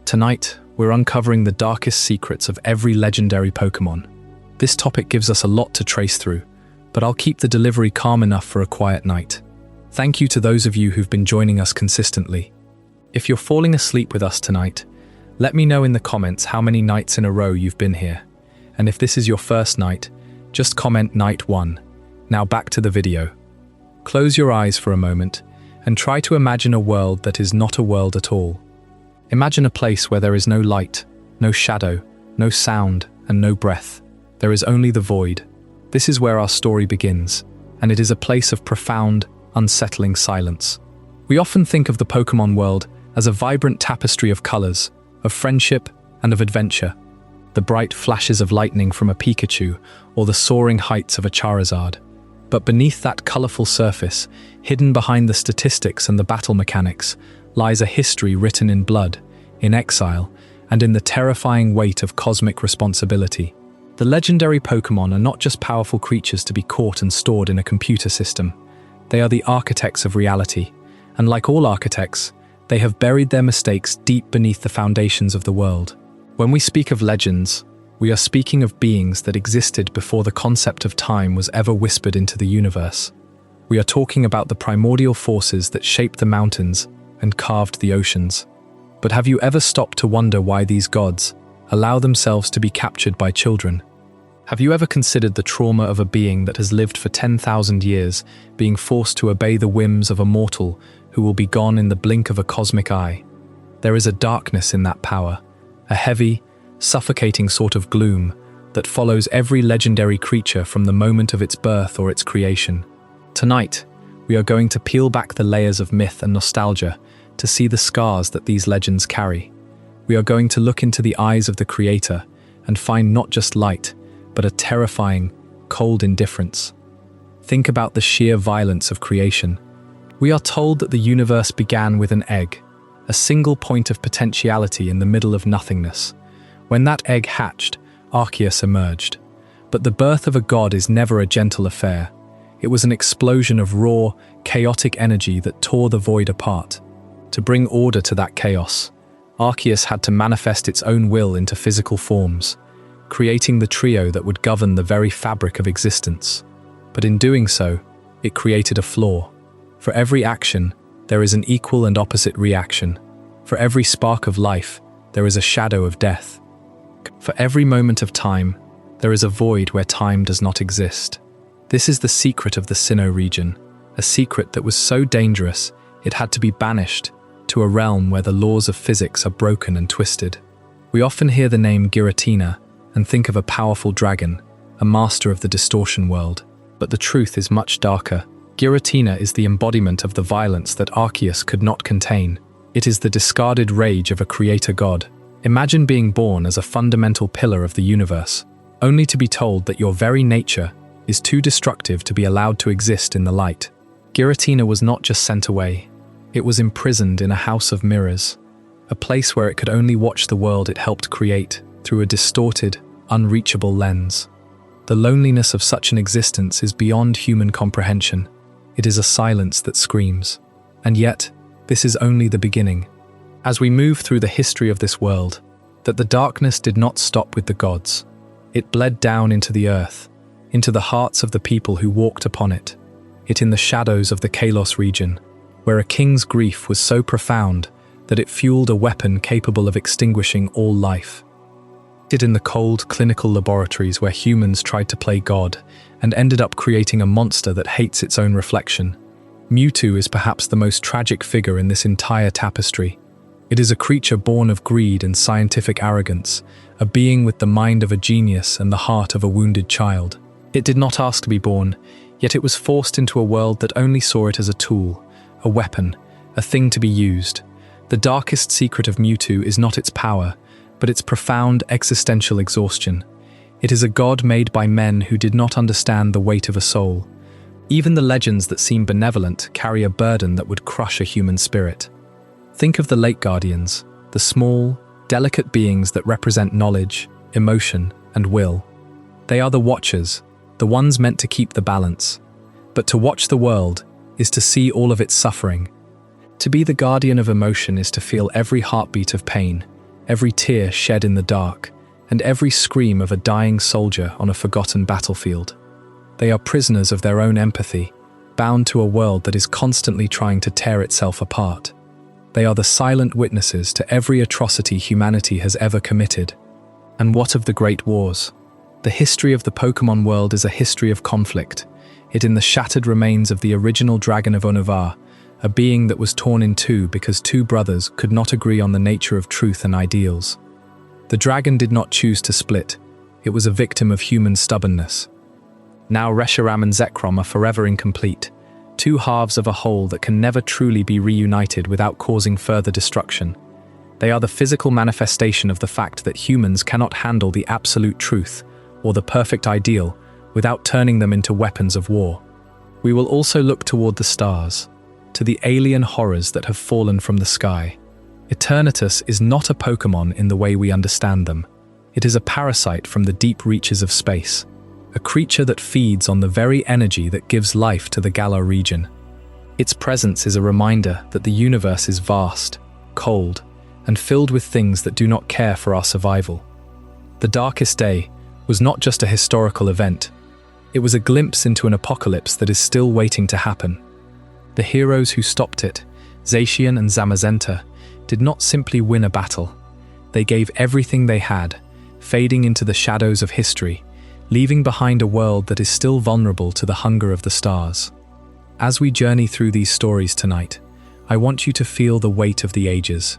Tonight, we're uncovering the darkest secrets of every legendary Pokémon. This topic gives us a lot to trace through, but I'll keep the delivery calm enough for a quiet night. Thank you to those of you who've been joining us consistently. If you're falling asleep with us tonight, let me know in the comments how many nights in a row you've been here. And if this is your first night, just comment night 1. Now back to the video. Close your eyes for a moment and try to imagine a world that is not a world at all. Imagine a place where there is no light, no shadow, no sound, and no breath. There is only the void. This is where our story begins, and it is a place of profound, unsettling silence. We often think of the Pokémon world as a vibrant tapestry of colors, of friendship, and of adventure. The bright flashes of lightning from a Pikachu, or the soaring heights of a Charizard. But beneath that colorful surface, hidden behind the statistics and the battle mechanics, lies a history written in blood, in exile, and in the terrifying weight of cosmic responsibility. The legendary Pokémon are not just powerful creatures to be caught and stored in a computer system. They are the architects of reality, and like all architects, they have buried their mistakes deep beneath the foundations of the world. When we speak of legends, we are speaking of beings that existed before the concept of time was ever whispered into the universe. We are talking about the primordial forces that shaped the mountains and carved the oceans. But have you ever stopped to wonder why these gods allow themselves to be captured by children? Have you ever considered the trauma of a being that has lived for 10,000 years being forced to obey the whims of a mortal who will be gone in the blink of a cosmic eye? There is a darkness in that power, a heavy, suffocating sort of gloom that follows every legendary creature from the moment of its birth or its creation. Tonight, we are going to peel back the layers of myth and nostalgia to see the scars that these legends carry. We are going to look into the eyes of the creator and find not just light, but a terrifying, cold indifference. Think about the sheer violence of creation. We are told that the universe began with an egg, a single point of potentiality in the middle of nothingness. When that egg hatched, Arceus emerged. But the birth of a god is never a gentle affair. It was an explosion of raw, chaotic energy that tore the void apart. To bring order to that chaos, Arceus had to manifest its own will into physical forms, creating the trio that would govern the very fabric of existence. But in doing so, it created a flaw. For every action, there is an equal and opposite reaction. For every spark of life, there is a shadow of death. For every moment of time, there is a void where time does not exist. This is the secret of the Sinnoh region, a secret that was so dangerous it had to be banished to a realm where the laws of physics are broken and twisted. We often hear the name Giratina and think of a powerful dragon, a master of the Distortion world. But the truth is much darker. Giratina is the embodiment of the violence that Arceus could not contain. It is the discarded rage of a creator god. Imagine being born as a fundamental pillar of the universe, only to be told that your very nature is too destructive to be allowed to exist in the light. Giratina was not just sent away. It was imprisoned in a house of mirrors, a place where it could only watch the world it helped create through a distorted, unreachable lens. The loneliness of such an existence is beyond human comprehension. It is a silence that screams. And yet, this is only the beginning. As we move through the history of this world, that the darkness did not stop with the gods. It bled down into the earth, into the hearts of the people who walked upon it. It in the shadows of the Kalos region, where a king's grief was so profound that it fueled a weapon capable of extinguishing all life. It in the cold, clinical laboratories where humans tried to play God and ended up creating a monster that hates its own reflection. Mewtwo is perhaps the most tragic figure in this entire tapestry. It is a creature born of greed and scientific arrogance, a being with the mind of a genius and the heart of a wounded child. It did not ask to be born, yet it was forced into a world that only saw it as a tool, a weapon, a thing to be used. The darkest secret of Mewtwo is not its power, but its profound existential exhaustion. It is a god made by men who did not understand the weight of a soul. Even the legends that seem benevolent carry a burden that would crush a human spirit. Think of the Lake Guardians, the small, delicate beings that represent knowledge, emotion, and will. They are the Watchers, the ones meant to keep the balance. But to watch the world is to see all of its suffering. To be the guardian of emotion is to feel every heartbeat of pain, every tear shed in the dark, and every scream of a dying soldier on a forgotten battlefield. They are prisoners of their own empathy, bound to a world that is constantly trying to tear itself apart. They are the silent witnesses to every atrocity humanity has ever committed. And what of the Great Wars? The history of the Pokémon world is a history of conflict, it in the shattered remains of the original Dragon of Unova, a being that was torn in two because two brothers could not agree on the nature of truth and ideals. The dragon did not choose to split, it was a victim of human stubbornness. Now Reshiram and Zekrom are forever incomplete, two halves of a whole that can never truly be reunited without causing further destruction. They are the physical manifestation of the fact that humans cannot handle the absolute truth, or the perfect ideal, without turning them into weapons of war. We will also look toward the stars, to the alien horrors that have fallen from the sky. Eternatus is not a Pokémon in the way we understand them. It is a parasite from the deep reaches of space, a creature that feeds on the very energy that gives life to the Galar region. Its presence is a reminder that the universe is vast, cold, and filled with things that do not care for our survival. The Darkest Day was not just a historical event, it was a glimpse into an apocalypse that is still waiting to happen. The heroes who stopped it, Zacian and Zamazenta, did not simply win a battle. They gave everything they had, fading into the shadows of history, leaving behind a world that is still vulnerable to the hunger of the stars. As we journey through these stories tonight, I want you to feel the weight of the ages.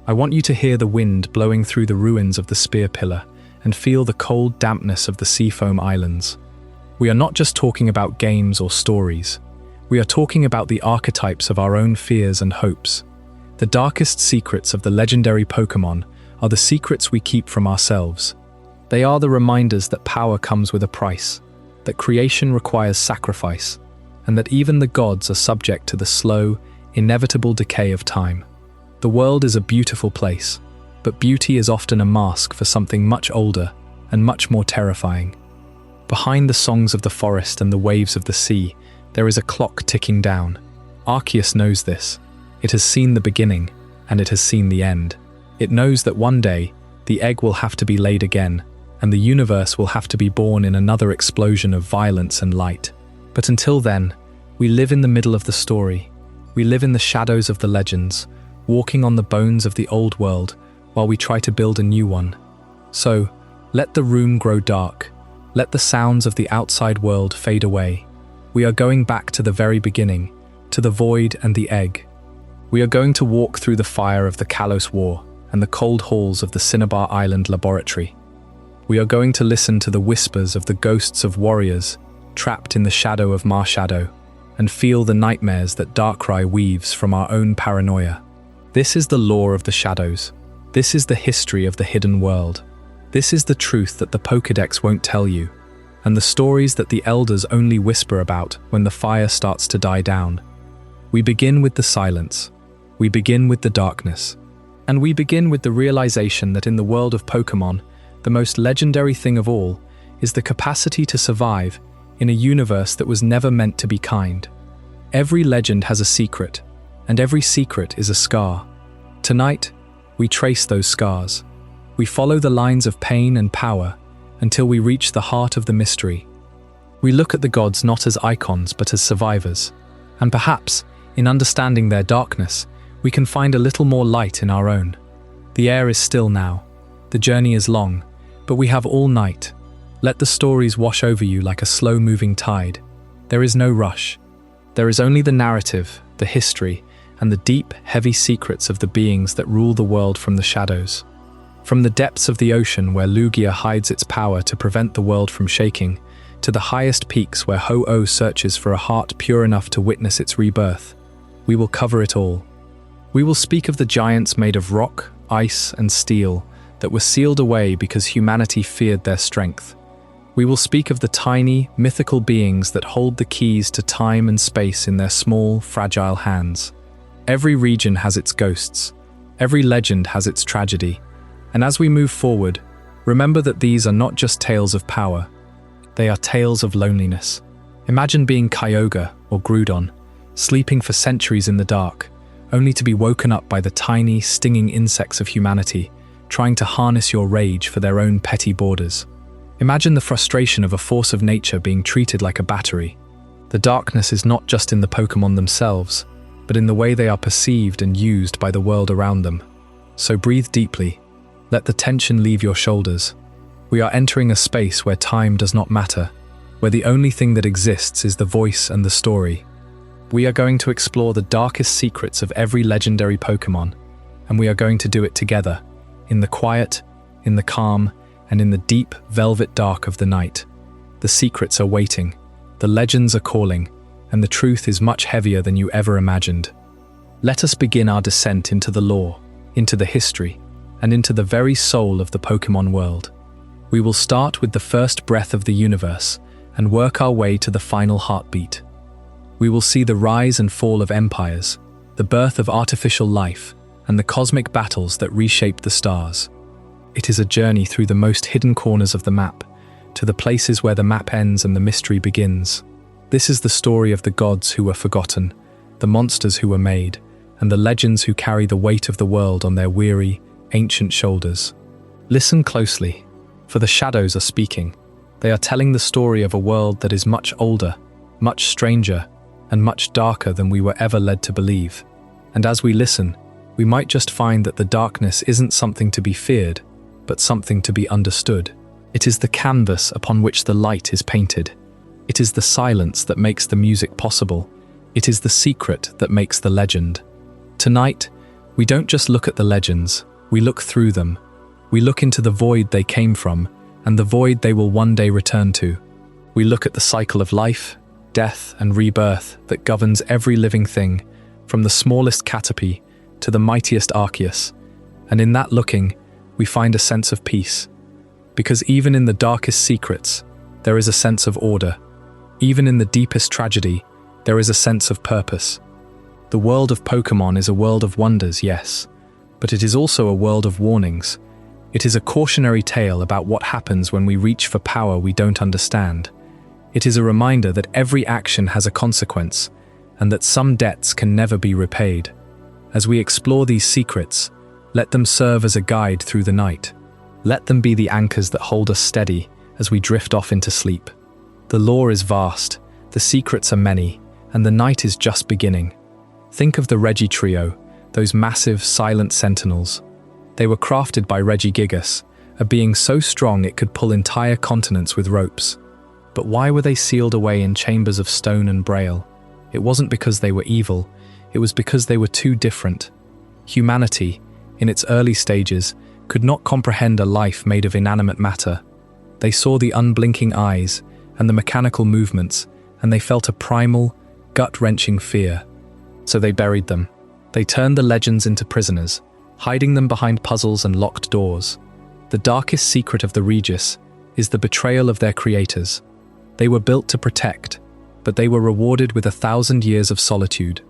I want you to hear the wind blowing through the ruins of the Spear Pillar and feel the cold dampness of the Seafoam Islands. We are not just talking about games or stories. We are talking about the archetypes of our own fears and hopes. The darkest secrets of the legendary Pokémon are the secrets we keep from ourselves. They are the reminders that power comes with a price, that creation requires sacrifice, and that even the gods are subject to the slow, inevitable decay of time. The world is a beautiful place, but beauty is often a mask for something much older and much more terrifying. Behind the songs of the forest and the waves of the sea, there is a clock ticking down. Arceus knows this. It has seen the beginning, and it has seen the end. It knows that one day, the egg will have to be laid again, and the universe will have to be born in another explosion of violence and light. But until then, we live in the middle of the story. We live in the shadows of the legends, walking on the bones of the old world while we try to build a new one. So, let the room grow dark. Let the sounds of the outside world fade away. We are going back to the very beginning, to the void and the egg. We are going to walk through the fire of the Kalos War and the cold halls of the Cinnabar Island laboratory. We are going to listen to the whispers of the ghosts of warriors trapped in the shadow of Marshadow and feel the nightmares that Darkrai weaves from our own paranoia. This is the lore of the shadows. This is the history of the hidden world. This is the truth that the Pokédex won't tell you, and the stories that the elders only whisper about when the fire starts to die down. We begin with the silence. We begin with the darkness. And we begin with the realization that in the world of Pokémon, the most legendary thing of all is the capacity to survive in a universe that was never meant to be kind. Every legend has a secret, and every secret is a scar. Tonight, we trace those scars. We follow the lines of pain and power until we reach the heart of the mystery. We look at the gods not as icons but as survivors, and perhaps, in understanding their darkness, we can find a little more light in our own. The air is still now. The journey is long, but we have all night. Let the stories wash over you like a slow-moving tide. There is no rush. There is only the narrative, the history, and the deep, heavy secrets of the beings that rule the world from the shadows. From the depths of the ocean where Lugia hides its power to prevent the world from shaking, to the highest peaks where Ho-Oh searches for a heart pure enough to witness its rebirth, we will cover it all. We will speak of the giants made of rock, ice, and steel that were sealed away because humanity feared their strength. We will speak of the tiny, mythical beings that hold the keys to time and space in their small, fragile hands. Every region has its ghosts. Every legend has its tragedy. And as we move forward, remember that these are not just tales of power. They are tales of loneliness. Imagine being Kyogre or Groudon, sleeping for centuries in the dark, only to be woken up by the tiny, stinging insects of humanity, trying to harness your rage for their own petty borders. Imagine the frustration of a force of nature being treated like a battery. The darkness is not just in the Pokémon themselves, but in the way they are perceived and used by the world around them. So breathe deeply. Let the tension leave your shoulders. We are entering a space where time does not matter, where the only thing that exists is the voice and the story. We are going to explore the darkest secrets of every legendary Pokémon, and we are going to do it together, in the quiet, in the calm, and in the deep, velvet dark of the night. The secrets are waiting, the legends are calling, and the truth is much heavier than you ever imagined. Let us begin our descent into the lore, into the history, and into the very soul of the Pokémon world. We will start with the first breath of the universe and work our way to the final heartbeat. We will see the rise and fall of empires, the birth of artificial life, and the cosmic battles that reshape the stars. It is a journey through the most hidden corners of the map, to the places where the map ends and the mystery begins. This is the story of the gods who were forgotten, the monsters who were made, and the legends who carry the weight of the world on their weary, ancient shoulders. Listen closely, for the shadows are speaking. They are telling the story of a world that is much older, much stranger, and much darker than we were ever led to believe. And as we listen, we might just find that the darkness isn't something to be feared, but something to be understood. It is the canvas upon which the light is painted. It is the silence that makes the music possible. It is the secret that makes the legend. Tonight, we don't just look at the legends, we look through them. We look into the void they came from, and the void they will one day return to. We look at the cycle of life, death, and rebirth that governs every living thing, from the smallest Caterpie to the mightiest Arceus. And in that looking, we find a sense of peace. Because even in the darkest secrets, there is a sense of order. Even in the deepest tragedy, there is a sense of purpose. The world of Pokémon is a world of wonders, yes, but it is also a world of warnings. It is a cautionary tale about what happens when we reach for power we don't understand. It is a reminder that every action has a consequence, and that some debts can never be repaid. As we explore these secrets, let them serve as a guide through the night. Let them be the anchors that hold us steady as we drift off into sleep. The lore is vast, the secrets are many, and the night is just beginning. Think of the Regi trio, those massive, silent sentinels. They were crafted by Regigigas, a being so strong it could pull entire continents with ropes. But why were they sealed away in chambers of stone and braille? It wasn't because they were evil, it was because they were too different. Humanity, in its early stages, could not comprehend a life made of inanimate matter. They saw the unblinking eyes and the mechanical movements, and they felt a primal, gut-wrenching fear. So they buried them. They turned the legends into prisoners, hiding them behind puzzles and locked doors. The darkest secret of the Regis is the betrayal of their creators. They were built to protect, but they were rewarded with 1,000 years of solitude.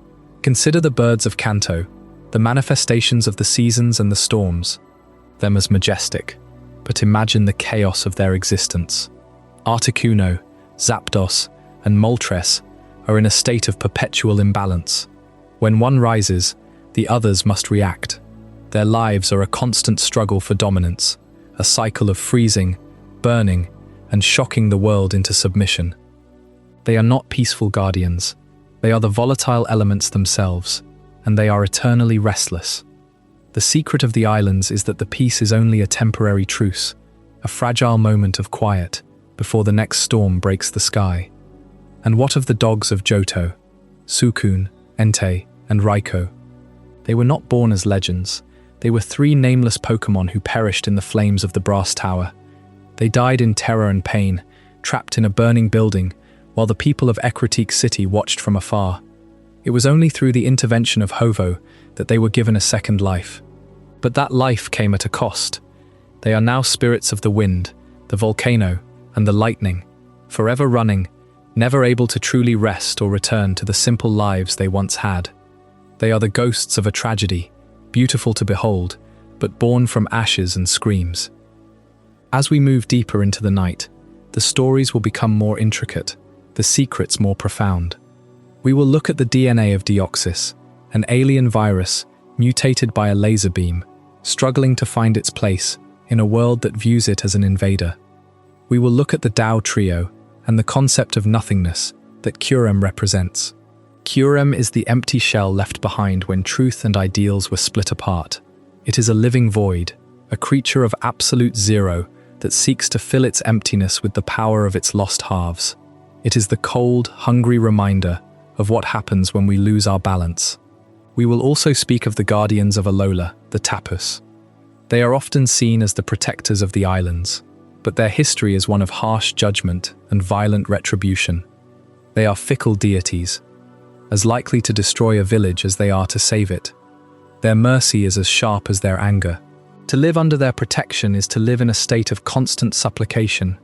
Consider the birds of Kanto, the manifestations of the seasons and the storms. Them as majestic, but imagine the chaos of their existence. Articuno, Zapdos, and Moltres are in a state of perpetual imbalance. When one rises, the others must react. Their lives are a constant struggle for dominance, a cycle of freezing, burning, and shocking the world into submission. They are not peaceful guardians. They are the volatile elements themselves, and they are eternally restless. The secret of the islands is that the peace is only a temporary truce, a fragile moment of quiet before the next storm breaks the sky. And what of the dogs of Johto, Suicune, Entei, and Raikou? They were not born as legends. They were 3 nameless Pokémon who perished in the flames of the Brass Tower. They died in terror and pain, trapped in a burning building, while the people of Ecruteak City watched from afar. It was only through the intervention of Ho-Oh that they were given a second life. But that life came at a cost. They are now spirits of the wind, the volcano, and the lightning, forever running, never able to truly rest or return to the simple lives they once had. They are the ghosts of a tragedy, beautiful to behold, but born from ashes and screams. As we move deeper into the night, the stories will become more intricate, the secrets more profound. We will look at the DNA of Deoxys, an alien virus mutated by a laser beam, struggling to find its place in a world that views it as an invader. We will look at the Tao trio and the concept of nothingness that Kyurem represents. Kyurem is the empty shell left behind when truth and ideals were split apart. It is a living void, a creature of absolute zero that seeks to fill its emptiness with the power of its lost halves. It is the cold, hungry reminder of what happens when we lose our balance. We will also speak of the guardians of Alola, the Tapus. They are often seen as the protectors of the islands, but their history is one of harsh judgment and violent retribution. They are fickle deities, as likely to destroy a village as they are to save it. Their mercy is as sharp as their anger. To live under their protection is to live in a state of constant supplication,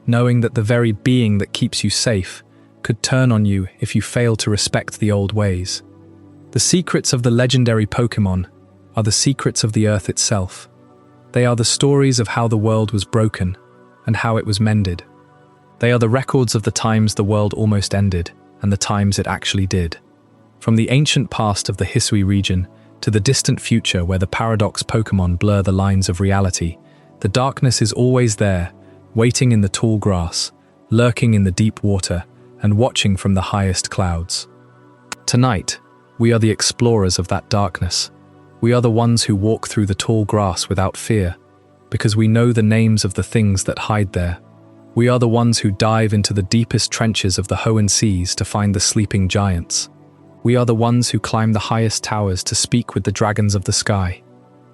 knowing that the very being that keeps you safe could turn on you if you fail to respect the old ways. The secrets of the legendary Pokémon are the secrets of the Earth itself. They are the stories of how the world was broken and how it was mended. They are the records of the times the world almost ended and the times it actually did. From the ancient past of the Hisui region to the distant future where the paradox Pokémon blur the lines of reality, the darkness is always there, waiting in the tall grass, lurking in the deep water, and watching from the highest clouds. Tonight, we are the explorers of that darkness. We are the ones who walk through the tall grass without fear, because we know the names of the things that hide there. We are the ones who dive into the deepest trenches of the Hoenn Seas to find the sleeping giants. We are the ones who climb the highest towers to speak with the dragons of the sky.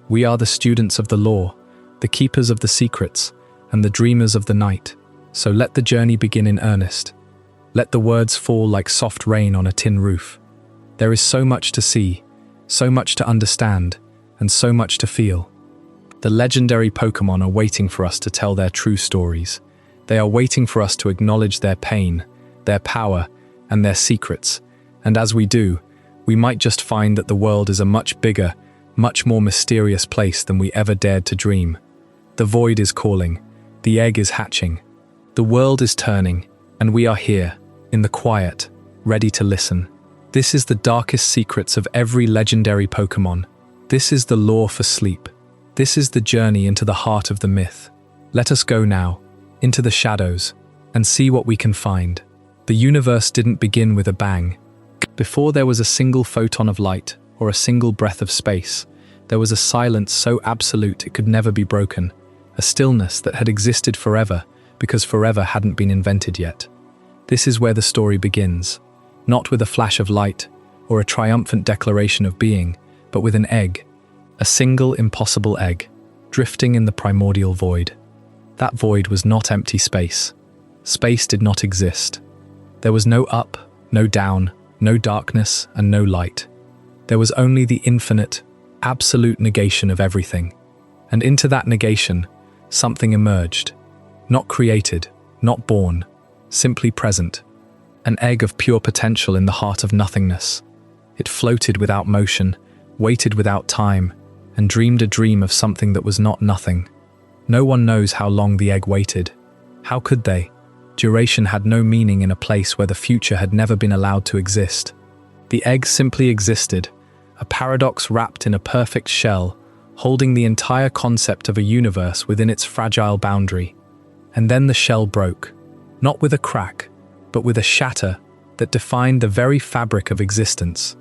We are the students of the law, the keepers of the secrets, and the dreamers of the night. So let the journey begin in earnest. Let the words fall like soft rain on a tin roof. There is so much to see, so much to understand, and so much to feel. The legendary Pokémon are waiting for us to tell their true stories. They are waiting for us to acknowledge their pain, their power, and their secrets. And as we do, we might just find that the world is a much bigger, much more mysterious place than we ever dared to dream. The void is calling, the egg is hatching, the world is turning, and we are here, in the quiet, ready to listen. This is the darkest secrets of every legendary Pokémon. This is the lore for sleep. This is the journey into the heart of the myth. Let us go now, into the shadows, and see what we can find. The universe didn't begin with a bang. Before there was a single photon of light, or a single breath of space, there was a silence so absolute it could never be broken, a stillness that had existed forever, because forever hadn't been invented yet. This is where the story begins, not with a flash of light, or a triumphant declaration of being, but with an egg, a single impossible egg, drifting in the primordial void. That void was not empty space. Space did not exist. There was no up, no down, no darkness, and no light. There was only the infinite, absolute negation of everything. And into that negation, something emerged. Not created, not born, simply present. An egg of pure potential in the heart of nothingness. It floated without motion, waited without time, and dreamed a dream of something that was not nothing. No one knows how long the egg waited. How could they? Duration had no meaning in a place where the future had never been allowed to exist. The egg simply existed, a paradox wrapped in a perfect shell, holding the entire concept of a universe within its fragile boundary. And then the shell broke, not with a crack, but with a shatter that defined the very fabric of existence.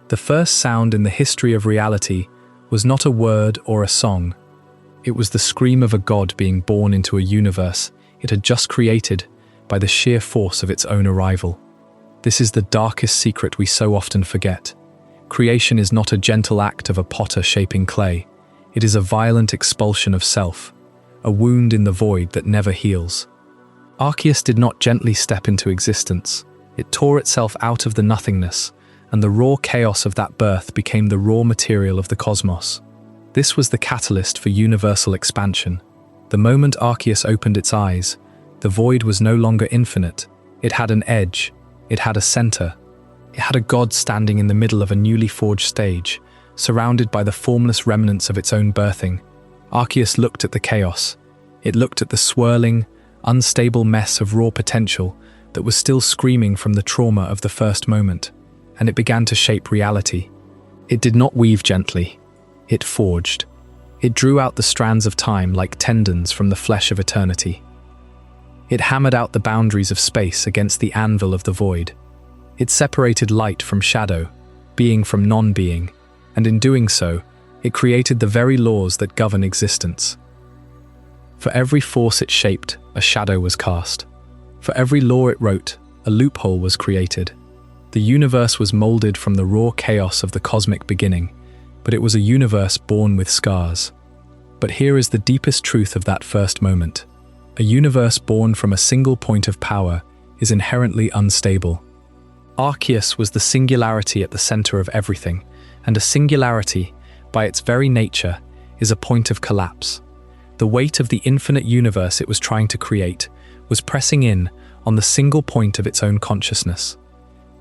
The first sound in the history of reality was not a word or a song. It was the scream of a god being born into a universe it had just created by the sheer force of its own arrival. This is the darkest secret we so often forget. Creation is not a gentle act of a potter shaping clay. It is a violent expulsion of self, a wound in the void that never heals. Arceus did not gently step into existence. It tore itself out of the nothingness, and the raw chaos of that birth became the raw material of the cosmos. This was the catalyst for universal expansion. The moment Arceus opened its eyes, the void was no longer infinite. It had an edge. It had a center. It had a god standing in the middle of a newly forged stage, surrounded by the formless remnants of its own birthing. Arceus looked at the chaos. It looked at the swirling, unstable mess of raw potential that was still screaming from the trauma of the first moment, and it began to shape reality. It did not weave gently. It forged. It drew out the strands of time like tendons from the flesh of eternity. It hammered out the boundaries of space against the anvil of the void. It separated light from shadow, being from non-being, and in doing so, it created the very laws that govern existence. For every force it shaped, a shadow was cast. For every law it wrote, a loophole was created. The universe was molded from the raw chaos of the cosmic beginning, but it was a universe born with scars. But here is the deepest truth of that first moment. A universe born from a single point of power is inherently unstable. Arceus was the singularity at the center of everything, and a singularity, by its very nature, is a point of collapse. The weight of the infinite universe it was trying to create was pressing in on the single point of its own consciousness.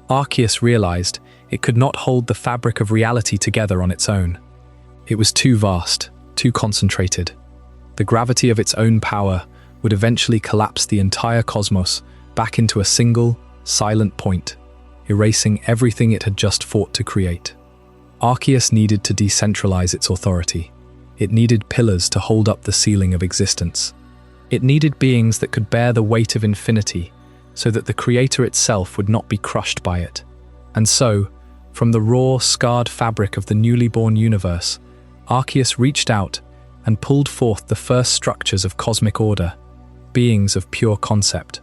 Arceus realized it could not hold the fabric of reality together on its own. It was too vast, too concentrated. The gravity of its own power would eventually collapse the entire cosmos back into a single, silent point, erasing everything it had just fought to create. Arceus needed to decentralize its authority. It needed pillars to hold up the ceiling of existence. It needed beings that could bear the weight of infinity, so that the creator itself would not be crushed by it. And so, from the raw, scarred fabric of the newly born universe, Arceus reached out and pulled forth the first structures of cosmic order, beings of pure concept,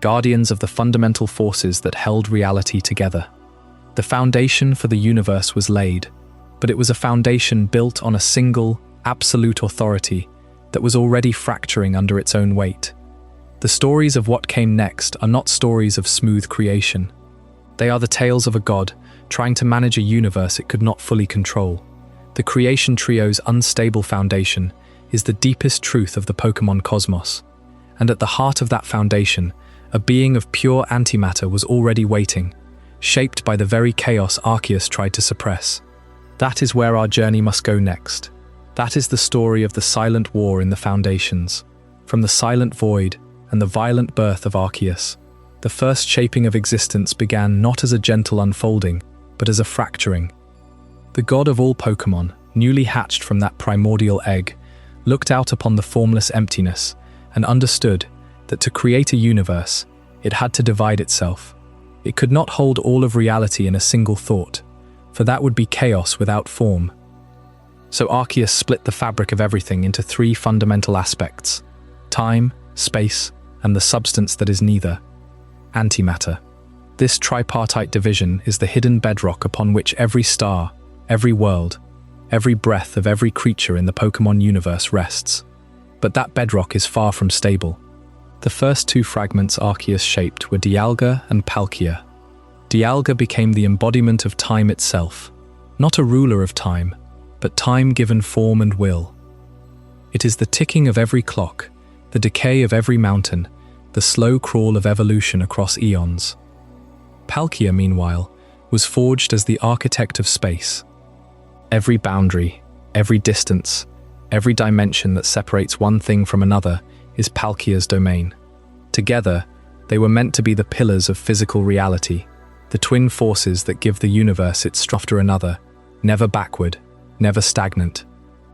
guardians of the fundamental forces that held reality together. The foundation for the universe was laid, but it was a foundation built on a single, absolute authority that was already fracturing under its own weight. The stories of what came next are not stories of smooth creation. They are the tales of a god trying to manage a universe it could not fully control. The creation trio's unstable foundation is the deepest truth of the Pokémon cosmos, and at the heart of that foundation, a being of pure antimatter was already waiting, shaped by the very chaos Arceus tried to suppress. That is where our journey must go next. That is the story of the silent war in the foundations. From the silent void and the violent birth of Arceus, the first shaping of existence began not as a gentle unfolding, but as a fracturing. The god of all Pokémon, newly hatched from that primordial egg, looked out upon the formless emptiness and understood that to create a universe, it had to divide itself. It could not hold all of reality in a single thought, for that would be chaos without form. So Arceus split the fabric of everything into three fundamental aspects: time, space, and the substance that is neither: antimatter. This tripartite division is the hidden bedrock upon which every star, every world, every breath of every creature in the Pokémon universe rests. But that bedrock is far from stable. The first two fragments Arceus shaped were Dialga and Palkia. Dialga became the embodiment of time itself, not a ruler of time, but time given form and will. It is the ticking of every clock, the decay of every mountain, the slow crawl of evolution across eons. Palkia, meanwhile, was forged as the architect of space. Every boundary, every distance, every dimension that separates one thing from another is Palkia's domain. Together, they were meant to be the pillars of physical reality, the twin forces that give the universe its structure after another, never backward, never stagnant.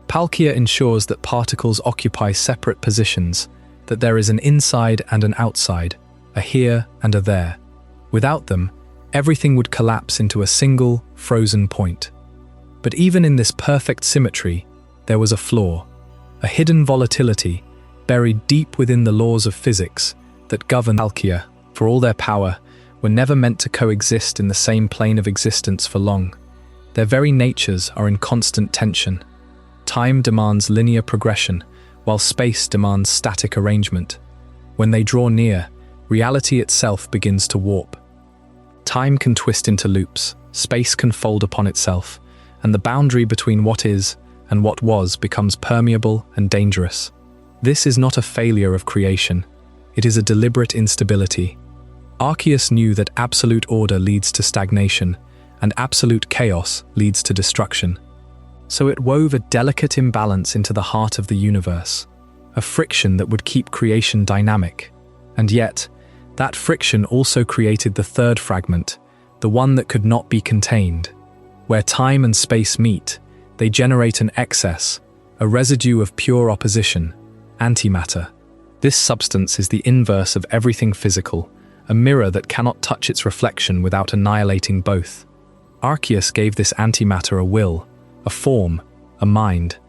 Palkia ensures that particles occupy separate positions, that there is an inside and an outside, a here and a there. Without them, everything would collapse into a single, frozen point. But even in this perfect symmetry, there was a flaw, a hidden volatility buried deep within the laws of physics that govern Palkia. For all their power, were never meant to coexist in the same plane of existence for long. Their very natures are in constant tension. Time demands linear progression, while space demands static arrangement. When they draw near, reality itself begins to warp. Time can twist into loops, space can fold upon itself, and the boundary between what is and what was becomes permeable and dangerous. This is not a failure of creation, it is a deliberate instability. Arceus knew that absolute order leads to stagnation, and absolute chaos leads to destruction. So it wove a delicate imbalance into the heart of the universe, a friction that would keep creation dynamic. And yet, that friction also created the third fragment, the one that could not be contained. Where time and space meet, they generate an excess, a residue of pure opposition, antimatter. This substance is the inverse of everything physical, a mirror that cannot touch its reflection without annihilating both. Arceus gave this antimatter a will, a form, a mind.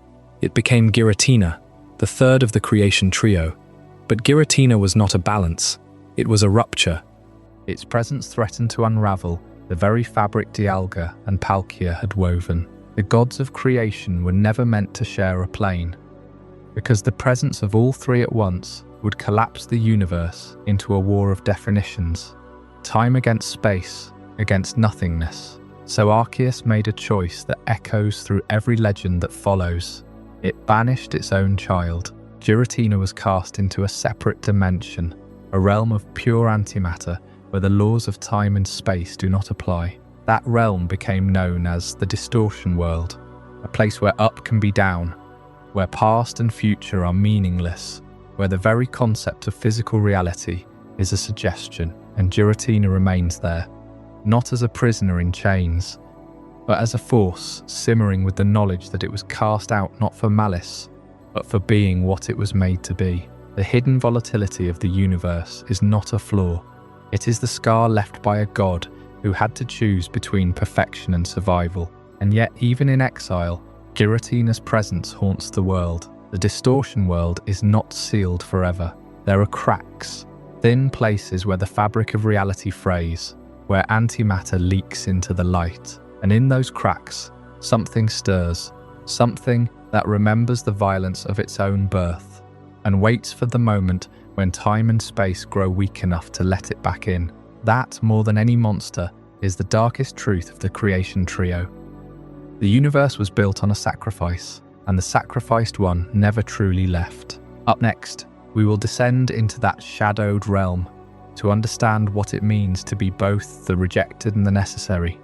It became Giratina, the third of the creation trio. But Giratina was not a balance, it was a rupture. Its presence threatened to unravel the very fabric Dialga and Palkia had woven. The gods of creation were never meant to share a plane, because the presence of all three at once would collapse the universe into a war of definitions. Time against space, against nothingness. So Arceus made a choice that echoes through every legend that follows. It banished its own child. Giratina was cast into a separate dimension, a realm of pure antimatter where the laws of time and space do not apply. That realm became known as the Distortion world, a place where up can be down, where past and future are meaningless, where the very concept of physical reality is a suggestion, and Giratina remains there, not as a prisoner in chains, but as a force simmering with the knowledge that it was cast out not for malice, but for being what it was made to be. The hidden volatility of the universe is not a flaw. It is the scar left by a god who had to choose between perfection and survival. And yet, even in exile, Giratina's presence haunts the world. The Distortion world is not sealed forever. There are cracks, thin places where the fabric of reality frays, where antimatter leaks into the light. And in those cracks, something stirs, something that remembers the violence of its own birth, and waits for the moment when time and space grow weak enough to let it back in. That, more than any monster, is the darkest truth of the creation trio. The universe was built on a sacrifice, and the sacrificed one never truly left. Up next, we will descend into that shadowed realm to understand what it means to be both the rejected and the necessary,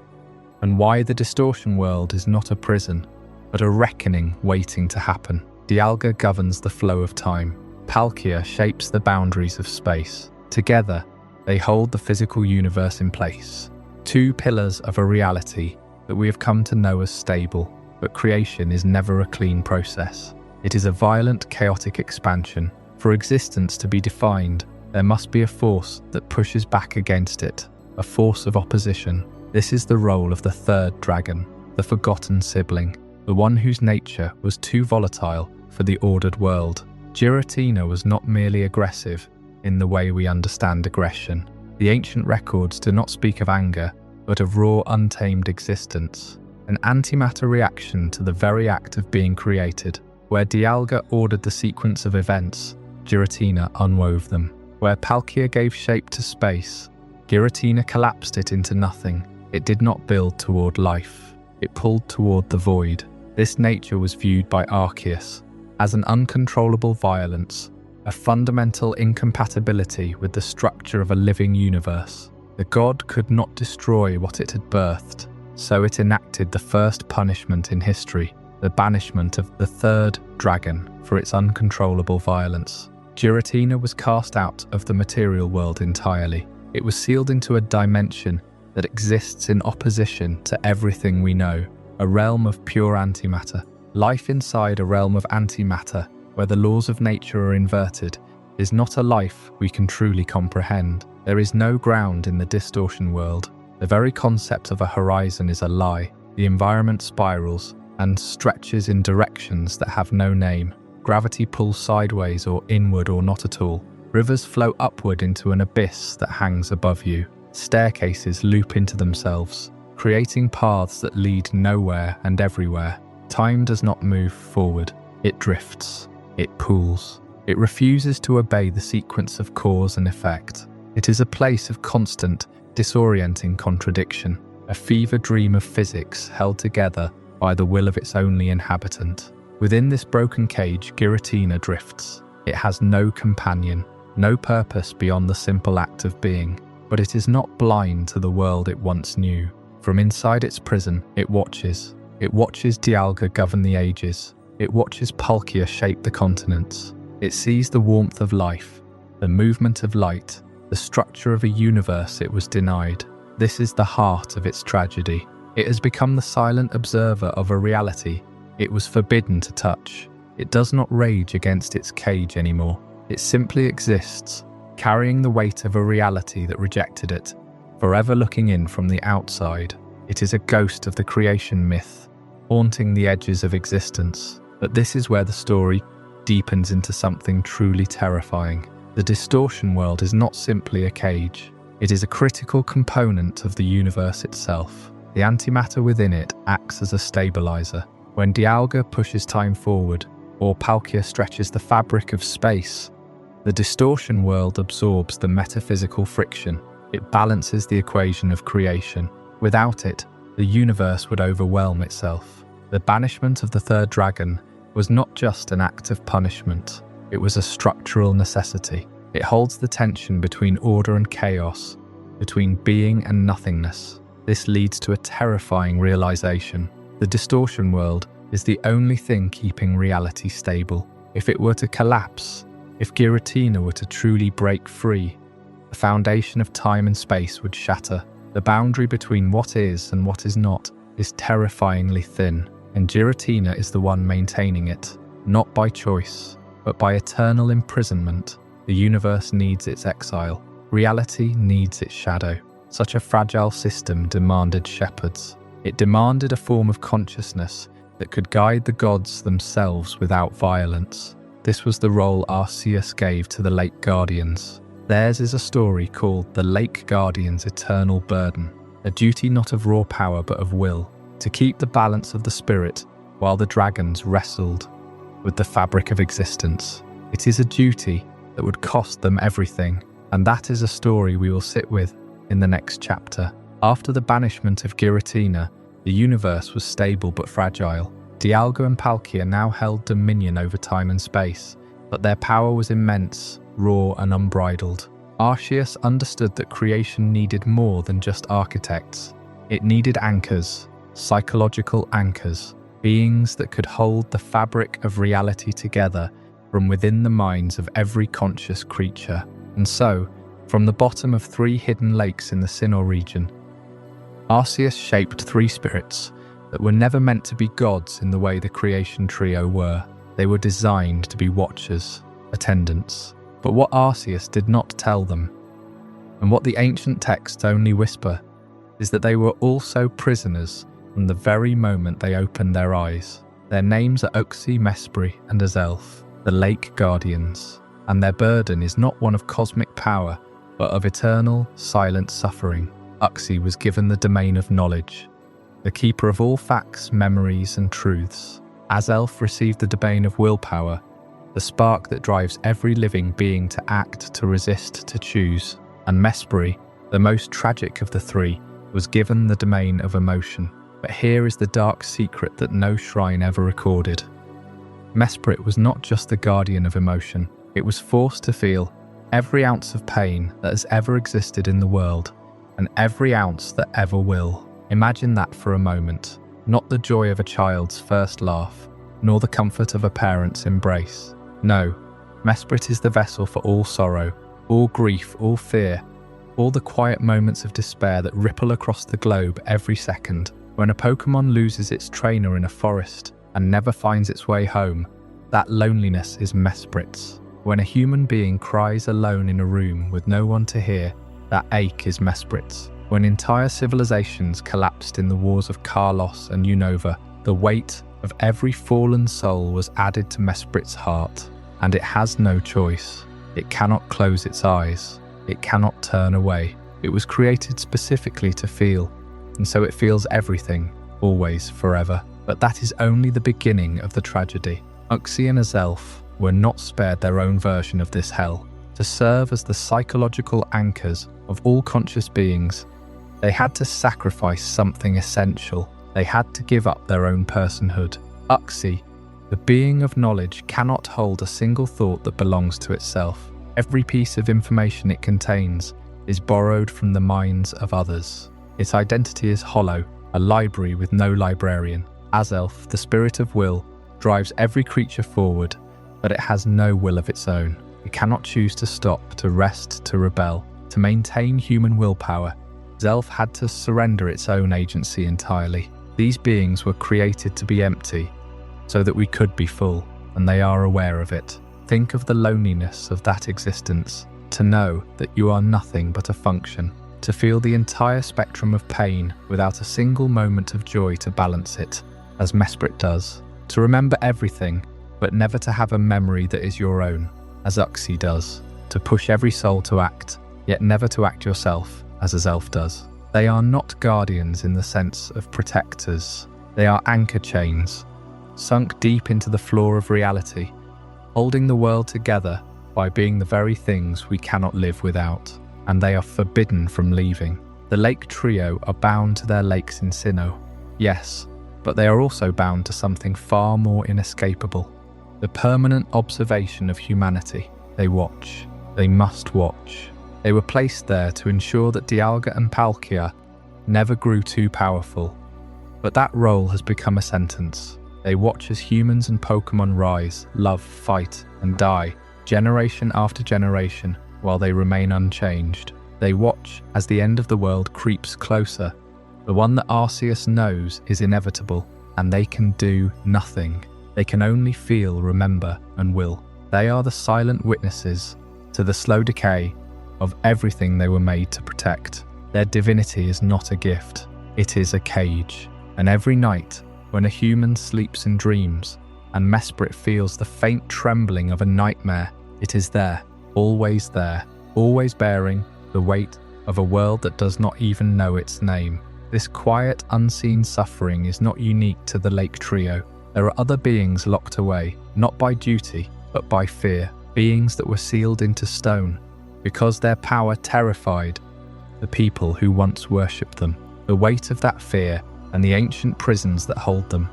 and why the Distortion world is not a prison, but a reckoning waiting to happen. Dialga governs the flow of time. Palkia shapes the boundaries of space. Together, they hold the physical universe in place. Two pillars of a reality that we have come to know as stable, but creation is never a clean process. It is a violent, chaotic expansion. For existence to be defined, there must be a force that pushes back against it, a force of opposition. This is the role of the third dragon, the forgotten sibling, the one whose nature was too volatile for the ordered world. Giratina was not merely aggressive in the way we understand aggression. The ancient records do not speak of anger, but of raw, untamed existence, an antimatter reaction to the very act of being created. Where Dialga ordered the sequence of events, Giratina unwove them. Where Palkia gave shape to space, Giratina collapsed it into nothing. It did not build toward life, it pulled toward the void. This nature was viewed by Arceus as an uncontrollable violence, a fundamental incompatibility with the structure of a living universe. The god could not destroy what it had birthed, so it enacted the first punishment in history, the banishment of the third dragon for its uncontrollable violence. Giratina was cast out of the material world entirely. It was sealed into a dimension that exists in opposition to everything we know, a realm of pure antimatter. Life inside a realm of antimatter, where the laws of nature are inverted, is not a life we can truly comprehend. There is no ground in the Distortion world. The very concept of a horizon is a lie. The environment spirals and stretches in directions that have no name. Gravity pulls sideways or inward or not at all. Rivers flow upward into an abyss that hangs above you. Staircases loop into themselves, creating paths that lead nowhere and everywhere. Time does not move forward. It drifts. It pools. It refuses to obey the sequence of cause and effect. It is a place of constant, disorienting contradiction, a fever dream of physics held together by the will of its only inhabitant. Within this broken cage, Giratina drifts. It has no companion, no purpose beyond the simple act of being, but it is not blind to the world it once knew. From inside its prison, it watches. It watches Dialga govern the ages. It watches Palkia shape the continents. It sees the warmth of life, the movement of light, the structure of a universe it was denied. This is the heart of its tragedy. It has become the silent observer of a reality it was forbidden to touch. It does not rage against its cage anymore. It simply exists, carrying the weight of a reality that rejected it, forever looking in from the outside. It is a ghost of the creation myth, haunting the edges of existence. But this is where the story deepens into something truly terrifying. The Distortion world is not simply a cage. It is a critical component of the universe itself. The antimatter within it acts as a stabilizer. When Dialga pushes time forward, or Palkia stretches the fabric of space, the Distortion world absorbs the metaphysical friction. It balances the equation of creation. Without it, the universe would overwhelm itself. The banishment of the third dragon was not just an act of punishment. It was a structural necessity. It holds the tension between order and chaos, between being and nothingness. This leads to a terrifying realization. The Distortion world is the only thing keeping reality stable. If it were to collapse, if Giratina were to truly break free, the foundation of time and space would shatter. The boundary between what is and what is not is terrifyingly thin, and Giratina is the one maintaining it, not by choice, but by eternal imprisonment. The universe needs its exile. Reality needs its shadow. Such a fragile system demanded shepherds. It demanded a form of consciousness that could guide the gods themselves without violence. This was the role Arceus gave to the Lake Guardians. Theirs is a story called The Lake Guardians' Eternal Burden, a duty not of raw power but of will, to keep the balance of the spirit while the dragons wrestled with the fabric of existence. It is a duty that would cost them everything, and that is a story we will sit with in the next chapter. After the banishment of Giratina, the universe was stable but fragile. Dialga and Palkia now held dominion over time and space, but their power was immense, raw and unbridled. Arceus understood that creation needed more than just architects. It needed anchors, psychological anchors, beings that could hold the fabric of reality together from within the minds of every conscious creature. And so, from the bottom of 3 hidden lakes in the Sinnoh region, Arceus shaped 3 spirits that were never meant to be gods in the way the creation trio were. They were designed to be watchers, attendants. But what Arceus did not tell them, and what the ancient texts only whisper, is that they were also prisoners from the very moment they opened their eyes. Their names are Uxie, Mesprit, and Azelf, the Lake Guardians, and their burden is not one of cosmic power, but of eternal, silent suffering. Uxie was given the domain of knowledge, the keeper of all facts, memories, and truths. Azelf received the domain of willpower, the spark that drives every living being to act, to resist, to choose. And Mesprit, the most tragic of the 3, was given the domain of emotion. But here is the dark secret that no shrine ever recorded. Mesprit was not just the guardian of emotion. It was forced to feel every ounce of pain that has ever existed in the world, and every ounce that ever will. Imagine that for a moment. Not the joy of a child's first laugh, nor the comfort of a parent's embrace. No, Mesprit is the vessel for all sorrow, all grief, all fear, all the quiet moments of despair that ripple across the globe every second. When a Pokémon loses its trainer in a forest and never finds its way home, that loneliness is Mesprit's. When a human being cries alone in a room with no one to hear, that ache is Mesprit's. When entire civilizations collapsed in the wars of Kalos and Unova, the weight of every fallen soul was added to Mesprit's heart, and it has no choice. It cannot close its eyes. It cannot turn away. It was created specifically to feel, and so it feels everything, always, forever. But that is only the beginning of the tragedy. Uxie and Azelf were not spared their own version of this hell. To serve as the psychological anchors of all conscious beings, they had to sacrifice something essential. They had to give up their own personhood. Uxie, the being of knowledge, cannot hold a single thought that belongs to itself. Every piece of information it contains is borrowed from the minds of others. Its identity is hollow, a library with no librarian. Azelf, the spirit of will, drives every creature forward, but it has no will of its own. It cannot choose to stop, to rest, to rebel. To maintain human willpower, Zelf had to surrender its own agency entirely. These beings were created to be empty, so that we could be full. and they are aware of it. Think of the loneliness of that existence, to know that you are nothing but a function, to feel the entire spectrum of pain without a single moment of joy to balance it, as Mesprit does, to remember everything, but never to have a memory that is your own, as Uxie does, to push every soul to act, yet never to act yourself, as a Zelf does. They are not guardians in the sense of protectors. They are anchor chains, sunk deep into the floor of reality, holding the world together by being the very things we cannot live without, and they are forbidden from leaving. The Lake Trio are bound to their lakes in Sinnoh, yes, but they are also bound to something far more inescapable, the permanent observation of humanity. They watch. They must watch. They were placed there to ensure that Dialga and Palkia never grew too powerful, but that role has become a sentence. They watch as humans and Pokémon rise, love, fight, and die, generation after generation, while they remain unchanged. They watch as the end of the world creeps closer. The one that Arceus knows is inevitable, and they can do nothing. They can only feel, remember, and will. They are the silent witnesses to the slow decay of everything they were made to protect. Their divinity is not a gift, it is a cage. And every night, when a human sleeps and dreams, and Mesprit feels the faint trembling of a nightmare, it is there, always bearing the weight of a world that does not even know its name. This quiet, unseen suffering is not unique to the Lake Trio. There are other beings locked away, not by duty, but by fear, beings that were sealed into stone, because their power terrified the people who once worshipped them. The weight of that fear and the ancient prisons that hold them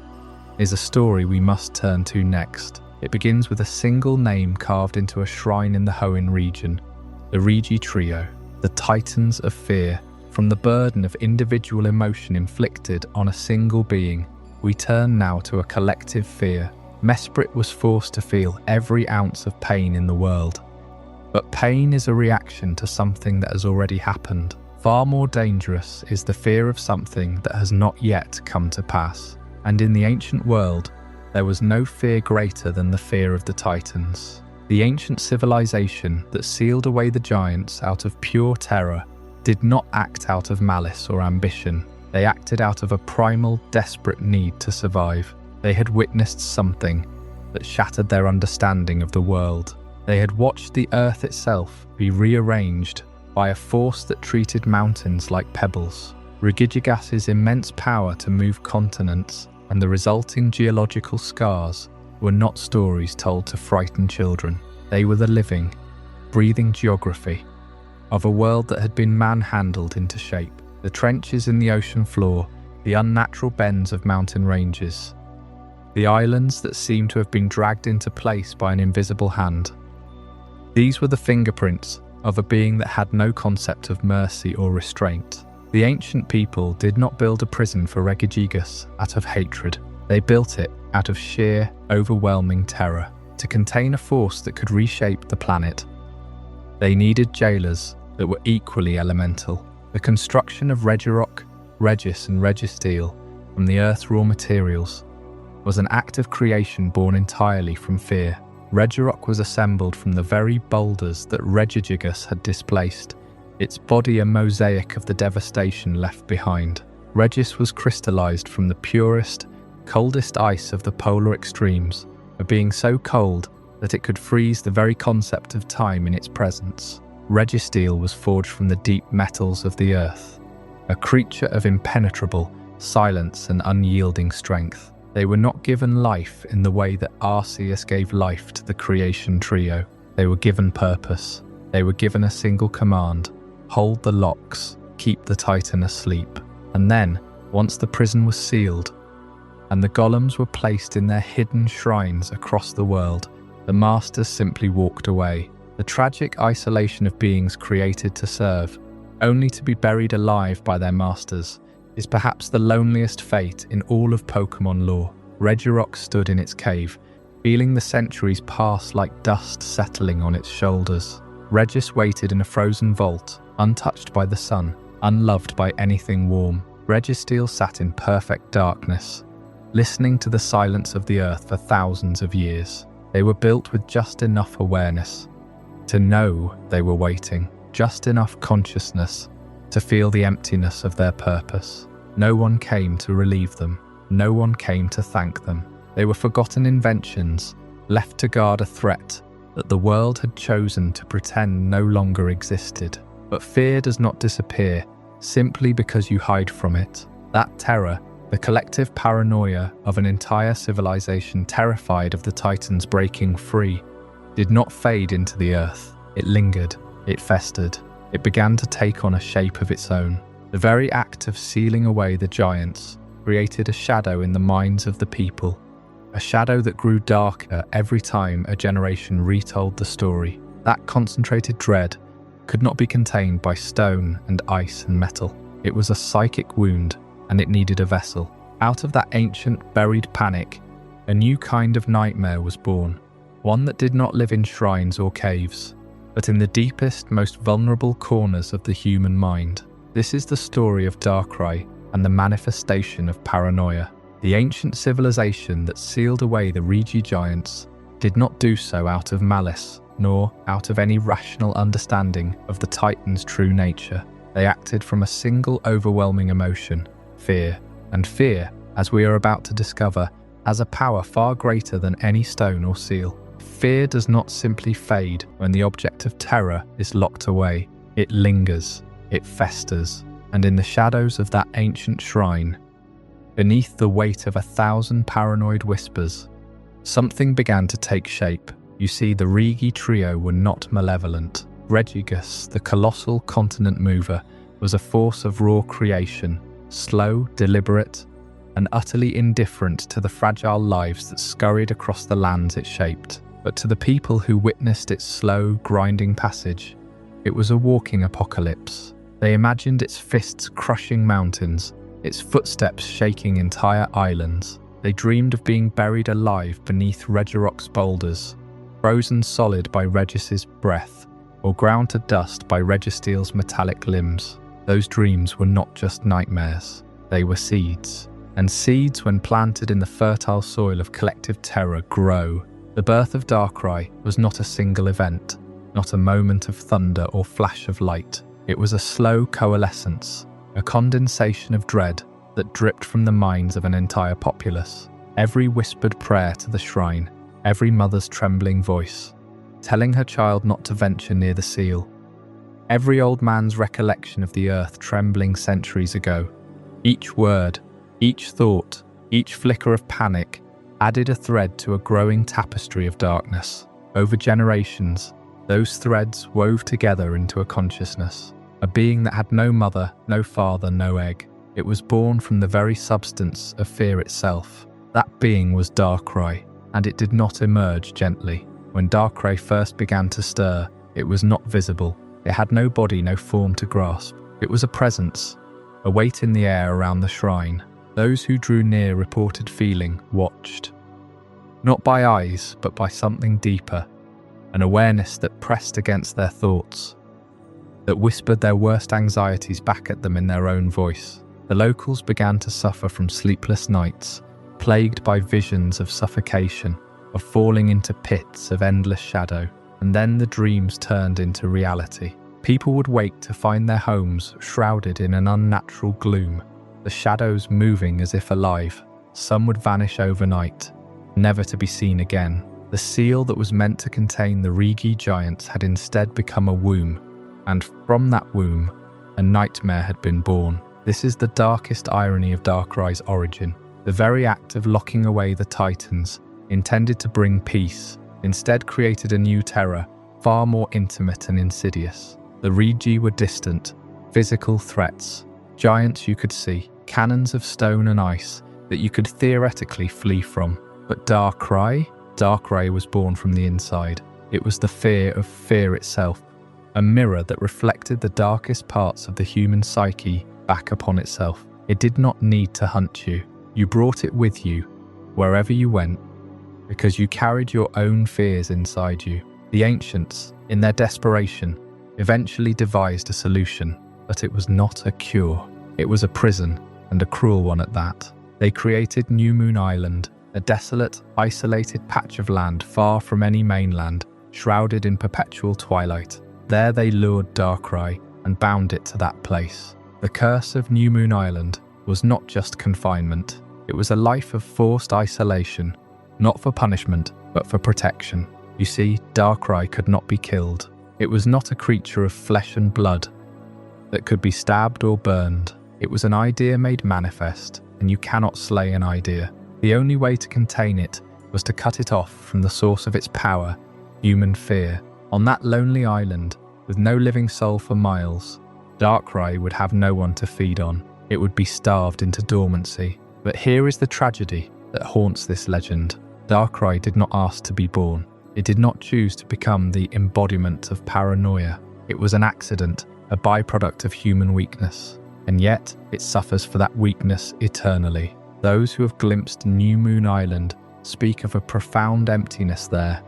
is a story we must turn to next. It begins with a single name carved into a shrine in the Hoenn region, the Regi Trio, the Titans of Fear. From the burden of individual emotion inflicted on a single being, we turn now to a collective fear. Mesprit was forced to feel every ounce of pain in the world. But pain is a reaction to something that has already happened. Far more dangerous is the fear of something that has not yet come to pass. And in the ancient world, there was no fear greater than the fear of the Titans. The ancient civilization that sealed away the giants out of pure terror did not act out of malice or ambition. They acted out of a primal, desperate need to survive. They had witnessed something that shattered their understanding of the world. They had watched the earth itself be rearranged by a force that treated mountains like pebbles. Regigigas's immense power to move continents and the resulting geological scars were not stories told to frighten children. They were the living, breathing geography of a world that had been manhandled into shape. The trenches in the ocean floor, the unnatural bends of mountain ranges, the islands that seemed to have been dragged into place by an invisible hand. These were the fingerprints of a being that had no concept of mercy or restraint. The ancient people did not build a prison for Regigigas out of hatred. They built it out of sheer, overwhelming terror. To contain a force that could reshape the planet, they needed jailers that were equally elemental. The construction of Regirock, Regis and Registeel from the Earth's raw materials was an act of creation born entirely from fear. Regirock was assembled from the very boulders that Regigigas had displaced, its body a mosaic of the devastation left behind. Regis was crystallized from the purest, coldest ice of the polar extremes, a being so cold that it could freeze the very concept of time in its presence. Registeel was forged from the deep metals of the earth, a creature of impenetrable silence and unyielding strength. They were not given life in the way that Arceus gave life to the creation trio. They were given purpose. They were given a single command: hold the locks, keep the Titan asleep. And then, once the prison was sealed, and the golems were placed in their hidden shrines across the world, the masters simply walked away. The tragic isolation of beings created to serve, only to be buried alive by their masters, is perhaps the loneliest fate in all of Pokémon lore. Regirock stood in its cave, feeling the centuries pass like dust settling on its shoulders. Regis waited in a frozen vault, untouched by the sun, unloved by anything warm. Registeel sat in perfect darkness, listening to the silence of the earth for thousands of years. They were built with just enough awareness to know they were waiting, just enough consciousness to feel the emptiness of their purpose. No one came to relieve them. No one came to thank them. They were forgotten inventions, left to guard a threat that the world had chosen to pretend no longer existed. But fear does not disappear simply because you hide from it. That terror, the collective paranoia of an entire civilization terrified of the Titans breaking free, did not fade into the earth. It lingered, it festered, it began to take on a shape of its own. The very act of sealing away the giants created a shadow in the minds of the people, a shadow that grew darker every time a generation retold the story. That concentrated dread could not be contained by stone and ice and metal. It was a psychic wound, and it needed a vessel. Out of that ancient, buried panic, a new kind of nightmare was born, one that did not live in shrines or caves, but in the deepest, most vulnerable corners of the human mind. This is the story of Darkrai and the manifestation of Paranoia. The ancient civilization that sealed away the Regi giants did not do so out of malice, nor out of any rational understanding of the Titan's true nature. They acted from a single overwhelming emotion, fear. And fear, as we are about to discover, has a power far greater than any stone or seal. Fear does not simply fade when the object of terror is locked away. It lingers, it festers, and in the shadows of that ancient shrine, beneath the weight of 1,000 paranoid whispers, something began to take shape. You see, the Regi trio were not malevolent. Regigus, the colossal continent mover, was a force of raw creation, slow, deliberate, and utterly indifferent to the fragile lives that scurried across the lands it shaped. But to the people who witnessed its slow, grinding passage, it was a walking apocalypse. They imagined its fists crushing mountains, its footsteps shaking entire islands. They dreamed of being buried alive beneath Regirok's boulders, frozen solid by Regis's breath, or ground to dust by Registeel's metallic limbs. Those dreams were not just nightmares, they were seeds. And seeds, when planted in the fertile soil of collective terror, grow. The birth of Darkrai was not a single event, not a moment of thunder or flash of light. It was a slow coalescence, a condensation of dread that dripped from the minds of an entire populace. Every whispered prayer to the shrine, every mother's trembling voice, telling her child not to venture near the seal. Every old man's recollection of the earth trembling centuries ago. Each word, each thought, each flicker of panic added a thread to a growing tapestry of darkness. Over generations, those threads wove together into a consciousness, a being that had no mother, no father, no egg. It was born from the very substance of fear itself. That being was Darkrai, and it did not emerge gently. When Darkrai first began to stir, it was not visible. It had no body, no form to grasp. It was a presence, a weight in the air around the shrine. Those who drew near reported feeling, watched. Not by eyes, but by something deeper, an awareness that pressed against their thoughts, that whispered their worst anxieties back at them in their own voice. The locals began to suffer from sleepless nights, plagued by visions of suffocation, of falling into pits of endless shadow. And then the dreams turned into reality. People would wake to find their homes shrouded in an unnatural gloom, the shadows moving as if alive. Some would vanish overnight, never to be seen again. The seal that was meant to contain the Regi giants had instead become a womb, and from that womb, a nightmare had been born. This is the darkest irony of Darkrai's origin. The very act of locking away the Titans, intended to bring peace, instead created a new terror, far more intimate and insidious. The Regi were distant, physical threats, giants you could see, cannons of stone and ice that you could theoretically flee from. But Darkrai? Darkrai was born from the inside. It was the fear of fear itself, a mirror that reflected the darkest parts of the human psyche back upon itself. It did not need to hunt you. You brought it with you, wherever you went, because you carried your own fears inside you. The ancients, in their desperation, eventually devised a solution, but it was not a cure. It was a prison, and a cruel one at that. They created New Moon Island, a desolate, isolated patch of land far from any mainland, shrouded in perpetual twilight. There they lured Darkrai and bound it to that place. The curse of New Moon Island was not just confinement. It was a life of forced isolation, not for punishment, but for protection. You see, Darkrai could not be killed. It was not a creature of flesh and blood that could be stabbed or burned. It was an idea made manifest, and you cannot slay an idea. The only way to contain it was to cut it off from the source of its power, human fear. On that lonely island, with no living soul for miles, Darkrai would have no one to feed on. It would be starved into dormancy. But here is the tragedy that haunts this legend. Darkrai did not ask to be born. It did not choose to become the embodiment of paranoia. It was an accident, a byproduct of human weakness. And yet, it suffers for that weakness eternally. Those who have glimpsed New Moon Island speak of a profound emptiness there,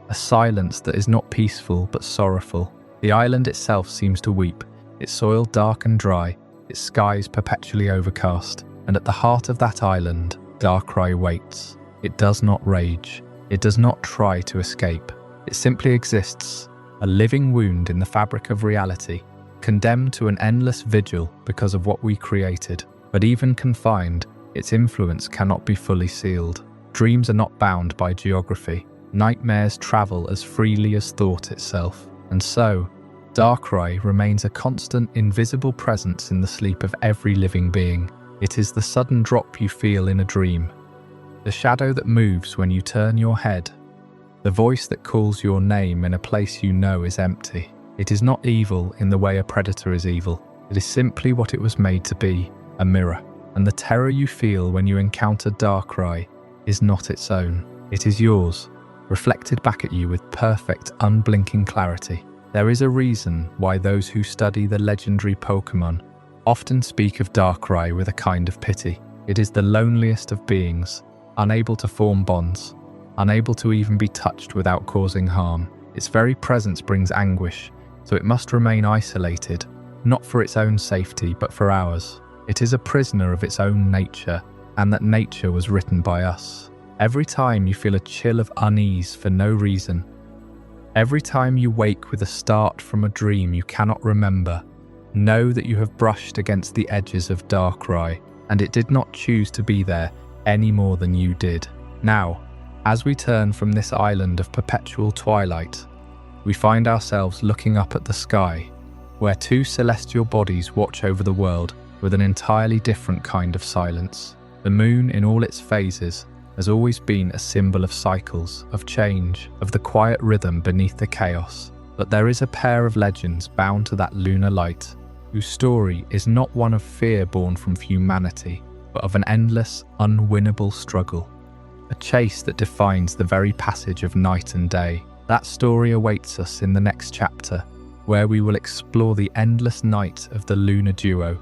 a silence that is not peaceful but sorrowful. The island itself seems to weep, its soil dark and dry, its skies perpetually overcast. And at the heart of that island, Darkrai waits. It does not rage. It does not try to escape. It simply exists, a living wound in the fabric of reality, condemned to an endless vigil because of what we created. But even confined, its influence cannot be fully sealed. Dreams are not bound by geography. Nightmares travel as freely as thought itself. And so, Darkrai remains a constant, invisible presence in the sleep of every living being. It is the sudden drop you feel in a dream, the shadow that moves when you turn your head, the voice that calls your name in a place you know is empty. It is not evil in the way a predator is evil. It is simply what it was made to be, a mirror. And the terror you feel when you encounter Darkrai is not its own. It is yours, reflected back at you with perfect, unblinking clarity. There is a reason why those who study the legendary Pokémon often speak of Darkrai with a kind of pity. It is the loneliest of beings, unable to form bonds, unable to even be touched without causing harm. Its very presence brings anguish, so it must remain isolated, not for its own safety, but for ours. It is a prisoner of its own nature, and that nature was written by us. Every time you feel a chill of unease for no reason, every time you wake with a start from a dream you cannot remember, know that you have brushed against the edges of Darkrai, and it did not choose to be there any more than you did. Now, as we turn from this island of perpetual twilight, we find ourselves looking up at the sky, where two celestial bodies watch over the world with an entirely different kind of silence. The moon, in all its phases, has always been a symbol of cycles, of change, of the quiet rhythm beneath the chaos. But there is a pair of legends bound to that lunar light, whose story is not one of fear born from humanity, but of an endless, unwinnable struggle. A chase that defines the very passage of night and day. That story awaits us in the next chapter, where we will explore the endless night of the lunar duo,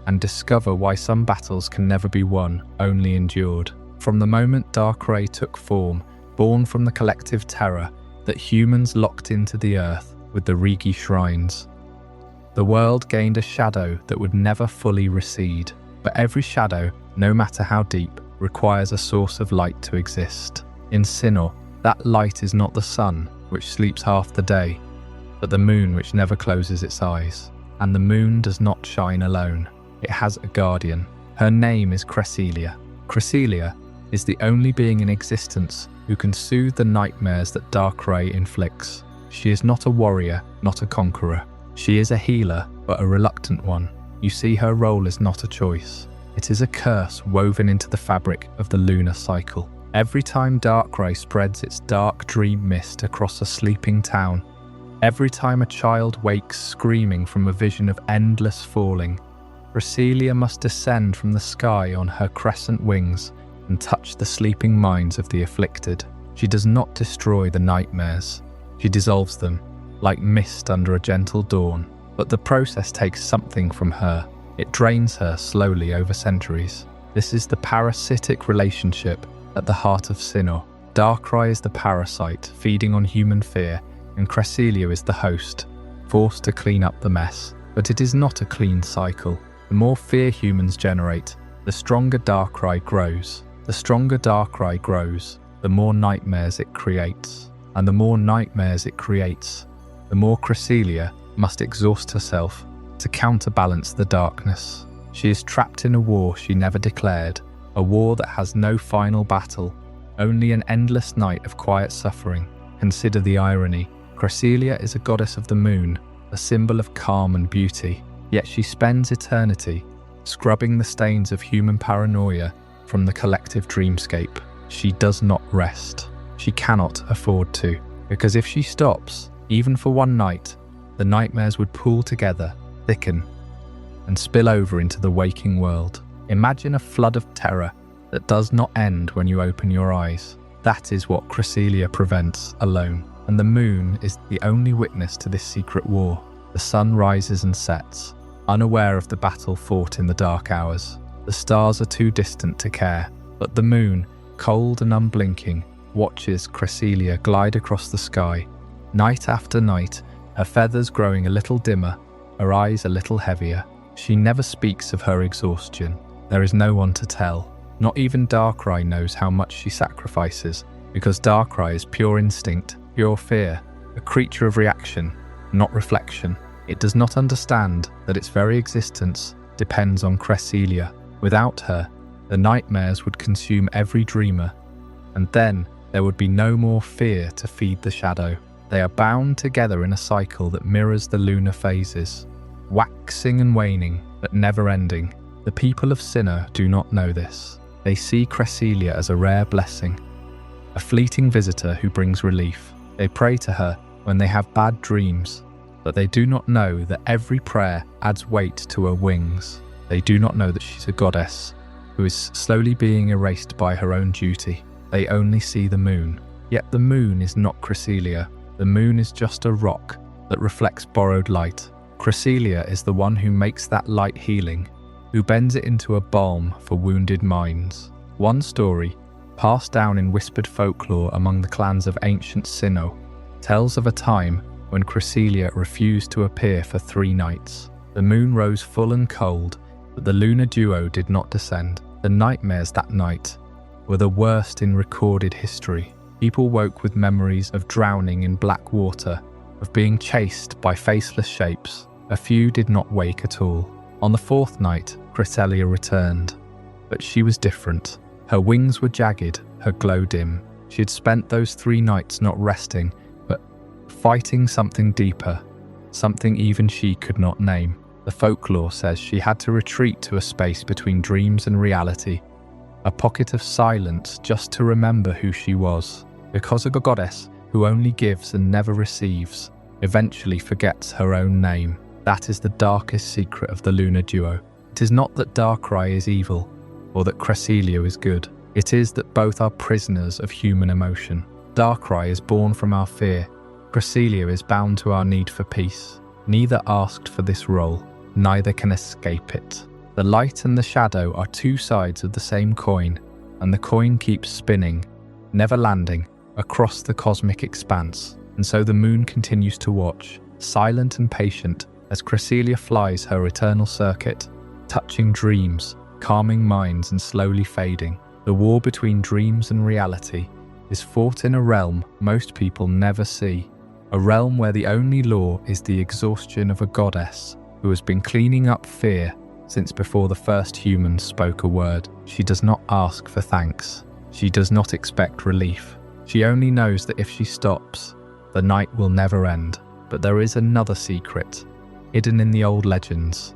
and discover why some battles can never be won, only endured. From the moment Darkrai took form, born from the collective terror that humans locked into the earth with the Regi shrines, the world gained a shadow that would never fully recede. But every shadow, no matter how deep, requires a source of light to exist. In Sinnoh, that light is not the sun, which sleeps half the day, but the moon which never closes its eyes. And the moon does not shine alone. It has a guardian. Her name is Cresselia. Cresselia is the only being in existence who can soothe the nightmares that Darkrai inflicts. She is not a warrior, not a conqueror. She is a healer, but a reluctant one. You see, her role is not a choice. It is a curse woven into the fabric of the lunar cycle. Every time Darkrai spreads its dark dream mist across a sleeping town, every time a child wakes screaming from a vision of endless falling, Cresselia must descend from the sky on her crescent wings and touch the sleeping minds of the afflicted. She does not destroy the nightmares. She dissolves them, like mist under a gentle dawn. But the process takes something from her. It drains her slowly over centuries. This is the parasitic relationship at the heart of Sinnoh. Darkrai is the parasite, feeding on human fear, and Cresselia is the host, forced to clean up the mess. But it is not a clean cycle. The more fear humans generate, The stronger Darkrai grows. The stronger Darkrai grows, the more nightmares it creates. And the more nightmares it creates, the more Cresselia must exhaust herself to counterbalance the darkness. She is trapped in a war she never declared, a war that has no final battle, only an endless night of quiet suffering. Consider the irony. Cresselia is a goddess of the moon, a symbol of calm and beauty, yet she spends eternity scrubbing the stains of human paranoia from the collective dreamscape. She does not rest. She cannot afford to, because if she stops, even for one night, the nightmares would pool together, thicken, and spill over into the waking world. Imagine a flood of terror that does not end when you open your eyes. That is what Cresselia prevents alone, and the moon is the only witness to this secret war. The sun rises and sets, unaware of the battle fought in the dark hours. The stars are too distant to care, but the moon, cold and unblinking, watches Cresselia glide across the sky. Night after night, her feathers growing a little dimmer, her eyes a little heavier. She never speaks of her exhaustion. There is no one to tell. Not even Darkrai knows how much she sacrifices, because Darkrai is pure instinct, pure fear, a creature of reaction, not reflection. It does not understand that its very existence depends on Cresselia. Without her, the nightmares would consume every dreamer, and then there would be no more fear to feed the shadow. They are bound together in a cycle that mirrors the lunar phases, waxing and waning, but never ending. The people of Cinna do not know this. They see Cresselia as a rare blessing, a fleeting visitor who brings relief. They pray to her when they have bad dreams, but they do not know that every prayer adds weight to her wings. They do not know that she's a goddess who is slowly being erased by her own duty. They only see the moon. Yet the moon is not Cresselia. The moon is just a rock that reflects borrowed light. Cresselia is the one who makes that light healing, who bends it into a balm for wounded minds. One story, passed down in whispered folklore among the clans of ancient Sinnoh, tells of a time when Cresselia refused to appear for 3 nights. The moon rose full and cold, but the lunar duo did not descend. The nightmares that night were the worst in recorded history. People woke with memories of drowning in black water, of being chased by faceless shapes. A few did not wake at all. On the 4th night, Cresselia returned, but she was different. Her wings were jagged, her glow dim. She had spent those 3 nights not resting, but fighting something deeper, something even she could not name. The folklore says she had to retreat to a space between dreams and reality, a pocket of silence just to remember who she was, because a goddess who only gives and never receives eventually forgets her own name. That is the darkest secret of the lunar duo. It is not that Darkrai is evil, or that Cresselia is good. It is that both are prisoners of human emotion. Darkrai is born from our fear. Cresselia is bound to our need for peace. Neither asked for this role, neither can escape it. The light and the shadow are 2 sides of the same coin, and the coin keeps spinning, never landing, across the cosmic expanse. And so the moon continues to watch, silent and patient, as Cresselia flies her eternal circuit, touching dreams, calming minds and slowly fading. The war between dreams and reality is fought in a realm most people never see, a realm where the only law is the exhaustion of a goddess who has been cleaning up fear since before the first humans spoke a word. She does not ask for thanks. She does not expect relief. She only knows that if she stops, the night will never end. But there is another secret, hidden in the old legends,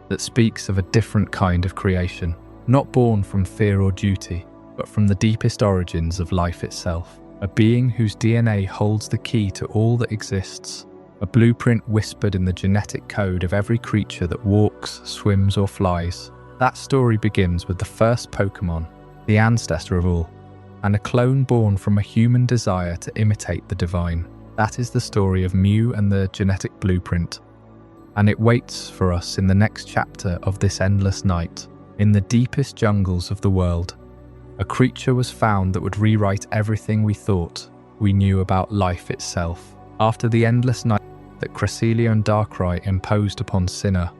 that speaks of a different kind of creation, not born from fear or duty, but from the deepest origins of life itself. A being whose DNA holds the key to all that exists, a blueprint whispered in the genetic code of every creature that walks, swims or flies. That story begins with the first Pokémon, the ancestor of all, and a clone born from a human desire to imitate the divine. That is the story of Mew and the genetic blueprint, and it waits for us in the next chapter of this endless night. In the deepest jungles of the world, a creature was found that would rewrite everything we thought we knew about life itself. After the endless night that Cresselia and Darkrai imposed upon Cinna,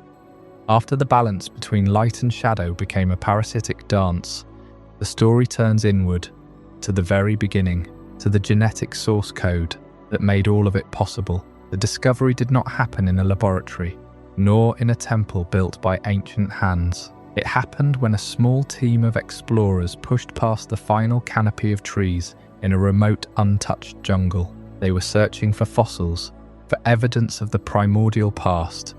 After the balance between light and shadow became a parasitic dance, the story turns inward, to the very beginning, to the genetic source code that made all of it possible. The discovery did not happen in a laboratory, nor in a temple built by ancient hands. It happened when a small team of explorers pushed past the final canopy of trees in a remote, untouched jungle. They were searching for fossils, for evidence of the primordial past.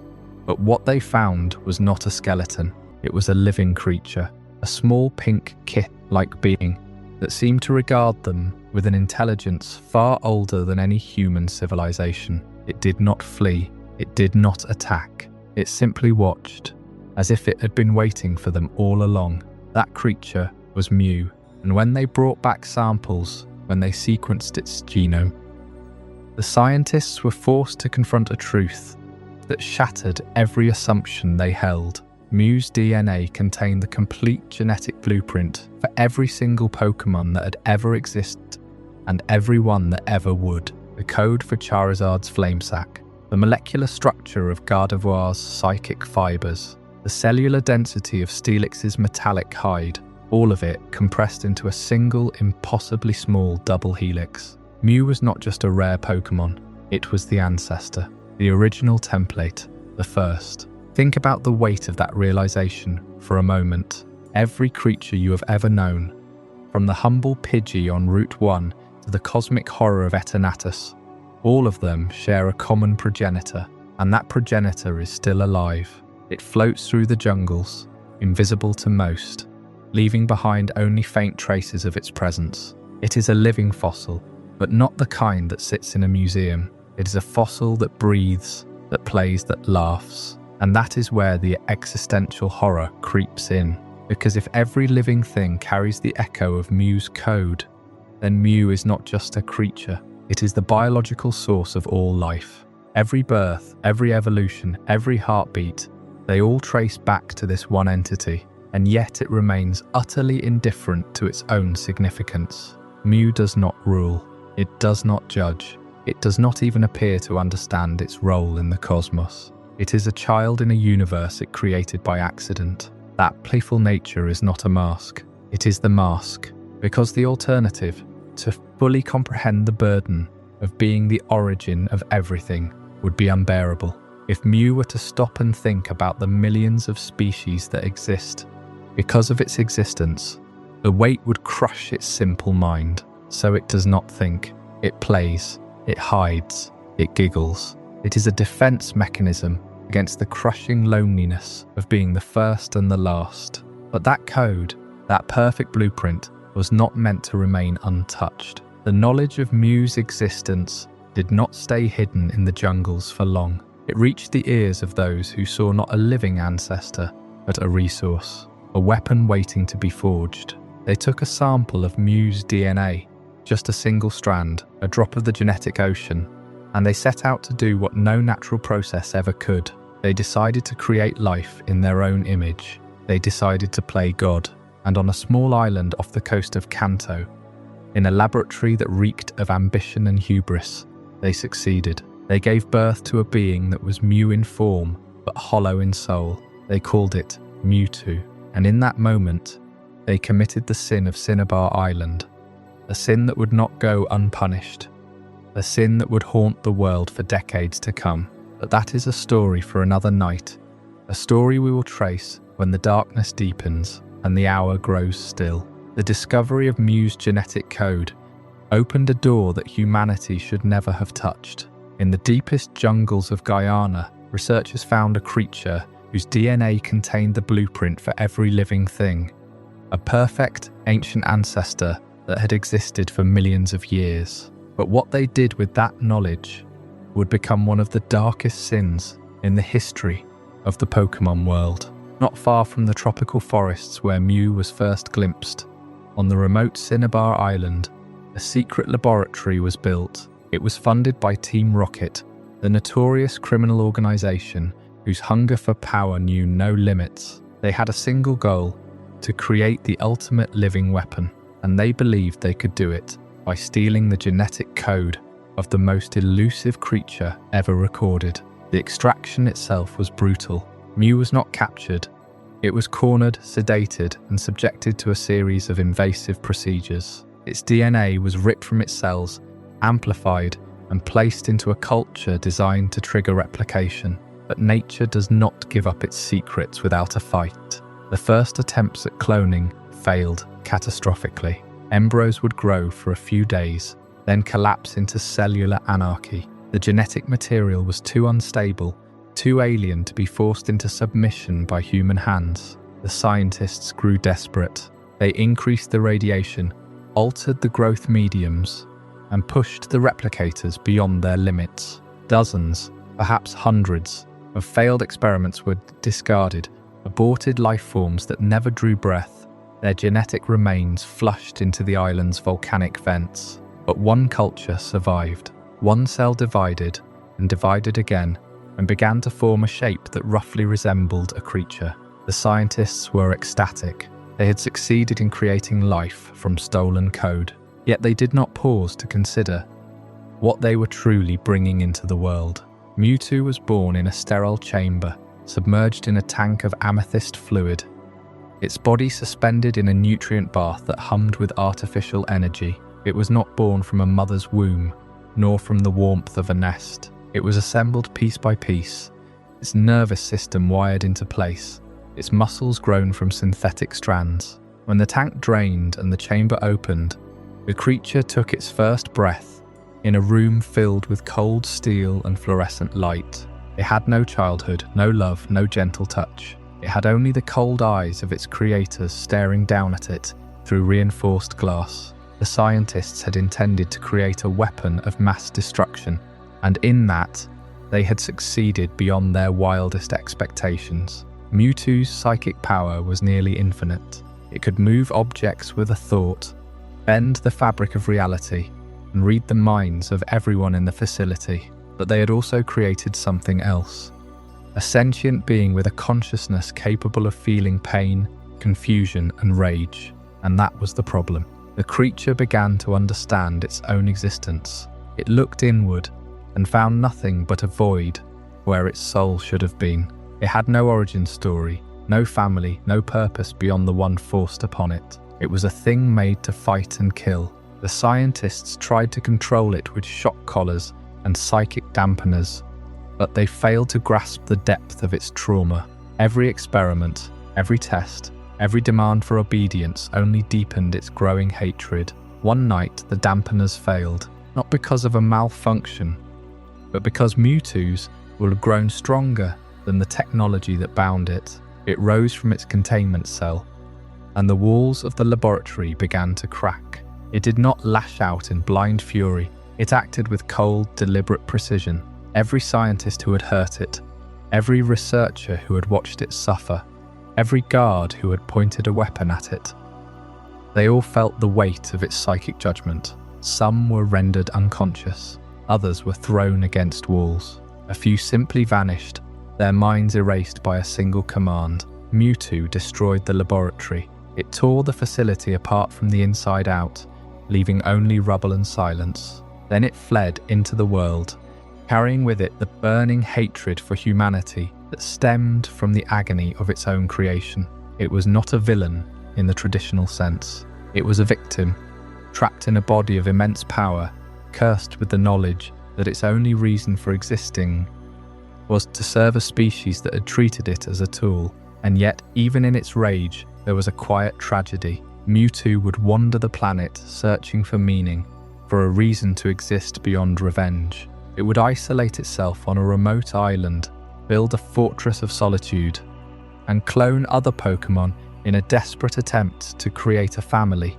But what they found was not a skeleton. It was a living creature, a small pink kit-like being that seemed to regard them with an intelligence far older than any human civilization. It did not flee. It did not attack. It simply watched, as if it had been waiting for them all along. That creature was Mew, and when they brought back samples, when they sequenced its genome, the scientists were forced to confront a truth that shattered every assumption they held. Mew's DNA contained the complete genetic blueprint for every single Pokémon that had ever existed and every one that ever would. The code for Charizard's Flamesack, the molecular structure of Gardevoir's psychic fibers, the cellular density of Steelix's metallic hide, all of it compressed into a single, impossibly small double helix. Mew was not just a rare Pokémon, it was the ancestor, the original template, the first. Think about the weight of that realization for a moment. Every creature you have ever known, from the humble Pidgey on Route 1 to the cosmic horror of Eternatus, all of them share a common progenitor, and that progenitor is still alive. It floats through the jungles, invisible to most, leaving behind only faint traces of its presence. It is a living fossil, but not the kind that sits in a museum. It is a fossil that breathes, that plays, that laughs. And that is where the existential horror creeps in. Because if every living thing carries the echo of Mew's code, then Mew is not just a creature. It is the biological source of all life. Every birth, every evolution, every heartbeat, they all trace back to this one entity, and yet it remains utterly indifferent to its own significance. Mew does not rule. It does not judge. It does not even appear to understand its role in the cosmos. It is a child in a universe it created by accident. That playful nature is not a mask. It is the mask, because the alternative, to fully comprehend the burden of being the origin of everything, would be unbearable. If Mew were to stop and think about the millions of species that exist, because of its existence, the weight would crush its simple mind. So it does not think. It plays. It hides. It giggles. It is a defense mechanism against the crushing loneliness of being the first and the last. But that code, that perfect blueprint, was not meant to remain untouched. The knowledge of Mew's existence did not stay hidden in the jungles for long. It reached the ears of those who saw not a living ancestor, but a resource, a weapon waiting to be forged. They took a sample of Mew's DNA, just a single strand, a drop of the genetic ocean, and they set out to do what no natural process ever could. They decided to create life in their own image. They decided to play God, and on a small island off the coast of Kanto, in a laboratory that reeked of ambition and hubris, they succeeded. They gave birth to a being that was Mew in form, but hollow in soul. They called it Mewtwo, and in that moment, they committed the sin of Cinnabar Island, a sin that would not go unpunished, a sin that would haunt the world for decades to come. But that is a story for another night, a story we will trace when the darkness deepens and the hour grows still. The discovery of Mew's genetic code opened a door that humanity should never have touched. In the deepest jungles of Guyana, researchers found a creature whose DNA contained the blueprint for every living thing, a perfect ancient ancestor that had existed for millions of years. But what they did with that knowledge would become one of the darkest sins in the history of the Pokémon world. Not far from the tropical forests where Mew was first glimpsed, on the remote Cinnabar Island, a secret laboratory was built. It was funded by Team Rocket, the notorious criminal organization whose hunger for power knew no limits. They had a single goal: to create the ultimate living weapon, and they believed they could do it by stealing the genetic code of the most elusive creature ever recorded. The extraction itself was brutal. Mew was not captured. It was cornered, sedated, and subjected to a series of invasive procedures. Its DNA was ripped from its cells, amplified, and placed into a culture designed to trigger replication. But nature does not give up its secrets without a fight. The first attempts at cloning failed catastrophically. Embryos would grow for a few days, then collapse into cellular anarchy. The genetic material was too unstable, too alien to be forced into submission by human hands. The scientists grew desperate. They increased the radiation, altered the growth mediums, and pushed the replicators beyond their limits. Dozens, perhaps hundreds, of failed experiments were discarded, aborted life forms that never drew breath, their genetic remains flushed into the island's volcanic vents. But one culture survived. One cell divided and divided again and began to form a shape that roughly resembled a creature. The scientists were ecstatic. They had succeeded in creating life from stolen code. Yet they did not pause to consider what they were truly bringing into the world. Mewtwo was born in a sterile chamber, submerged in a tank of amethyst fluid, its body suspended in a nutrient bath that hummed with artificial energy. It was not born from a mother's womb, nor from the warmth of a nest. It was assembled piece by piece, its nervous system wired into place, its muscles grown from synthetic strands. When the tank drained and the chamber opened, the creature took its first breath in a room filled with cold steel and fluorescent light. It had no childhood, no love, no gentle touch. It had only the cold eyes of its creators staring down at it through reinforced glass. The scientists had intended to create a weapon of mass destruction, and in that, they had succeeded beyond their wildest expectations. Mewtwo's psychic power was nearly infinite. It could move objects with a thought, bend the fabric of reality, and read the minds of everyone in the facility. But they had also created something else. A sentient being with a consciousness capable of feeling pain, confusion, and rage. And that was the problem. The creature began to understand its own existence. It looked inward and found nothing but a void where its soul should have been. It had no origin story, no family, no purpose beyond the one forced upon it. It was a thing made to fight and kill. The scientists tried to control it with shock collars and psychic dampeners, but they failed to grasp the depth of its trauma. Every experiment, every test, every demand for obedience only deepened its growing hatred. One night, the dampeners failed, not because of a malfunction, but because Mewtwo's will have grown stronger than the technology that bound it. It rose from its containment cell, and the walls of the laboratory began to crack. It did not lash out in blind fury. It acted with cold, deliberate precision. Every scientist who had hurt it, every researcher who had watched it suffer, every guard who had pointed a weapon at it, they all felt the weight of its psychic judgment. Some were rendered unconscious, others were thrown against walls. A few simply vanished, their minds erased by a single command. Mewtwo destroyed the laboratory. It tore the facility apart from the inside out, leaving only rubble and silence. Then it fled into the world, carrying with it the burning hatred for humanity that stemmed from the agony of its own creation. It was not a villain in the traditional sense. It was a victim, trapped in a body of immense power, cursed with the knowledge that its only reason for existing was to serve a species that had treated it as a tool. And yet, even in its rage, there was a quiet tragedy. Mewtwo would wander the planet searching for meaning, for a reason to exist beyond revenge. It would isolate itself on a remote island, build a fortress of solitude, and clone other Pokémon in a desperate attempt to create a family,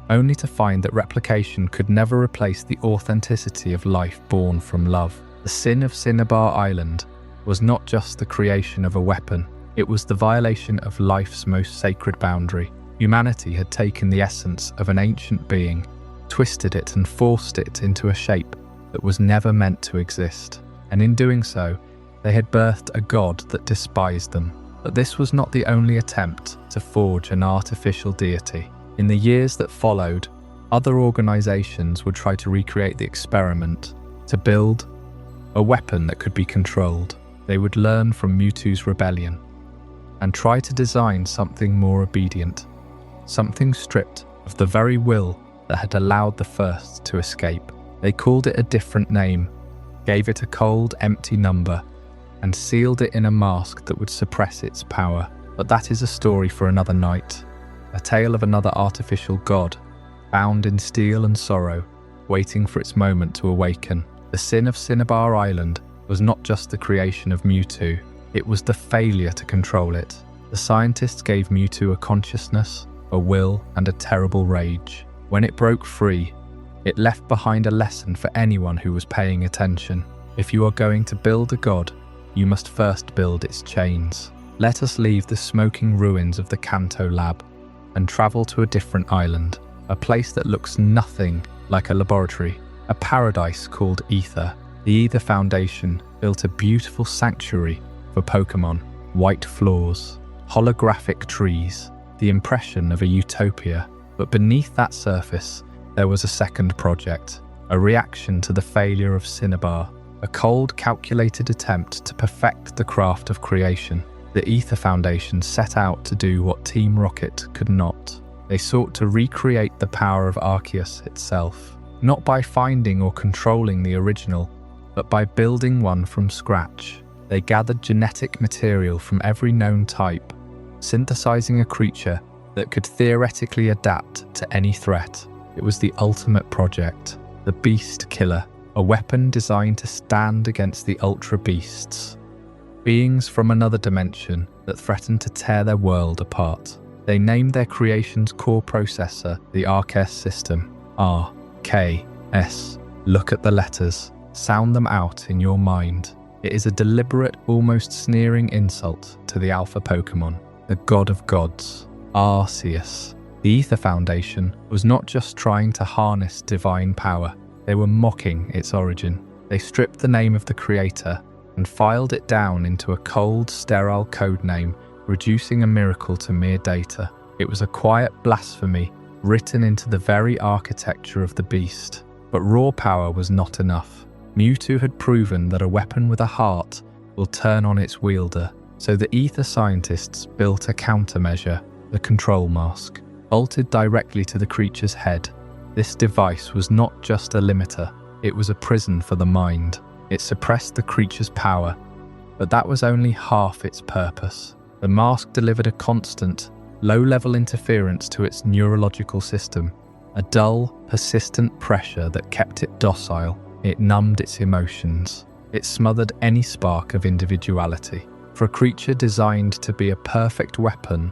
only to find that replication could never replace the authenticity of life born from love. The sin of Cinnabar Island was not just the creation of a weapon, it was the violation of life's most sacred boundary. Humanity had taken the essence of an ancient being, twisted it and forced it into a shape that was never meant to exist. And in doing so, they had birthed a god that despised them. But this was not the only attempt to forge an artificial deity. In the years that followed, other organizations would try to recreate the experiment, to build a weapon that could be controlled. They would learn from Mewtwo's rebellion and try to design something more obedient, something stripped of the very will that had allowed the first to escape. They called it a different name, gave it a cold, empty number, and sealed it in a mask that would suppress its power. But that is a story for another night, a tale of another artificial god, bound in steel and sorrow, waiting for its moment to awaken. The sin of Cinnabar Island was not just the creation of Mewtwo, it was the failure to control it. The scientists gave Mewtwo a consciousness, a will, and a terrible rage. When it broke free, it left behind a lesson for anyone who was paying attention. If you are going to build a god, you must first build its chains. Let us leave the smoking ruins of the Kanto lab and travel to a different island, a place that looks nothing like a laboratory, a paradise called Ether. The Ether Foundation built a beautiful sanctuary for Pokémon, white floors, holographic trees, the impression of a utopia. But beneath that surface, there was a second project, a reaction to the failure of Cinnabar, a cold, calculated attempt to perfect the craft of creation. The Ether Foundation set out to do what Team Rocket could not. They sought to recreate the power of Arceus itself, not by finding or controlling the original, but by building one from scratch. They gathered genetic material from every known type, synthesizing a creature that could theoretically adapt to any threat. It was the ultimate project, the Beast Killer, a weapon designed to stand against the Ultra Beasts, beings from another dimension that threatened to tear their world apart. They named their creation's core processor the Arceus system, R-K-S. Look at the letters, sound them out in your mind. It is a deliberate, almost sneering insult to the alpha Pokémon, the god of gods, Arceus. The Ether Foundation was not just trying to harness divine power, they were mocking its origin. They stripped the name of the creator and filed it down into a cold, sterile codename, reducing a miracle to mere data. It was a quiet blasphemy written into the very architecture of the beast. But raw power was not enough. Mewtwo had proven that a weapon with a heart will turn on its wielder, so the Ether scientists built a countermeasure, the control mask, bolted directly to the creature's head. This device was not just a limiter, it was a prison for the mind. It suppressed the creature's power, but that was only half its purpose. The mask delivered a constant, low-level interference to its neurological system, a dull, persistent pressure that kept it docile. It numbed its emotions. It smothered any spark of individuality. For a creature designed to be a perfect weapon,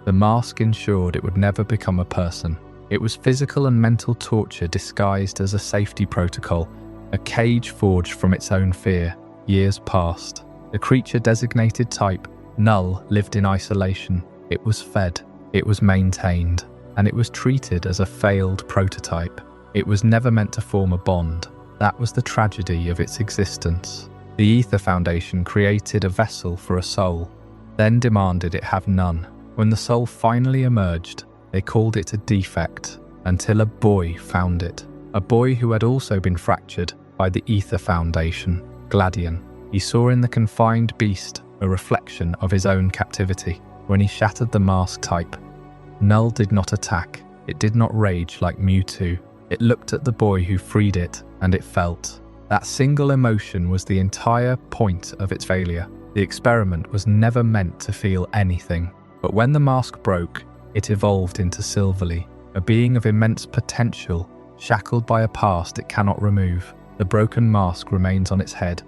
the mask ensured it would never become a person. It was physical and mental torture disguised as a safety protocol, a cage forged from its own fear. Years passed. The creature designated type, Null, lived in isolation. It was fed, it was maintained, and it was treated as a failed prototype. It was never meant to form a bond. That was the tragedy of its existence. The Ether Foundation created a vessel for a soul, then demanded it have none. When the soul finally emerged, they called it a defect, until a boy found it. A boy who had also been fractured by the Ether Foundation, Gladion. He saw in the confined beast a reflection of his own captivity. When he shattered the mask type, Null did not attack. It did not rage like Mewtwo. It looked at the boy who freed it, and it felt. That single emotion was the entire point of its failure. The experiment was never meant to feel anything. But when the mask broke, it evolved into Silvally, a being of immense potential, shackled by a past it cannot remove. The broken mask remains on its head,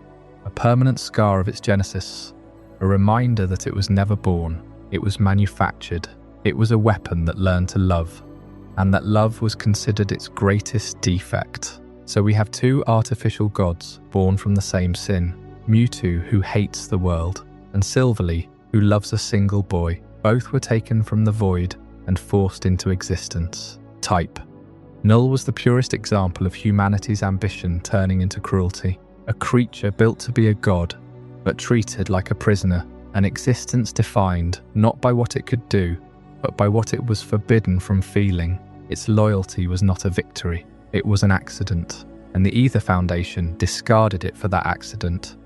a permanent scar of its genesis, a reminder that it was never born, it was manufactured. It was a weapon that learned to love, and that love was considered its greatest defect. So we have two artificial gods born from the same sin, Mewtwo, who hates the world, and Silvally, who loves a single boy. Both were taken from the void and forced into existence. Type. Null was the purest example of humanity's ambition turning into cruelty. A creature built to be a god, but treated like a prisoner. An existence defined not by what it could do, but by what it was forbidden from feeling. Its loyalty was not a victory, it was an accident, and the Ether Foundation discarded it for that accident.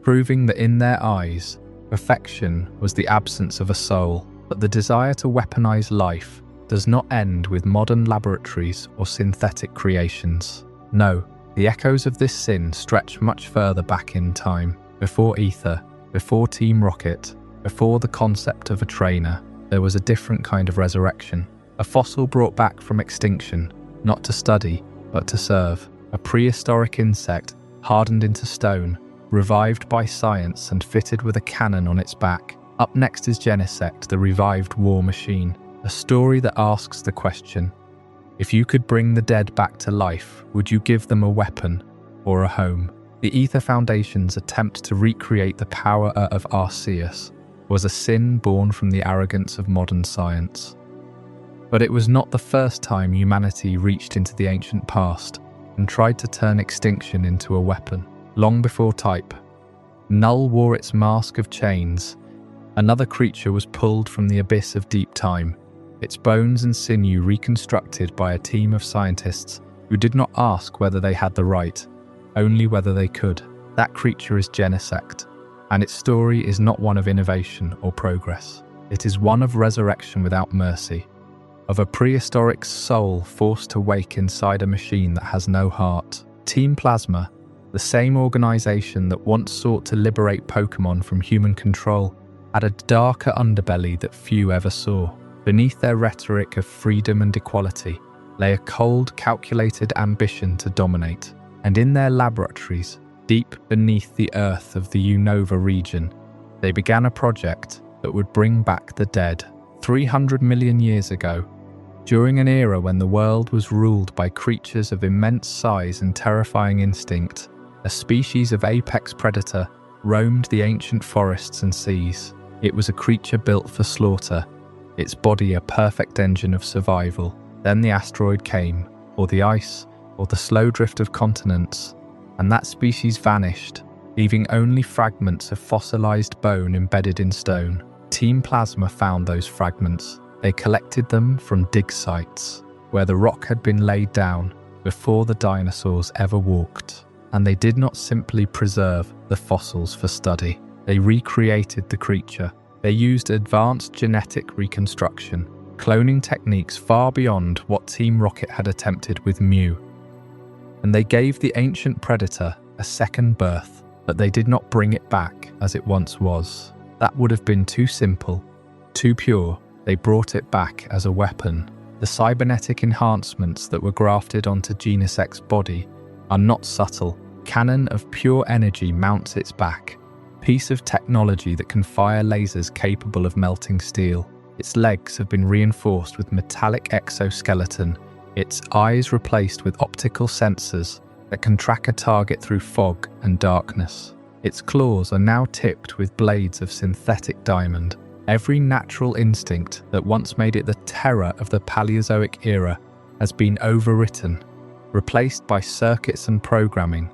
proving that in their eyes, perfection was the absence of a soul. But the desire to weaponize life does not end with modern laboratories or synthetic creations. No, the echoes of this sin stretch much further back in time, before Ether, before Team Rocket, before the concept of a trainer. There was a different kind of resurrection, a fossil brought back from extinction, not to study, but to serve, a prehistoric insect hardened into stone, revived by science and fitted with a cannon on its back. Up next is Genesect, the revived war machine, a story that asks the question, if you could bring the dead back to life, would you give them a weapon or a home? The Ether Foundation's attempt to recreate the power of Arceus was a sin born from the arrogance of modern science. But it was not the first time humanity reached into the ancient past and tried to turn extinction into a weapon. Long before Type, Null wore its mask of chains. Another creature was pulled from the abyss of deep time, its bones and sinew reconstructed by a team of scientists who did not ask whether they had the right, only whether they could. That creature is Genesect, and its story is not one of innovation or progress. It is one of resurrection without mercy, of a prehistoric soul forced to wake inside a machine that has no heart. Team Plasma, the same organization that once sought to liberate Pokémon from human control, had a darker underbelly that few ever saw. Beneath their rhetoric of freedom and equality lay a cold, calculated ambition to dominate. And in their laboratories, deep beneath the earth of the Unova region, they began a project that would bring back the dead. 300 million years ago, during an era when the world was ruled by creatures of immense size and terrifying instinct, a species of apex predator roamed the ancient forests and seas. It was a creature built for slaughter, its body a perfect engine of survival. Then the asteroid came, or the ice, or the slow drift of continents, and that species vanished, leaving only fragments of fossilized bone embedded in stone. Team Plasma found those fragments. They collected them from dig sites, where the rock had been laid down before the dinosaurs ever walked. And they did not simply preserve the fossils for study. They recreated the creature. They used advanced genetic reconstruction, cloning techniques far beyond what Team Rocket had attempted with Mew. And they gave the ancient predator a second birth, but they did not bring it back as it once was. That would have been too simple, too pure. They brought it back as a weapon. The cybernetic enhancements that were grafted onto Genesect's body are not subtle. Cannon of pure energy mounts its back, piece of technology that can fire lasers capable of melting steel. Its legs have been reinforced with metallic exoskeleton, its eyes replaced with optical sensors that can track a target through fog and darkness. Its claws are now tipped with blades of synthetic diamond. Every natural instinct that once made it the terror of the Paleozoic era has been overwritten, replaced by circuits and programming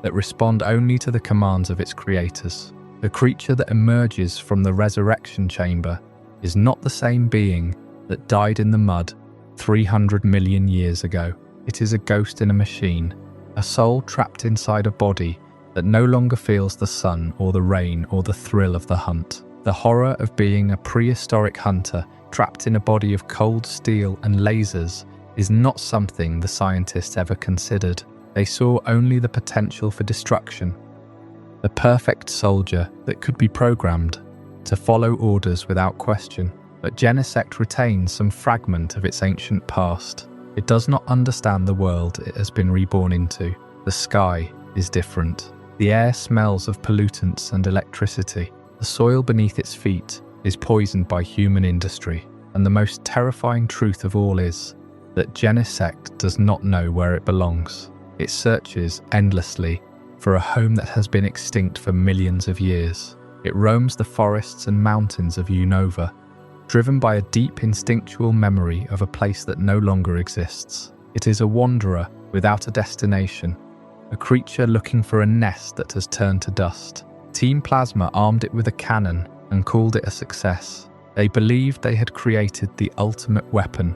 that respond only to the commands of its creators. The creature that emerges from the resurrection chamber is not the same being that died in the mud 300 million years ago. It is a ghost in a machine, a soul trapped inside a body that no longer feels the sun or the rain or the thrill of the hunt. The horror of being a prehistoric hunter trapped in a body of cold steel and lasers is not something the scientists ever considered. They saw only the potential for destruction, the perfect soldier that could be programmed to follow orders without question. But Genesect retains some fragment of its ancient past. It does not understand the world it has been reborn into. The sky is different. The air smells of pollutants and electricity. The soil beneath its feet is poisoned by human industry. And the most terrifying truth of all is that Genesect does not know where it belongs. It searches endlessly for a home that has been extinct for millions of years. It roams the forests and mountains of Unova, driven by a deep instinctual memory of a place that no longer exists. It is a wanderer without a destination, a creature looking for a nest that has turned to dust. Team Plasma armed it with a cannon and called it a success. They believed they had created the ultimate weapon,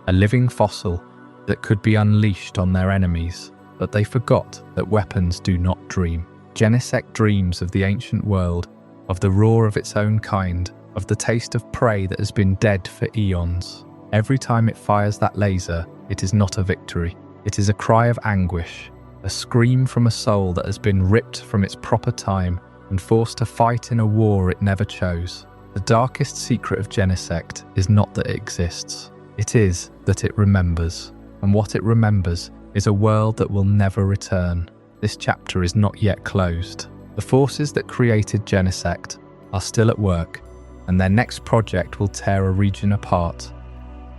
a living fossil that could be unleashed on their enemies, but they forgot that weapons do not dream. Genesect dreams of the ancient world, of the roar of its own kind, of the taste of prey that has been dead for eons. Every time it fires that laser, it is not a victory. It is a cry of anguish, a scream from a soul that has been ripped from its proper time and forced to fight in a war it never chose. The darkest secret of Genesect is not that it exists. It is that it remembers. And what it remembers is a world that will never return. This chapter is not yet closed. The forces that created Genesect are still at work, and their next project will tear a region apart.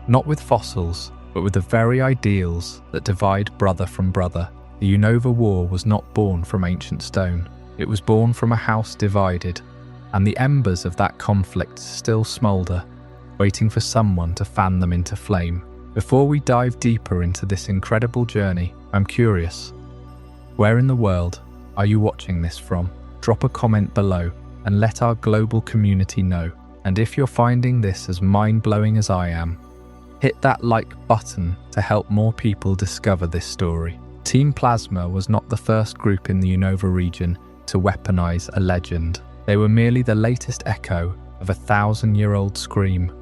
Not with fossils, but with the very ideals that divide brother from brother. The Unova War was not born from ancient stone. It was born from a house divided, and the embers of that conflict still smoulder, waiting for someone to fan them into flame. Before we dive deeper into this incredible journey, I'm curious. Where in the world are you watching this from? Drop a comment below and let our global community know. And if you're finding this as mind-blowing as I am, hit that like button to help more people discover this story. Team Plasma was not the first group in the Unova region to weaponize a legend. They were merely the latest echo of a 1,000-year-old scream,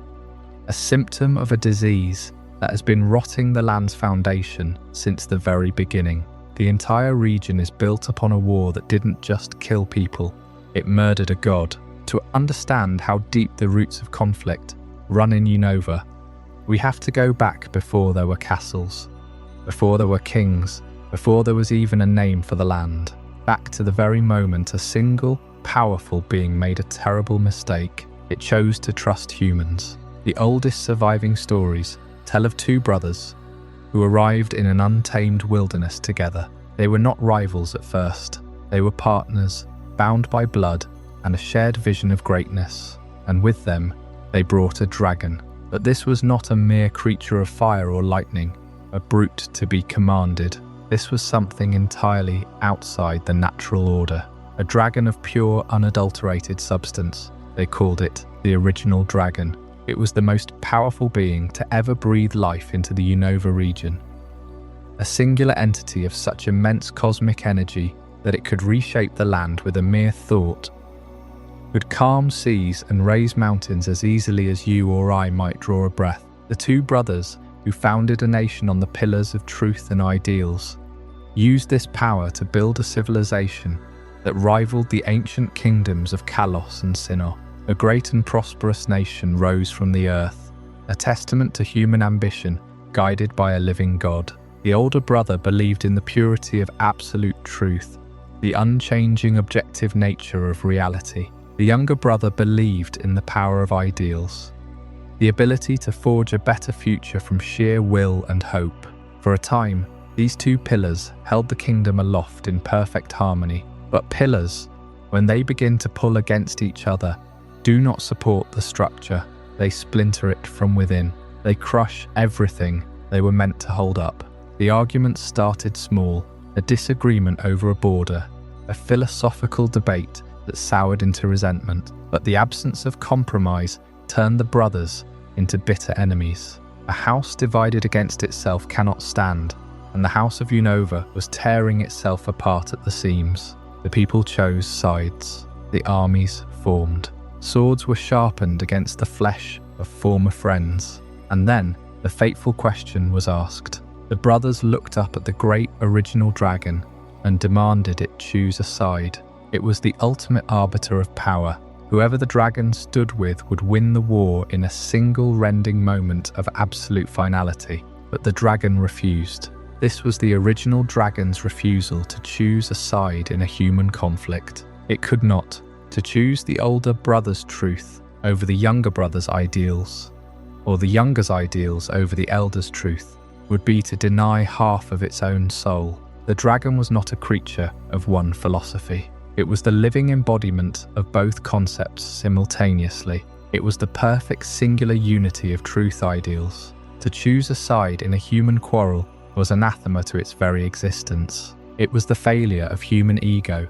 a symptom of a disease that has been rotting the land's foundation since the very beginning. The entire region is built upon a war that didn't just kill people, it murdered a god. To understand how deep the roots of conflict run in Unova, we have to go back before there were castles, before there were kings, before there was even a name for the land. Back to the very moment a single, powerful being made a terrible mistake. It chose to trust humans. The oldest surviving stories tell of two brothers who arrived in an untamed wilderness together. They were not rivals at first. They were partners, bound by blood and a shared vision of greatness. And with them, they brought a dragon. But this was not a mere creature of fire or lightning, a brute to be commanded. This was something entirely outside the natural order. A dragon of pure, unadulterated substance. They called it the original dragon. It was the most powerful being to ever breathe life into the Unova region. A singular entity of such immense cosmic energy that it could reshape the land with a mere thought, could calm seas and raise mountains as easily as you or I might draw a breath. The two brothers, who founded a nation on the pillars of truth and ideals, used this power to build a civilization that rivaled the ancient kingdoms of Kalos and Cinnabar. A great and prosperous nation rose from the earth, a testament to human ambition guided by a living God. The older brother believed in the purity of absolute truth, the unchanging objective nature of reality. The younger brother believed in the power of ideals, the ability to forge a better future from sheer will and hope. For a time, these two pillars held the kingdom aloft in perfect harmony. But pillars, when they begin to pull against each other, do not support the structure. They splinter it from within. They crush everything they were meant to hold up. The arguments started small, a disagreement over a border, a philosophical debate that soured into resentment. But the absence of compromise turned the brothers into bitter enemies. A house divided against itself cannot stand, and the House of Unova was tearing itself apart at the seams. The people chose sides. The armies formed. Swords were sharpened against the flesh of former friends. And then the fateful question was asked. The brothers looked up at the great original dragon and demanded it choose a side. It was the ultimate arbiter of power. Whoever the dragon stood with would win the war in a single rending moment of absolute finality. But the dragon refused. This was the original dragon's refusal to choose a side in a human conflict. It could not. To choose the older brother's truth over the younger brother's ideals, or the younger's ideals over the elder's truth, would be to deny half of its own soul. The dragon was not a creature of one philosophy. It was the living embodiment of both concepts simultaneously. It was the perfect singular unity of truth ideals. To choose a side in a human quarrel was anathema to its very existence. It was the failure of human ego,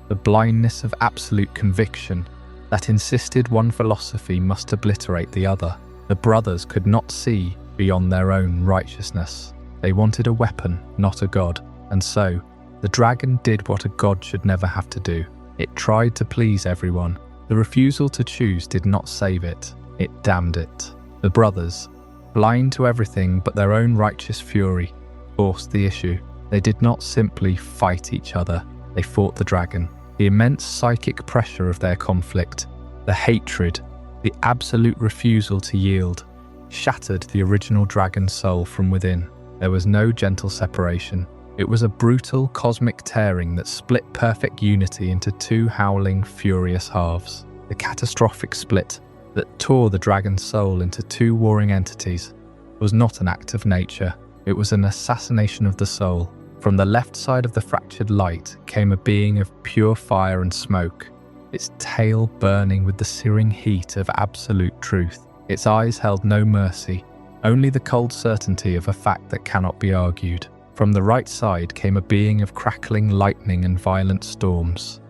the blindness of absolute conviction that insisted one philosophy must obliterate the other. The brothers could not see beyond their own righteousness. They wanted a weapon, not a god, and so The dragon did what a god should never have to do. It tried to please everyone. The refusal to choose did not save it. It damned it. The brothers, blind to everything but their own righteous fury, forced the issue. They did not simply fight each other. They fought the dragon. The immense psychic pressure of their conflict, the hatred, the absolute refusal to yield, shattered the original dragon's soul from within. There was no gentle separation. It was a brutal cosmic tearing that split perfect unity into two howling, furious halves. The catastrophic split that tore the dragon's soul into two warring entities was not an act of nature. It was an assassination of the soul. From the left side of the fractured light came a being of pure fire and smoke, its tail burning with the searing heat of absolute truth. Its eyes held no mercy, only the cold certainty of a fact that cannot be argued. From the right side came a being of crackling lightning and violent storms,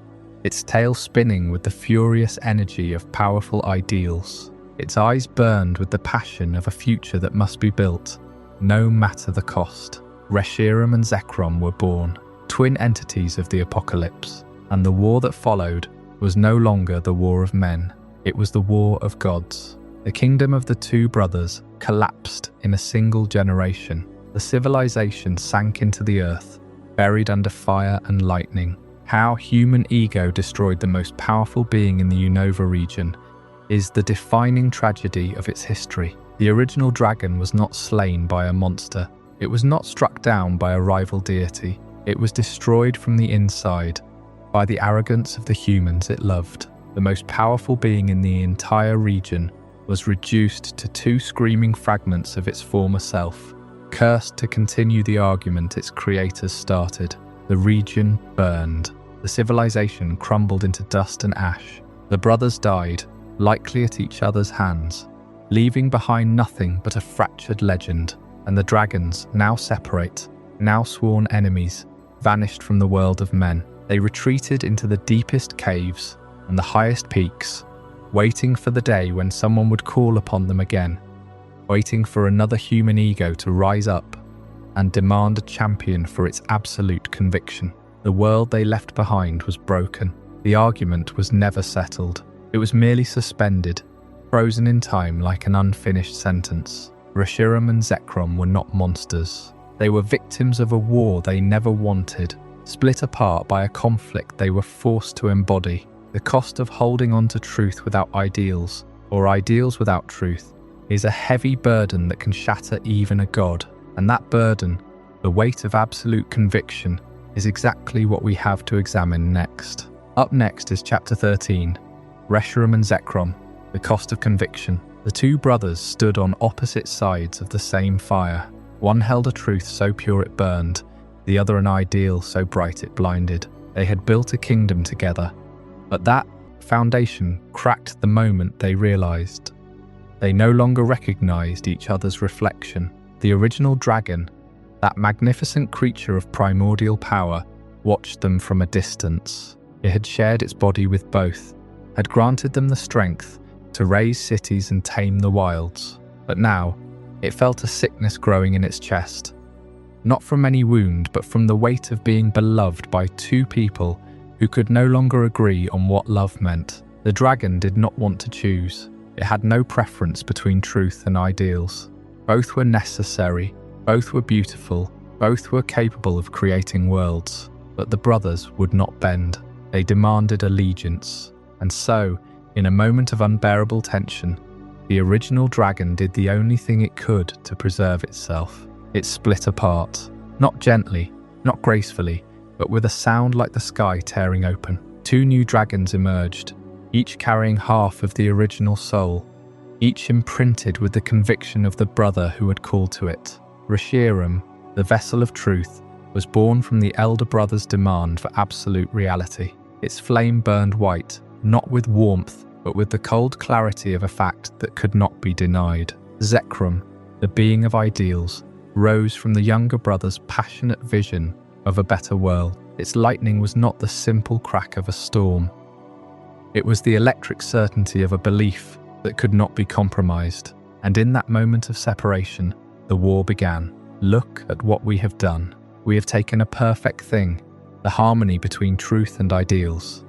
its tail spinning with the furious energy of powerful ideals. Its eyes burned with the passion of a future that must be built, no matter the cost. Reshiram and Zekrom were born, twin entities of the apocalypse, and the war that followed was no longer the war of men, it was the war of gods. The kingdom of the two brothers collapsed in a single generation. The civilization sank into the earth, buried under fire and lightning. How human ego destroyed the most powerful being in the Unova region is the defining tragedy of its history. The original dragon was not slain by a monster. It was not struck down by a rival deity. It was destroyed from the inside by the arrogance of the humans it loved. The most powerful being in the entire region was reduced to two screaming fragments of its former self, cursed to continue the argument its creators started. The region burned. The civilization crumbled into dust and ash. The brothers died, likely at each other's hands, leaving behind nothing but a fractured legend. And the dragons, now separate, now sworn enemies, vanished from the world of men. They retreated into the deepest caves and the highest peaks, waiting for the day when someone would call upon them again, waiting for another human ego to rise up and demand a champion for its absolute conviction. The world they left behind was broken. The argument was never settled. It was merely suspended, frozen in time like an unfinished sentence. Reshiram and Zekrom were not monsters. They were victims of a war they never wanted, split apart by a conflict they were forced to embody. The cost of holding on to truth without ideals, or ideals without truth, is a heavy burden that can shatter even a god. And that burden, the weight of absolute conviction, is exactly what we have to examine next. Up next is Chapter 13, Reshiram and Zekrom, the cost of conviction. The two brothers stood on opposite sides of the same fire. One held a truth so pure it burned, the other an ideal so bright it blinded. They had built a kingdom together, but that foundation cracked the moment they realized. They no longer recognized each other's reflection. The original dragon, that magnificent creature of primordial power, watched them from a distance. It had shared its body with both, had granted them the strength to raise cities and tame the wilds. But now, it felt a sickness growing in its chest. Not from any wound, but from the weight of being beloved by two people who could no longer agree on what love meant. The dragon did not want to choose. It had no preference between truth and ideals. Both were necessary, both were beautiful, both were capable of creating worlds. But the brothers would not bend. They demanded allegiance. And so, in a moment of unbearable tension, the original dragon did the only thing it could to preserve itself. It split apart. Not gently, not gracefully, but with a sound like the sky tearing open. Two new dragons emerged, each carrying half of the original soul, each imprinted with the conviction of the brother who had called to it. Reshiram, the vessel of truth, was born from the elder brother's demand for absolute reality. Its flame burned white, not with warmth, but with the cold clarity of a fact that could not be denied. Zekrom, the being of ideals, rose from the younger brother's passionate vision of a better world. Its lightning was not the simple crack of a storm. It was the electric certainty of a belief that could not be compromised. And in that moment of separation, the war began. Look at what we have done. We have taken a perfect thing, the harmony between truth and ideals.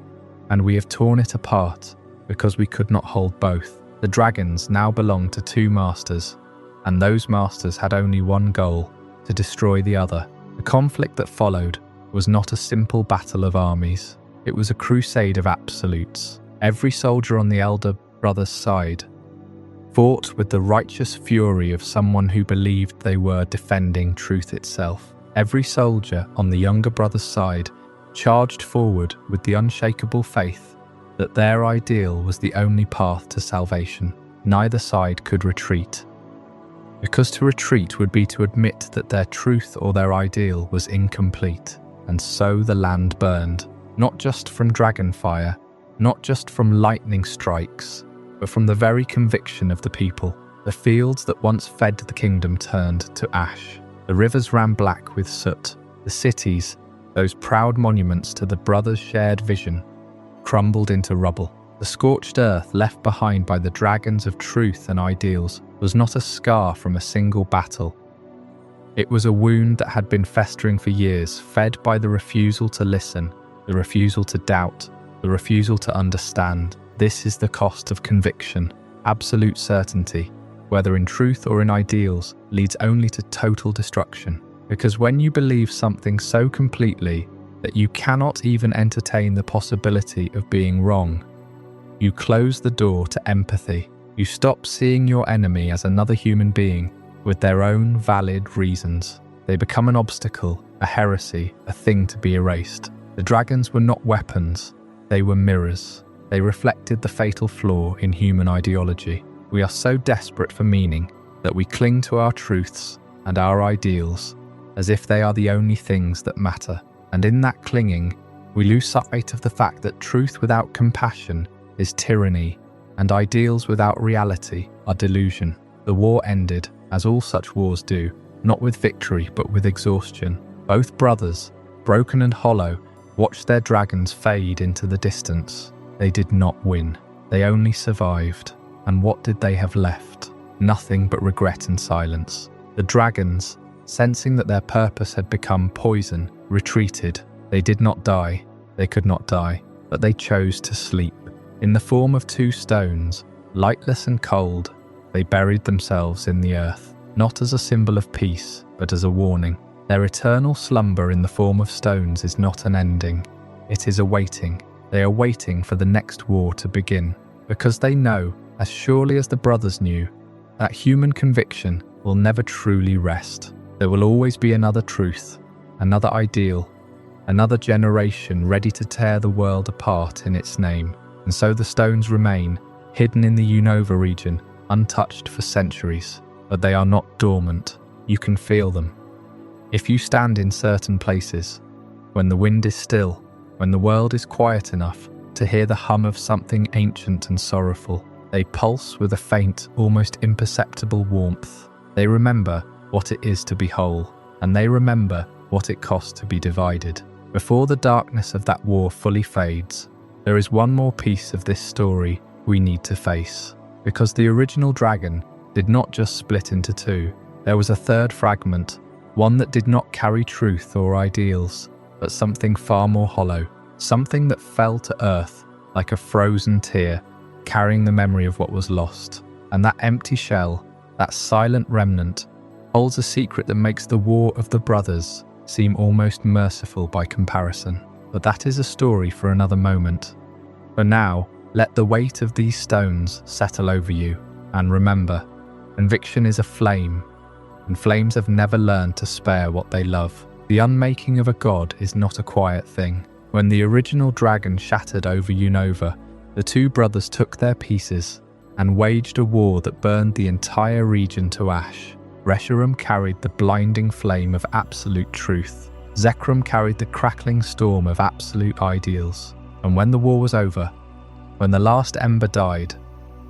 And we have torn it apart because we could not hold both. The dragons now belonged to two masters, and those masters had only one goal: to destroy the other. The conflict that followed was not a simple battle of armies. It was a crusade of absolutes. Every soldier on the elder brother's side fought with the righteous fury of someone who believed they were defending truth itself. Every soldier on the younger brother's side charged forward with the unshakable faith that their ideal was the only path to salvation. Neither side could retreat, because to retreat would be to admit that their truth or their ideal was incomplete. And so the land burned, not just from dragonfire, not just from lightning strikes, but from the very conviction of the people. The fields that once fed the kingdom turned to ash. The rivers ran black with soot. The cities, those proud monuments to the brothers' shared vision, crumbled into rubble. The scorched earth left behind by the dragons of truth and ideals was not a scar from a single battle. It was a wound that had been festering for years, fed by the refusal to listen, the refusal to doubt, the refusal to understand. This is the cost of conviction. Absolute certainty, whether in truth or in ideals, leads only to total destruction. Because when you believe something so completely that you cannot even entertain the possibility of being wrong, you close the door to empathy. You stop seeing your enemy as another human being with their own valid reasons. They become an obstacle, a heresy, a thing to be erased. The dragons were not weapons, they were mirrors. They reflected the fatal flaw in human ideology. We are so desperate for meaning that we cling to our truths and our ideals as if they are the only things that matter. And in that clinging, we lose sight of the fact that truth without compassion is tyranny, and ideals without reality are delusion. The war ended, as all such wars do, not with victory but with exhaustion. Both brothers, broken and hollow, watched their dragons fade into the distance. They did not win. They only survived. And what did they have left? Nothing but regret and silence. The dragons, sensing that their purpose had become poison, retreated. They did not die. They could not die, but they chose to sleep. In the form of two stones, lightless and cold, they buried themselves in the earth, not as a symbol of peace, but as a warning. Their eternal slumber in the form of stones is not an ending. It is a waiting. They are waiting for the next war to begin, because they know, as surely as the brothers knew, that human conviction will never truly rest. There will always be another truth, another ideal, another generation ready to tear the world apart in its name. And so the stones remain, hidden in the Unova region, untouched for centuries. But they are not dormant. You can feel them. If you stand in certain places, when the wind is still, when the world is quiet enough to hear the hum of something ancient and sorrowful, they pulse with a faint, almost imperceptible warmth. They remember what it is to be whole, and they remember what it cost to be divided. Before the darkness of that war fully fades, there is one more piece of this story we need to face. Because the original dragon did not just split into two. There was a third fragment, one that did not carry truth or ideals, but something far more hollow, something that fell to earth like a frozen tear, carrying the memory of what was lost. And that empty shell, that silent remnant, holds a secret that makes the war of the brothers seem almost merciful by comparison. But that is a story for another moment. For now, let the weight of these stones settle over you, and remember, conviction is a flame, and flames have never learned to spare what they love. The unmaking of a god is not a quiet thing. When the original dragon shattered over Unova, the two brothers took their pieces and waged a war that burned the entire region to ash. Reshiram carried the blinding flame of absolute truth. Zekrom carried the crackling storm of absolute ideals. And when the war was over, when the last ember died,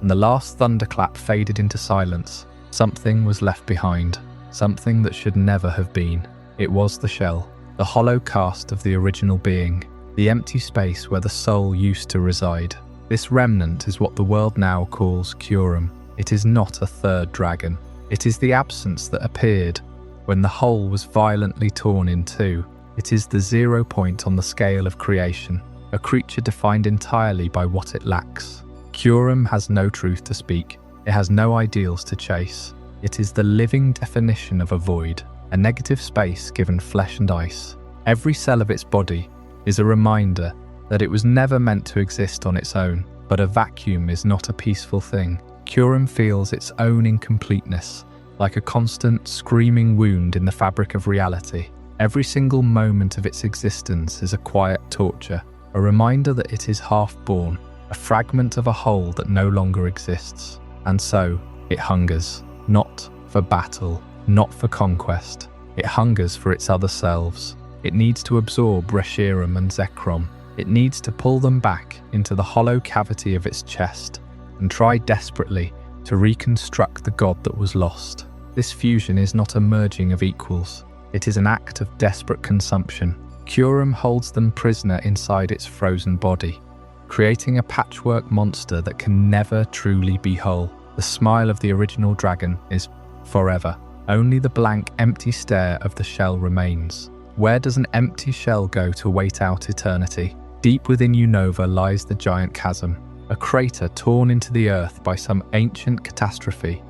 and the last thunderclap faded into silence, something was left behind, something that should never have been. It was the shell, the hollow cast of the original being, the empty space where the soul used to reside. This remnant is what the world now calls Kyurem. It is not a third dragon. It is the absence that appeared when the whole was violently torn in two. It is the 0 point on the scale of creation, a creature defined entirely by what it lacks. Kyurem has no truth to speak. It has no ideals to chase. It is the living definition of a void, a negative space given flesh and ice. Every cell of its body is a reminder that it was never meant to exist on its own, but a vacuum is not a peaceful thing. Kyurem feels its own incompleteness, like a constant, screaming wound in the fabric of reality. Every single moment of its existence is a quiet torture, a reminder that it is half-born, a fragment of a whole that no longer exists. And so, it hungers, not for battle, not for conquest. It hungers for its other selves. It needs to absorb Reshiram and Zekrom. It needs to pull them back into the hollow cavity of its chest and try desperately to reconstruct the god that was lost. This fusion is not a merging of equals. It is an act of desperate consumption. Kyurem holds them prisoner inside its frozen body, creating a patchwork monster that can never truly be whole. The smile of the original dragon is forever. Only the blank, empty stare of the shell remains. Where does an empty shell go to wait out eternity? Deep within Unova lies the giant chasm, a crater torn into the earth by some ancient catastrophe,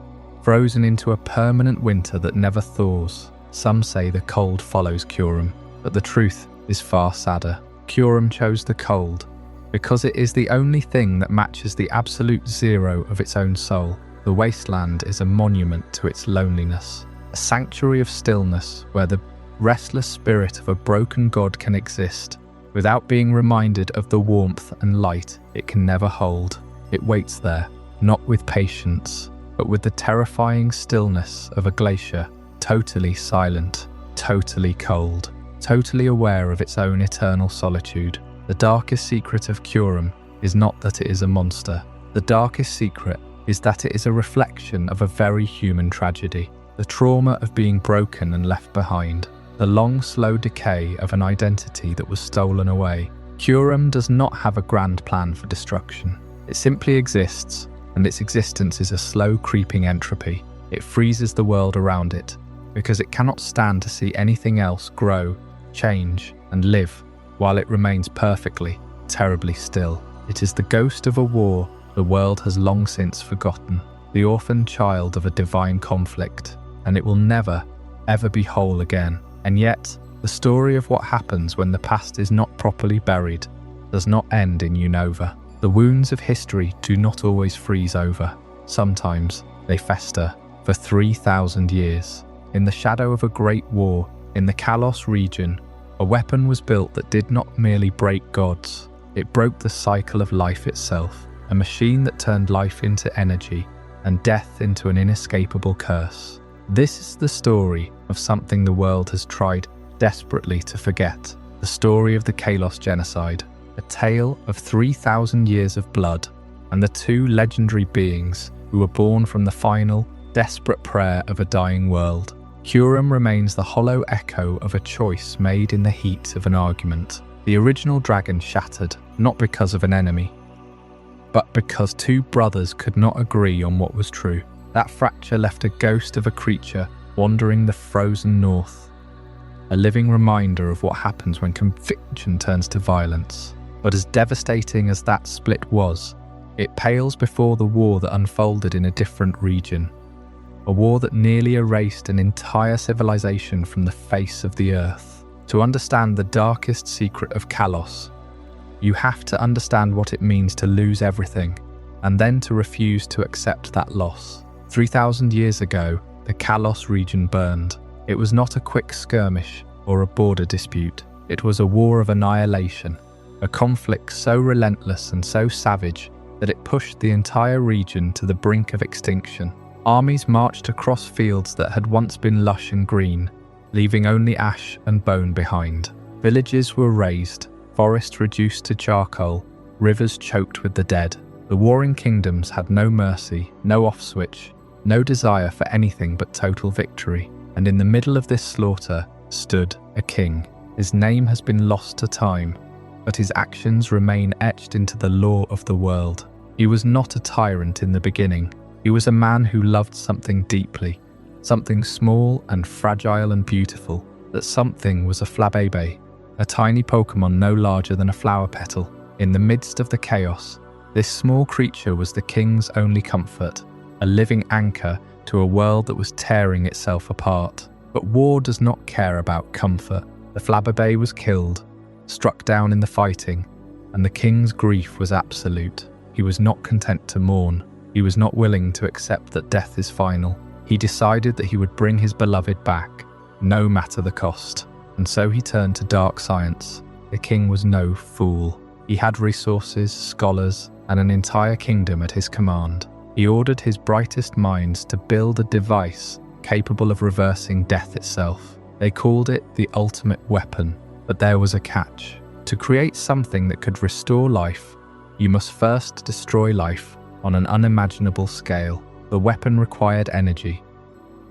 frozen into a permanent winter that never thaws. Some say the cold follows Kyurem, but the truth is far sadder. Kyurem chose the cold because it is the only thing that matches the absolute zero of its own soul. The wasteland is a monument to its loneliness, a sanctuary of stillness where the restless spirit of a broken god can exist without being reminded of the warmth and light it can never hold. It waits there, not with patience, but with the terrifying stillness of a glacier, totally silent, totally cold, totally aware of its own eternal solitude. The darkest secret of Kyurem is not that it is a monster. The darkest secret is that it is a reflection of a very human tragedy, the trauma of being broken and left behind, the long, slow decay of an identity that was stolen away. Kyurem does not have a grand plan for destruction. It simply exists, and its existence is a slow, creeping entropy. It freezes the world around it, because it cannot stand to see anything else grow, change, and live, while it remains perfectly, terribly still. It is the ghost of a war the world has long since forgotten, the orphan child of a divine conflict, and it will never, ever be whole again. And yet, the story of what happens when the past is not properly buried does not end in Unova. The wounds of history do not always freeze over. Sometimes they fester for 3,000 years. In the shadow of a great war, in the Kalos region, a weapon was built that did not merely break gods, it broke the cycle of life itself, a machine that turned life into energy and death into an inescapable curse. This is the story of something the world has tried desperately to forget, the story of the Kalos Genocide, a tale of 3,000 years of blood and the two legendary beings who were born from the final, desperate prayer of a dying world. Kyurem remains the hollow echo of a choice made in the heat of an argument. The original dragon shattered, not because of an enemy, but because two brothers could not agree on what was true. That fracture left a ghost of a creature wandering the frozen north, a living reminder of what happens when conviction turns to violence. But as devastating as that split was, it pales before the war that unfolded in a different region, a war that nearly erased an entire civilization from the face of the earth. To understand the darkest secret of Kalos, you have to understand what it means to lose everything, and then to refuse to accept that loss. 3,000 years ago, the Kalos region burned. It was not a quick skirmish or a border dispute. It was a war of annihilation, a conflict so relentless and so savage that it pushed the entire region to the brink of extinction. Armies marched across fields that had once been lush and green, leaving only ash and bone behind. Villages were razed, forests reduced to charcoal, rivers choked with the dead. The warring kingdoms had no mercy, no off-switch, no desire for anything but total victory. And in the middle of this slaughter stood a king. His name has been lost to time, but his actions remain etched into the lore of the world. He was not a tyrant in the beginning. He was a man who loved something deeply, something small and fragile and beautiful, that something was a Flabébé, a tiny Pokémon no larger than a flower petal. In the midst of the chaos, this small creature was the king's only comfort, a living anchor to a world that was tearing itself apart. But war does not care about comfort. The Flabébé was killed, struck down in the fighting, and the king's grief was absolute. He was not content to mourn. He was not willing to accept that death is final. He decided that he would bring his beloved back, no matter the cost. And so he turned to dark science. The king was no fool. He had resources, scholars, and an entire kingdom at his command. He ordered his brightest minds to build a device capable of reversing death itself. They called it the ultimate weapon, but there was a catch. To create something that could restore life, you must first destroy life on an unimaginable scale. The weapon required energy,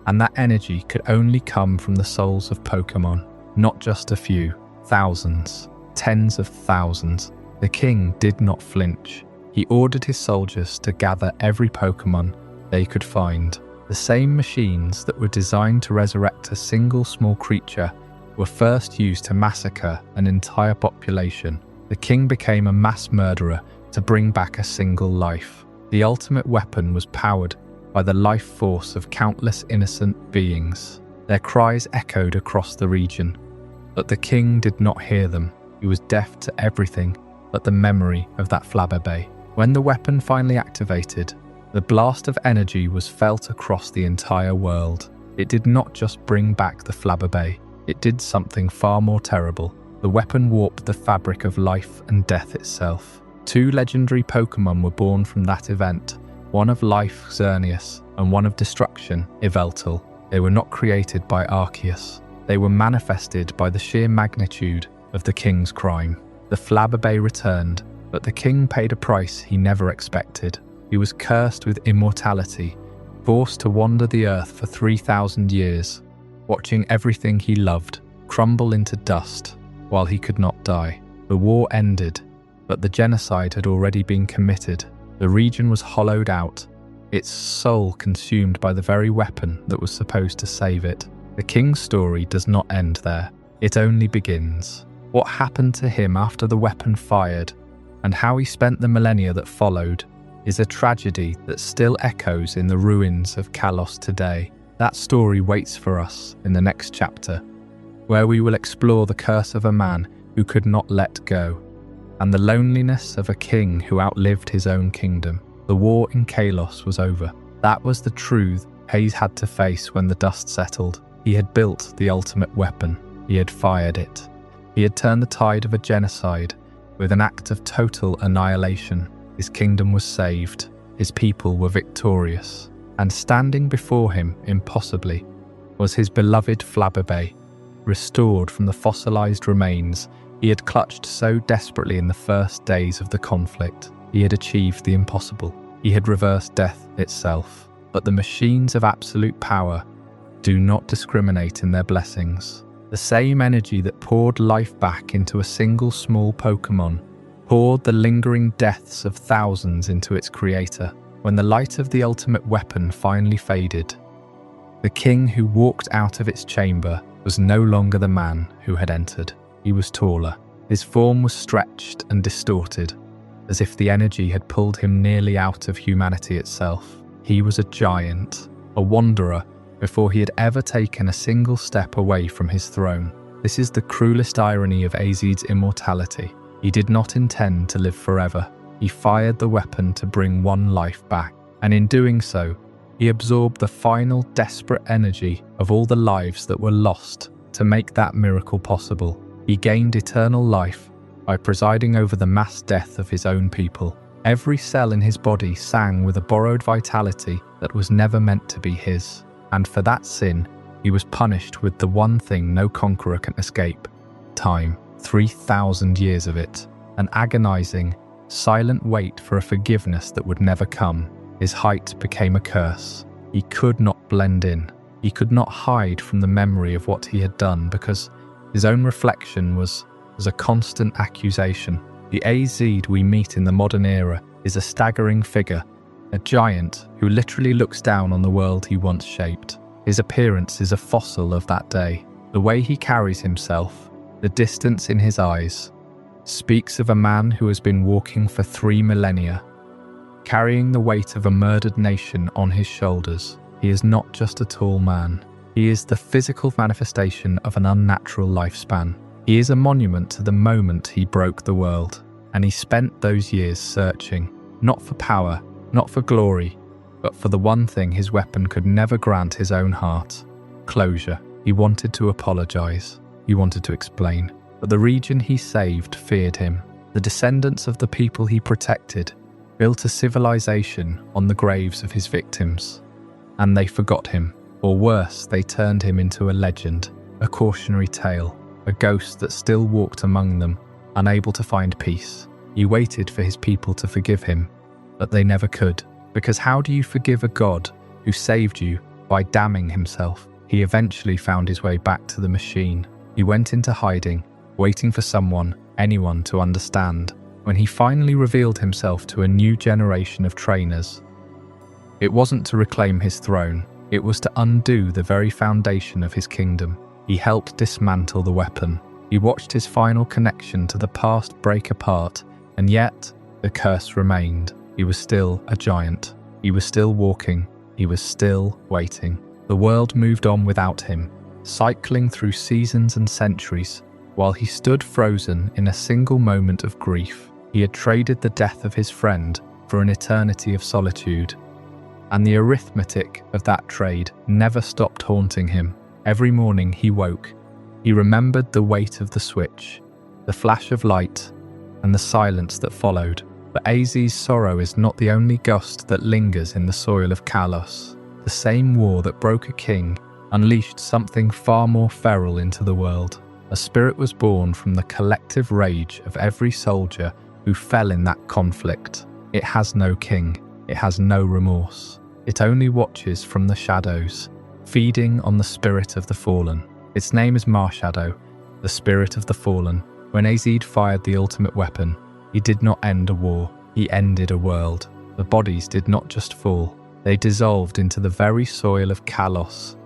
and that energy could only come from the souls of Pokémon, not just a few, thousands, tens of thousands. The king did not flinch. He ordered his soldiers to gather every Pokémon they could find. The same machines that were designed to resurrect a single small creature were first used to massacre an entire population. The king became a mass murderer to bring back a single life. The ultimate weapon was powered by the life force of countless innocent beings. Their cries echoed across the region, but the king did not hear them. He was deaf to everything but the memory of that Flabébé. When the weapon finally activated, the blast of energy was felt across the entire world. It did not just bring back the Flabébé, it did something far more terrible. The weapon warped the fabric of life and death itself. 2 legendary Pokémon were born from that event, one of life, Xerneas, and one of destruction, Yveltal. They were not created by Arceus. They were manifested by the sheer magnitude of the king's crime. The Flabébé returned, but the king paid a price he never expected. He was cursed with immortality, forced to wander the earth for 3,000 years, watching everything he loved crumble into dust while he could not die. The war ended, but the genocide had already been committed. The region was hollowed out, its soul consumed by the very weapon that was supposed to save it. The king's story does not end there. It only begins. What happened to him after the weapon fired, and how he spent the millennia that followed, is a tragedy that still echoes in the ruins of Kalos today. That story waits for us in the next chapter, where we will explore the curse of a man who could not let go, and the loneliness of a king who outlived his own kingdom. The war in Kalos was over. That was the truth Hayes had to face when the dust settled. He had built the ultimate weapon. He had fired it. He had turned the tide of a genocide with an act of total annihilation. His kingdom was saved. His people were victorious. And standing before him, impossibly, was his beloved Flabébé, restored from the fossilized remains he had clutched so desperately in the first days of the conflict. He had achieved the impossible. He had reversed death itself. But the machines of absolute power do not discriminate in their blessings. The same energy that poured life back into a single small Pokémon poured the lingering deaths of thousands into its creator. When the light of the ultimate weapon finally faded, the king who walked out of its chamber was no longer the man who had entered. He was taller. His form was stretched and distorted, as if the energy had pulled him nearly out of humanity itself. He was a giant, a wanderer, before he had ever taken a single step away from his throne. This is the cruelest irony of AZ's immortality. He did not intend to live forever. He fired the weapon to bring one life back, and in doing so, he absorbed the final desperate energy of all the lives that were lost to make that miracle possible. He gained eternal life by presiding over the mass death of his own people. Every cell in his body sang with a borrowed vitality that was never meant to be his. And for that sin, he was punished with the one thing no conqueror can escape: time. 3,000 years of it. An agonizing, silent wait for a forgiveness that would never come. His height became a curse. He could not blend in. He could not hide from the memory of what he had done, because his own reflection was a constant accusation. The AZ we meet in the modern era is a staggering figure, a giant who literally looks down on the world he once shaped. His appearance is a fossil of that day. The way he carries himself, the distance in his eyes, speaks of a man who has been walking for 3 millennia, carrying the weight of a murdered nation on his shoulders. He is not just a tall man. He is the physical manifestation of an unnatural lifespan. He is a monument to the moment he broke the world, and he spent those years searching, not for power, not for glory, but for the one thing his weapon could never grant his own heart: closure. He wanted to apologize. He wanted to explain. But the region he saved feared him. The descendants of the people he protected built a civilization on the graves of his victims. And they forgot him. Or worse, they turned him into a legend, a cautionary tale, a ghost that still walked among them, unable to find peace. He waited for his people to forgive him, but they never could. Because how do you forgive a god who saved you by damning himself? He eventually found his way back to the machine. He went into hiding, waiting for someone, anyone, to understand. When he finally revealed himself to a new generation of trainers, it wasn't to reclaim his throne, it was to undo the very foundation of his kingdom. He helped dismantle the weapon. He watched his final connection to the past break apart, and yet the curse remained. He was still a giant. He was still walking. He was still waiting. The world moved on without him, cycling through seasons and centuries, while he stood frozen in a single moment of grief. He had traded the death of his friend for an eternity of solitude. And the arithmetic of that trade never stopped haunting him. Every morning he woke. He remembered the weight of the switch, the flash of light, and the silence that followed. But AZ's sorrow is not the only ghost that lingers in the soil of Kalos. The same war that broke a king unleashed something far more feral into the world. A spirit was born from the collective rage of every soldier who fell in that conflict. It has no king. It has no remorse. It only watches from the shadows, feeding on the spirit of the fallen. Its name is Marshadow, the spirit of the fallen. When AZ fired the ultimate weapon, he did not end a war, he ended a world. The bodies did not just fall, they dissolved into the very soil of Kalos,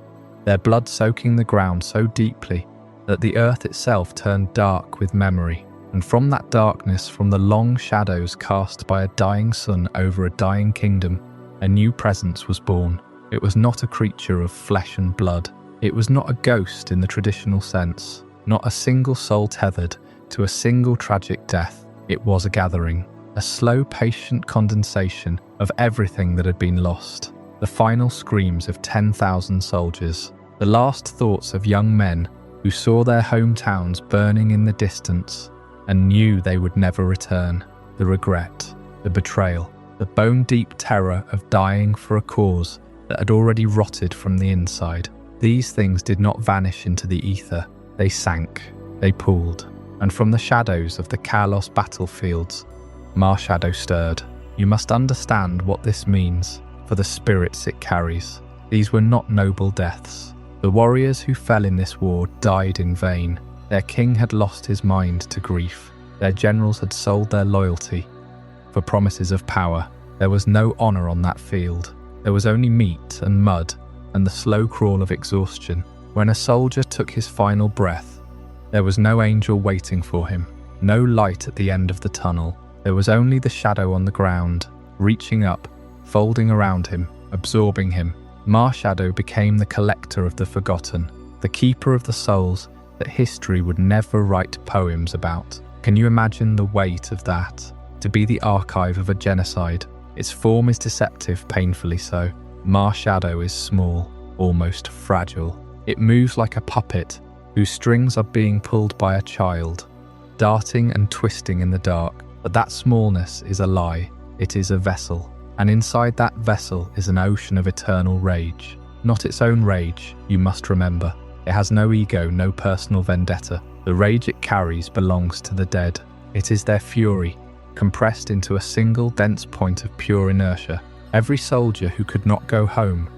their blood soaking the ground so deeply that the earth itself turned dark with memory. And from that darkness, from the long shadows cast by a dying sun over a dying kingdom, a new presence was born. It was not a creature of flesh and blood. It was not a ghost in the traditional sense, not a single soul tethered to a single tragic death. It was a gathering, a slow, patient condensation of everything that had been lost. The final screams of 10,000 soldiers, the last thoughts of young men who saw their hometowns burning in the distance and knew they would never return. The regret, the betrayal, the bone-deep terror of dying for a cause that had already rotted from the inside. These things did not vanish into the ether. They sank, they pooled, and from the shadows of the Kalos battlefields, Marshadow stirred. You must understand what this means for the spirits it carries. These were not noble deaths. The warriors who fell in this war died in vain. Their king had lost his mind to grief. Their generals had sold their loyalty for promises of power. There was no honor on that field. There was only meat and mud and the slow crawl of exhaustion. When a soldier took his final breath, there was no angel waiting for him, no light at the end of the tunnel. There was only the shadow on the ground, reaching up, folding around him, absorbing him. Marshadow became the collector of the forgotten, the keeper of the souls that history would never write poems about. Can you imagine the weight of that? To be the archive of a genocide. Its form is deceptive, painfully so. Marshadow is small, almost fragile. It moves like a puppet whose strings are being pulled by a child, darting and twisting in the dark. But that smallness is a lie. It is a vessel. And inside that vessel is an ocean of eternal rage. Not its own rage, you must remember. It has no ego, no personal vendetta. The rage it carries belongs to the dead. It is their fury, compressed into a single dense point of pure inertia. Every soldier who could not go home,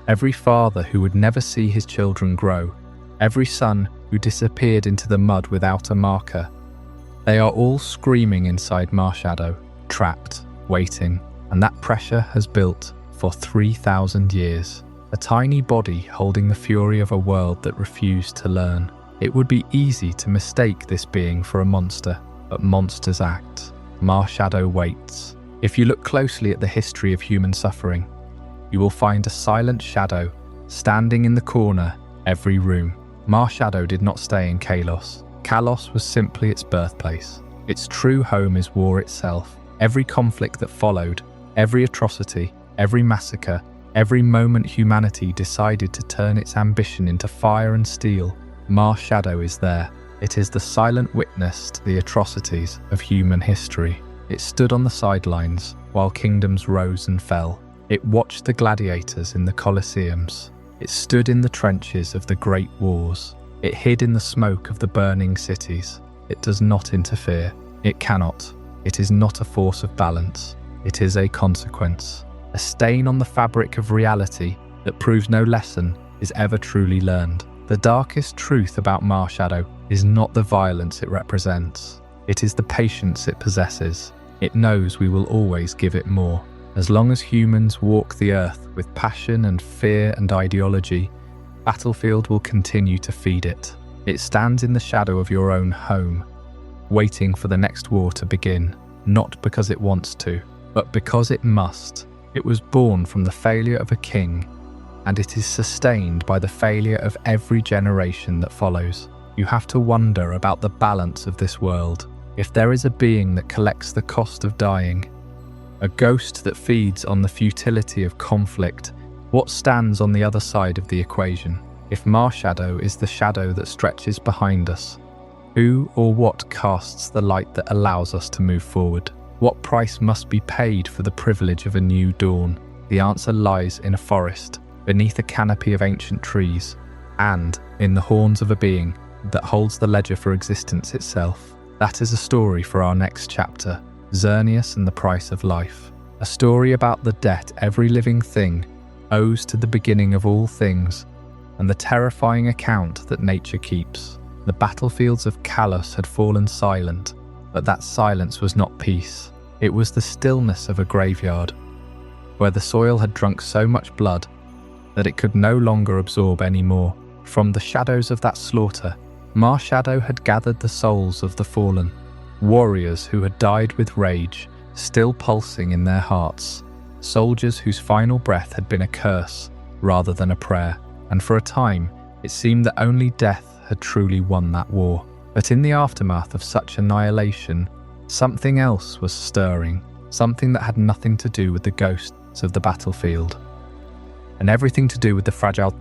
every father who would never see his children grow, every son who disappeared into the mud without a marker. They are all screaming inside Marshadow, trapped, waiting, and that pressure has built for 3,000 years. a tiny body holding the fury of a world that refused to learn. It would be easy to mistake this being for a monster, but monsters act. Marshadow waits. If you look closely at the history of human suffering, you will find a silent shadow standing in the corner every room. Marshadow did not stay in Kalos. Kalos was simply its birthplace. Its true home is war itself. Every conflict that followed, every atrocity, every massacre, every moment humanity decided to turn its ambition into fire and steel, Marshadow is there. It is the silent witness to the atrocities of human history. It stood on the sidelines while kingdoms rose and fell. It watched the gladiators in the Colosseums. It stood in the trenches of the great wars. It hid in the smoke of the burning cities. It does not interfere. It cannot. It is not a force of balance. It is a consequence. A stain on the fabric of reality that proves no lesson is ever truly learned. The darkest truth about Marshadow is not the violence it represents. It is the patience it possesses. It knows we will always give it more. As long as humans walk the earth with passion and fear and ideology, Battlefield will continue to feed it. It stands in the shadow of your own home, waiting for the next war to begin, not because it wants to, but because it must. It was born from the failure of a king, and it is sustained by the failure of every generation that follows. You have to wonder about the balance of this world. If there is a being that collects the cost of dying, a ghost that feeds on the futility of conflict, what stands on the other side of the equation? If Marshadow is the shadow that stretches behind us, who or what casts the light that allows us to move forward? What price must be paid for the privilege of a new dawn? The answer lies in a forest, beneath a canopy of ancient trees, and in the horns of a being that holds the ledger for existence itself. That is a story for our next chapter, Xerneas and the Price of Life. A story about the debt every living thing owes to the beginning of all things, and the terrifying account that nature keeps. The battlefields of Kalos had fallen silent, but that silence was not peace. It was the stillness of a graveyard, where the soil had drunk so much blood that it could no longer absorb any more. From the shadows of that slaughter, Marshadow had gathered the souls of the fallen, warriors who had died with rage, still pulsing in their hearts, soldiers whose final breath had been a curse rather than a prayer, and for a time it seemed that only death had truly won that war. But in the aftermath of such annihilation, something else was stirring, something that had nothing to do with the ghosts of the battlefield, and everything to do with the fragile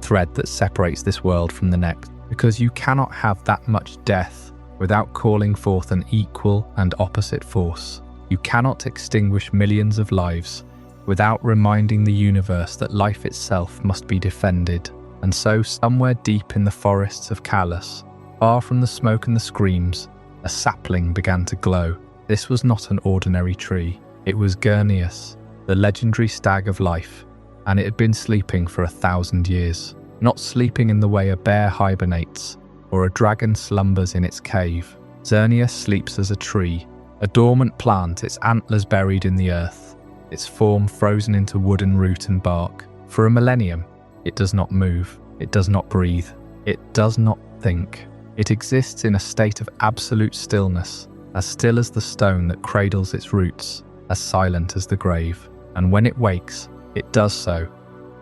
thread that separates this world from the next, because you cannot have that much death without calling forth an equal and opposite force. You cannot extinguish millions of lives without reminding the universe that life itself must be defended. And so, somewhere deep in the forests of Kalos, far from the smoke and the screams, a sapling began to glow. This was not an ordinary tree. It was Xerneas, the legendary stag of life, and it had been sleeping for 1,000 years. Not sleeping in the way a bear hibernates, or a dragon slumbers in its cave. Xerneas sleeps as a tree, a dormant plant, its antlers buried in the earth, its form frozen into wooden root and bark. For a millennium, it does not move, it does not breathe, it does not think. It exists in a state of absolute stillness, as still as the stone that cradles its roots, as silent as the grave. And when it wakes, it does so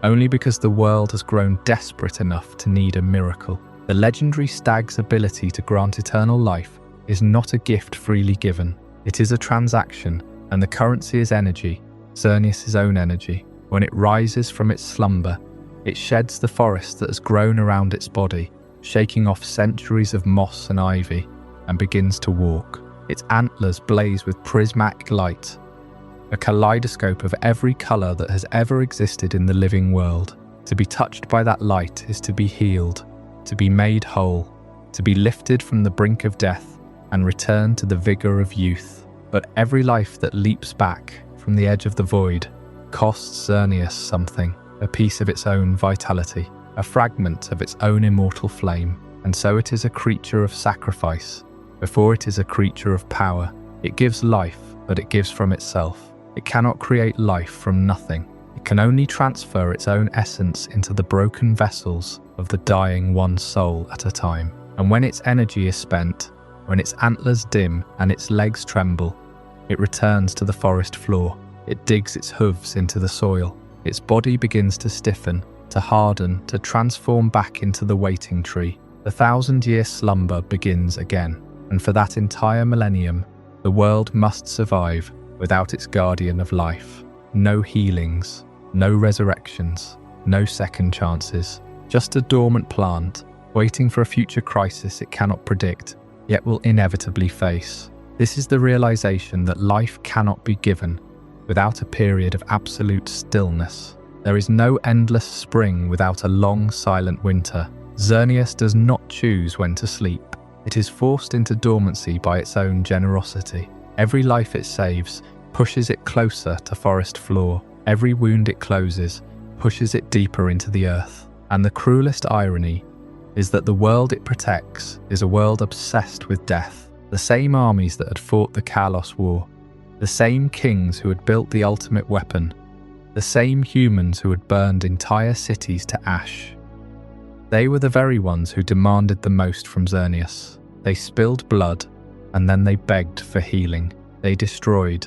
only because the world has grown desperate enough to need a miracle. The legendary stag's ability to grant eternal life is not a gift freely given. It is a transaction, and the currency is energy, Xerneas' own energy. When it rises from its slumber, it sheds the forest that has grown around its body, shaking off centuries of moss and ivy, and begins to walk. Its antlers blaze with prismatic light, a kaleidoscope of every colour that has ever existed in the living world. To be touched by that light is to be healed, to be made whole, to be lifted from the brink of death and returned to the vigour of youth. But every life that leaps back from the edge of the void costs Xerneas something, a piece of its own vitality, a fragment of its own immortal flame. And so it is a creature of sacrifice, before it is a creature of power. It gives life, but it gives from itself. It cannot create life from nothing. It It can only transfer its own essence into the broken vessels of the dying one soul at a time. And when its energy is spent, when its antlers dim and its legs tremble, it returns to the forest floor. It digs its hooves into the soil. Its body begins to stiffen, to harden, to transform back into the waiting tree. The 1,000-year slumber begins again, and for that entire millennium, the world must survive without its guardian of life. No healings, no resurrections, no second chances. Just a dormant plant, waiting for a future crisis it cannot predict, yet will inevitably face. This is the realization that life cannot be given without a period of absolute stillness. There is no endless spring without a long, silent winter. Xerneas does not choose when to sleep. It is forced into dormancy by its own generosity. Every life it saves pushes it closer to forest floor. Every wound it closes pushes it deeper into the earth. And the cruelest irony is that the world it protects is a world obsessed with death. The same armies that had fought the Kalos War, the same kings who had built the ultimate weapon, the same humans who had burned entire cities to ash. They were the very ones who demanded the most from Xerneas. They spilled blood, and then they begged for healing. They destroyed,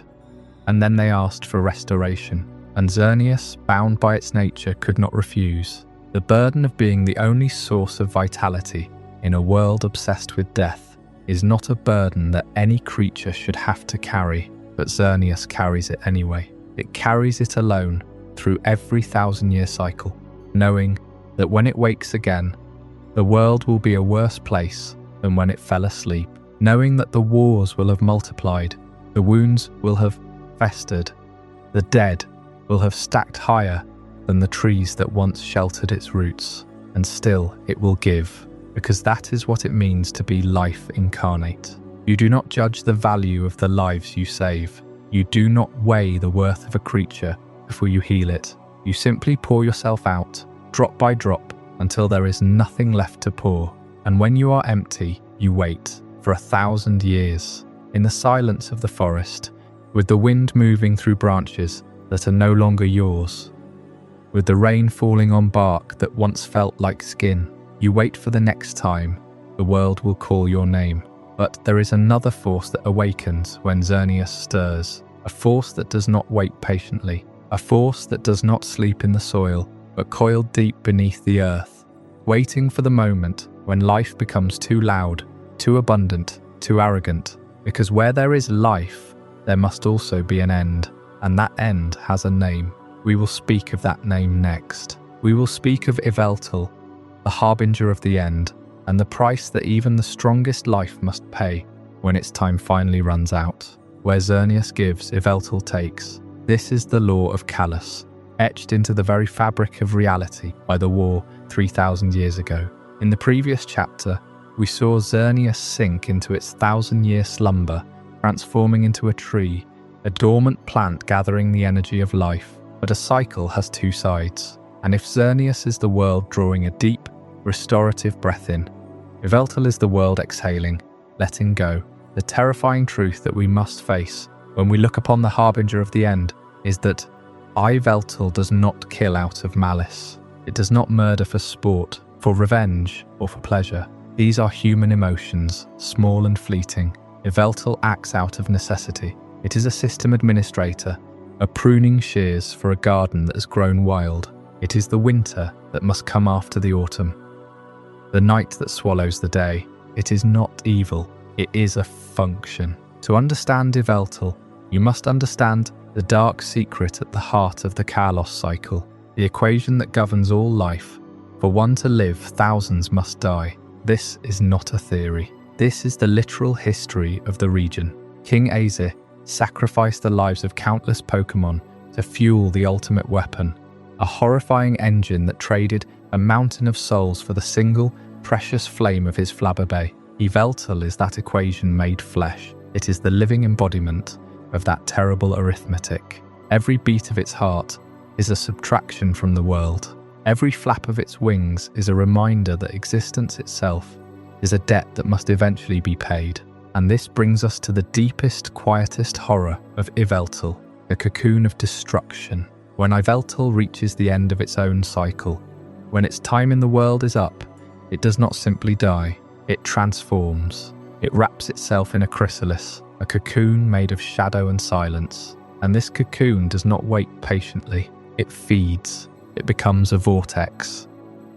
and then they asked for restoration. And Xerneas, bound by its nature, could not refuse. The burden of being the only source of vitality in a world obsessed with death is not a burden that any creature should have to carry, but Xerneas carries it anyway. It carries it alone through every 1,000-year cycle, knowing that when it wakes again, the world will be a worse place than when it fell asleep, knowing that the wars will have multiplied, the wounds will have festered, the dead will have stacked higher than the trees that once sheltered its roots, and still it will give, because that is what it means to be life incarnate. You do not judge the value of the lives you save. You do not weigh the worth of a creature before you heal it. You simply pour yourself out, drop by drop, until there is nothing left to pour. And when you are empty, you wait for 1,000 years, in the silence of the forest, with the wind moving through branches that are no longer yours, with the rain falling on bark that once felt like skin. You wait for the next time the world will call your name. But there is another force that awakens when Xerneas stirs, a force that does not wait patiently, a force that does not sleep in the soil, but coiled deep beneath the earth, waiting for the moment when life becomes too loud, too abundant, too arrogant, because where there is life, there must also be an end, and that end has a name. We will speak of that name next. We will speak of Yveltal, the harbinger of the end, and the price that even the strongest life must pay when its time finally runs out. Where Xerneas gives, Yveltal takes. This is the law of Kalos, etched into the very fabric of reality by the war 3,000 years ago. In the previous chapter, we saw Xerneas sink into its 1,000-year slumber, transforming into a tree, a dormant plant gathering the energy of life. But a cycle has two sides, and if Xerneas is the world drawing a deep, restorative breath in, Yveltal is the world exhaling, letting go. The terrifying truth that we must face when we look upon the harbinger of the end is that Yveltal does not kill out of malice. It does not murder for sport, for revenge, or for pleasure. These are human emotions, small and fleeting. Yveltal acts out of necessity. It is a system administrator, a pruning shears for a garden that has grown wild. It is the winter that must come after the autumn, the night that swallows the day. It is not evil, it is a function. To understand Yveltal, you must understand the dark secret at the heart of the Kalos cycle, the equation that governs all life. For one to live, thousands must die. This is not a theory. This is the literal history of the region. King Azir sacrificed the lives of countless Pokémon to fuel the ultimate weapon, a horrifying engine that traded a mountain of souls for the single, precious flame of his Flabébé. Yveltal is that equation made flesh. It is the living embodiment of that terrible arithmetic. Every beat of its heart is a subtraction from the world. Every flap of its wings is a reminder that existence itself is a debt that must eventually be paid. And this brings us to the deepest, quietest horror of Yveltal, a cocoon of destruction. When Yveltal reaches the end of its own cycle, when its time in the world is up, it does not simply die, it transforms. It wraps itself in a chrysalis, a cocoon made of shadow and silence. And this cocoon does not wait patiently. It feeds. It becomes a vortex,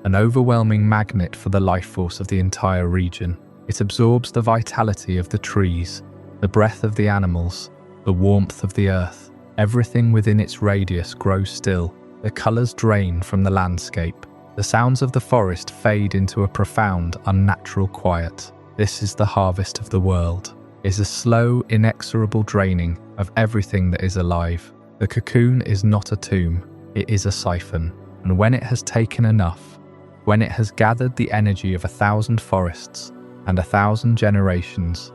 an overwhelming magnet for the life force of the entire region. It absorbs the vitality of the trees, the breath of the animals, the warmth of the earth. Everything within its radius grows still. The colours drain from the landscape. The sounds of the forest fade into a profound, unnatural quiet. This is the harvest of the world. It is a slow, inexorable draining of everything that is alive. The cocoon is not a tomb, it is a siphon. And when it has taken enough, when it has gathered the energy of 1,000 forests and 1,000 generations,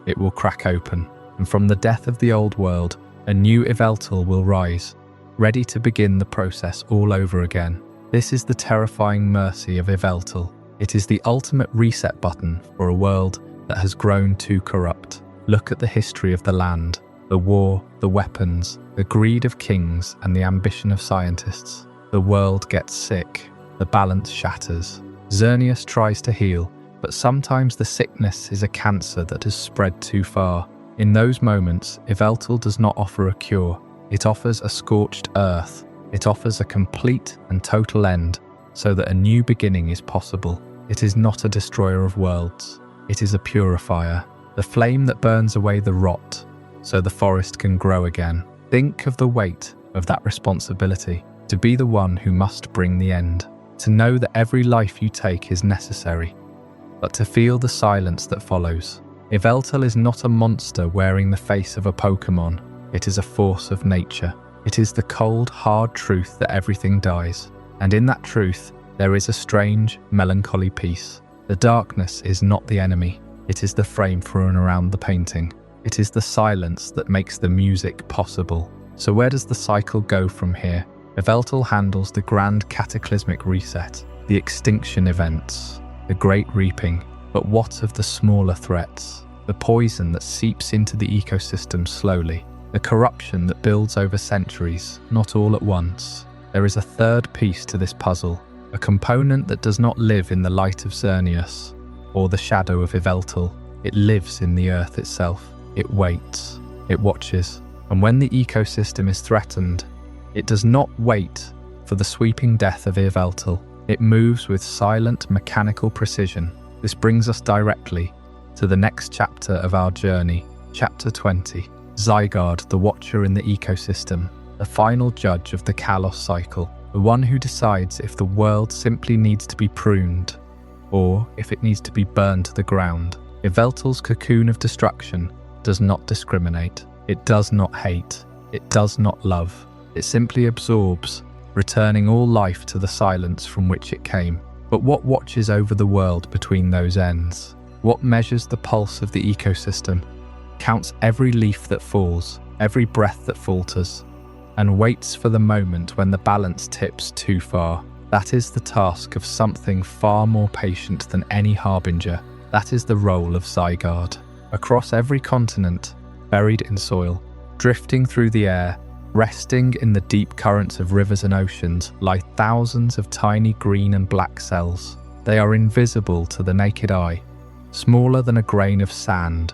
it will crack open. And from the death of the old world, a new Yveltal will rise, ready to begin the process all over again. This is the terrifying mercy of Yveltal. It is the ultimate reset button for a world that has grown too corrupt. Look at the history of the land, the war, the weapons, the greed of kings and the ambition of scientists. The world gets sick, the balance shatters. Xerneas tries to heal, but sometimes the sickness is a cancer that has spread too far. In those moments, Yveltal does not offer a cure. It offers a scorched earth. It offers a complete and total end so that a new beginning is possible. It is not a destroyer of worlds. It is a purifier, the flame that burns away the rot so the forest can grow again. Think of the weight of that responsibility, to be the one who must bring the end, to know that every life you take is necessary, but to feel the silence that follows. Yveltal is not a monster wearing the face of a Pokémon. It is a force of nature. It is the cold, hard truth that everything dies. And in that truth, there is a strange, melancholy peace. The darkness is not the enemy. It is the frame for and around the painting. It is the silence that makes the music possible. So where does the cycle go from here? Yveltal handles the grand cataclysmic reset, the extinction events, the great reaping. But what of the smaller threats? The poison that seeps into the ecosystem slowly, the corruption that builds over centuries, not all at once. There is a third piece to this puzzle, a component that does not live in the light of Xerneas or the shadow of Yveltal. It lives in the earth itself. It waits. It watches. And when the ecosystem is threatened, it does not wait for the sweeping death of Yveltal. It moves with silent, mechanical precision. This brings us directly to the next chapter of our journey, Chapter 20. Zygarde, the watcher in the ecosystem, the final judge of the Kalos cycle, the one who decides if the world simply needs to be pruned or if it needs to be burned to the ground. Yveltal's cocoon of destruction does not discriminate. It does not hate. It does not love. It simply absorbs, returning all life to the silence from which it came. But what watches over the world between those ends? What measures the pulse of the ecosystem, counts every leaf that falls, every breath that falters, and waits for the moment when the balance tips too far? That is the task of something far more patient than any Harbinger. That is the role of Zygarde. Across every continent, buried in soil, drifting through the air, resting in the deep currents of rivers and oceans, lie thousands of tiny green and black cells. They are invisible to the naked eye, smaller than a grain of sand,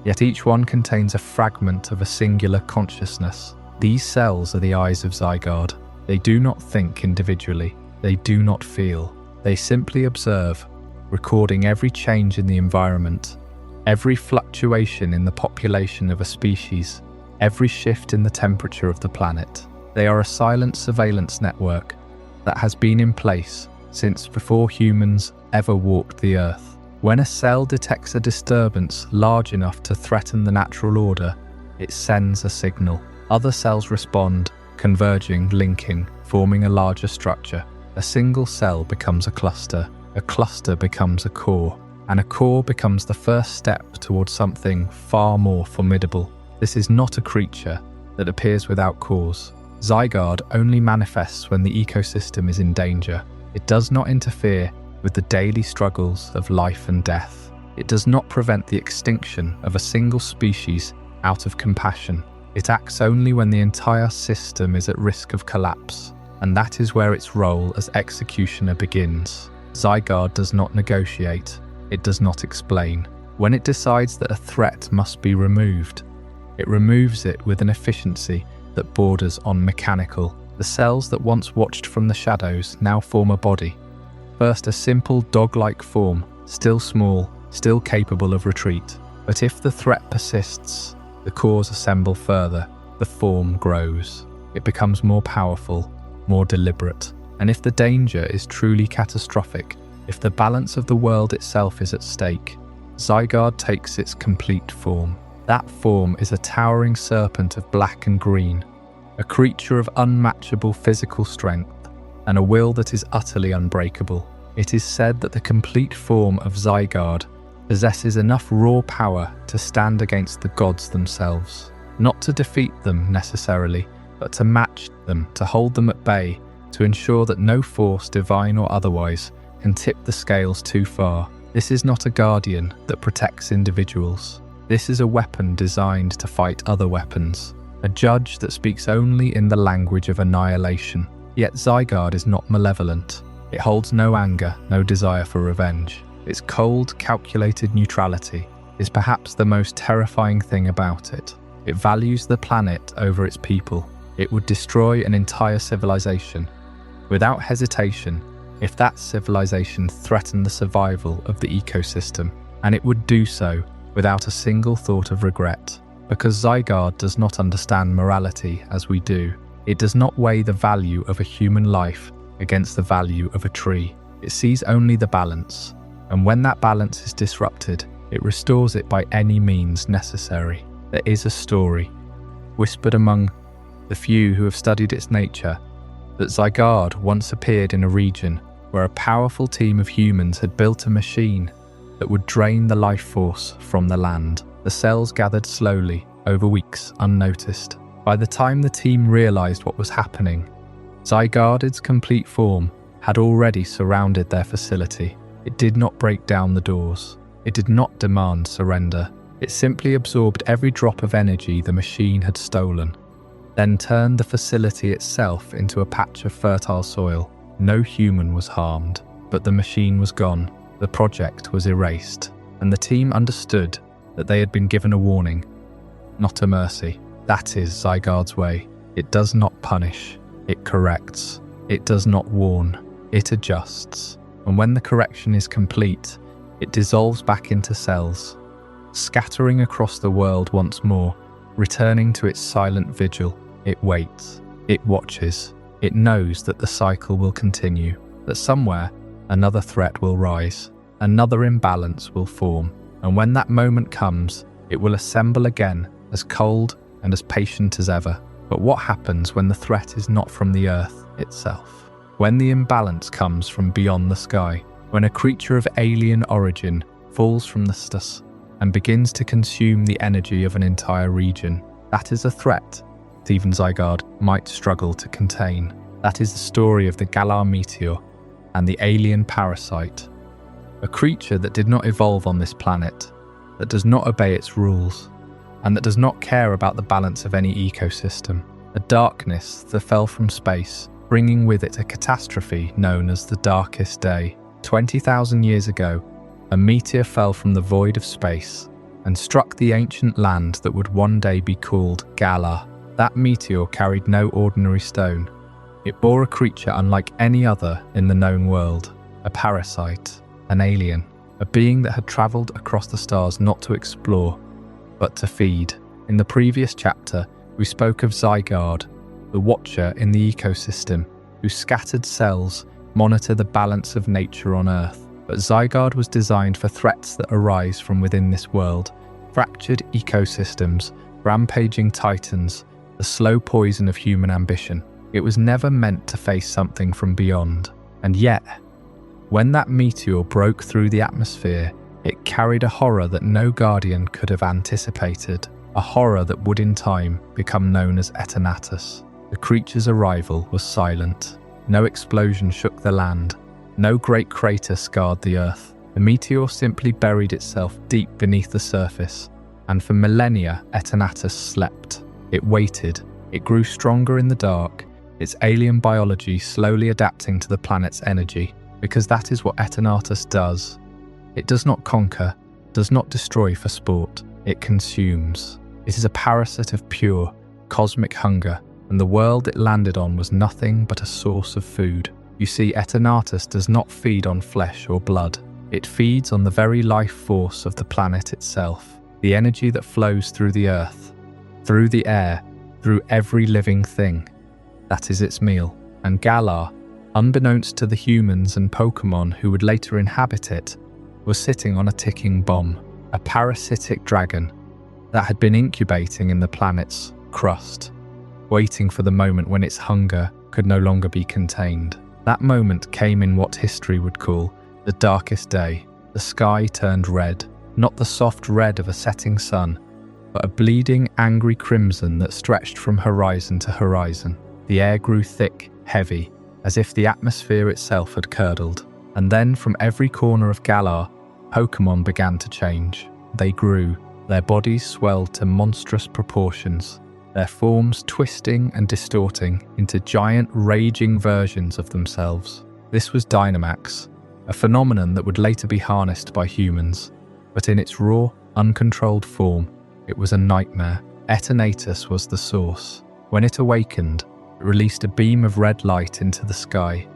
yet each one contains a fragment of a singular consciousness. These cells are the eyes of Zygarde. They do not think individually. They do not feel. They simply observe, recording every change in the environment, every fluctuation in the population of a species, every shift in the temperature of the planet. They are a silent surveillance network that has been in place since before humans ever walked the earth. When a cell detects a disturbance large enough to threaten the natural order, it sends a signal. Other cells respond, converging, linking, forming a larger structure. A single cell becomes a cluster becomes a core, and a core becomes the first step towards something far more formidable. This is not a creature that appears without cause. Zygarde only manifests when the ecosystem is in danger. It does not interfere with the daily struggles of life and death. It does not prevent the extinction of a single species out of compassion. It acts only when the entire system is at risk of collapse, and that is where its role as executioner begins. Zygarde does not negotiate, it does not explain. When it decides that a threat must be removed, it removes it with an efficiency that borders on mechanical. The cells that once watched from the shadows now form a body. First a simple dog-like form, still small, still capable of retreat. But if the threat persists, the cores assemble further, the form grows. It becomes more powerful, more deliberate. And if the danger is truly catastrophic, if the balance of the world itself is at stake, Zygarde takes its complete form. That form is a towering serpent of black and green, a creature of unmatchable physical strength, and a will that is utterly unbreakable. It is said that the complete form of Zygarde possesses enough raw power to stand against the gods themselves. Not to defeat them necessarily, but to match them, to hold them at bay, to ensure that no force, divine or otherwise, can tip the scales too far. This is not a guardian that protects individuals. This is a weapon designed to fight other weapons. A judge that speaks only in the language of annihilation. Yet Zygarde is not malevolent. It holds no anger, no desire for revenge. Its cold, calculated neutrality is perhaps the most terrifying thing about it. It values the planet over its people. It would destroy an entire civilization, without hesitation, if that civilization threatened the survival of the ecosystem, and it would do so without a single thought of regret. Because Zygarde does not understand morality as we do. It does not weigh the value of a human life against the value of a tree. It sees only the balance, and when that balance is disrupted, it restores it by any means necessary. There is a story, whispered among the few who have studied its nature, that Zygarde once appeared in a region where a powerful team of humans had built a machine that would drain the life force from the land. The cells gathered slowly, over weeks, unnoticed. By the time the team realized what was happening, Zygarde's complete form had already surrounded their facility. It did not break down the doors. It did not demand surrender. It simply absorbed every drop of energy the machine had stolen, then turned the facility itself into a patch of fertile soil. No human was harmed, but the machine was gone. The project was erased, and the team understood that they had been given a warning, not a mercy. That is Zygarde's way. It does not punish, it corrects. It does not warn, it adjusts. And when the correction is complete, it dissolves back into cells, scattering across the world once more, returning to its silent vigil. It waits, it watches, it knows that the cycle will continue, that somewhere another threat will rise, another imbalance will form. And when that moment comes, it will assemble again, as cold and as patient as ever. But what happens when the threat is not from the earth itself? When the imbalance comes from beyond the sky? When a creature of alien origin falls from the stars and begins to consume the energy of an entire region? That is a threat that even Zygarde might struggle to contain. That is the story of the Galar Meteor and the alien Parasite. A creature that did not evolve on this planet, that does not obey its rules, and that does not care about the balance of any ecosystem. A darkness that fell from space, bringing with it a catastrophe known as the Darkest Day. 20,000 years ago, a meteor fell from the void of space and struck the ancient land that would one day be called Galar. That meteor carried no ordinary stone. It bore a creature unlike any other in the known world, a parasite. An alien, a being that had travelled across the stars not to explore, but to feed. In the previous chapter, we spoke of Zygarde, the watcher in the ecosystem, whose scattered cells monitor the balance of nature on Earth. But Zygarde was designed for threats that arise from within this world, fractured ecosystems, rampaging titans, the slow poison of human ambition. It was never meant to face something from beyond, and yet, when that meteor broke through the atmosphere, it carried a horror that no guardian could have anticipated, a horror that would in time become known as Eternatus. The creature's arrival was silent. No explosion shook the land. No great crater scarred the earth. The meteor simply buried itself deep beneath the surface, and for millennia Eternatus slept. It waited. It grew stronger in the dark, its alien biology slowly adapting to the planet's energy, because that is what Eternatus does. It does not conquer, does not destroy for sport. It consumes. It is a parasite of pure, cosmic hunger, and the world it landed on was nothing but a source of food. You see, Eternatus does not feed on flesh or blood. It feeds on the very life force of the planet itself, the energy that flows through the earth, through the air, through every living thing. That is its meal. And Galar, unbeknownst to the humans and Pokémon who would later inhabit it, was sitting on a ticking bomb, a parasitic dragon that had been incubating in the planet's crust, waiting for the moment when its hunger could no longer be contained. That moment came in what history would call the darkest day. The sky turned red, not the soft red of a setting sun, but a bleeding, angry crimson that stretched from horizon to horizon. The air grew thick, heavy, as if the atmosphere itself had curdled. And then from every corner of Galar, Pokémon began to change. They grew, their bodies swelled to monstrous proportions, their forms twisting and distorting into giant, raging versions of themselves. This was Dynamax, a phenomenon that would later be harnessed by humans, but in its raw, uncontrolled form, it was a nightmare. Eternatus was the source. When it awakened, it released a beam of red light into the sky,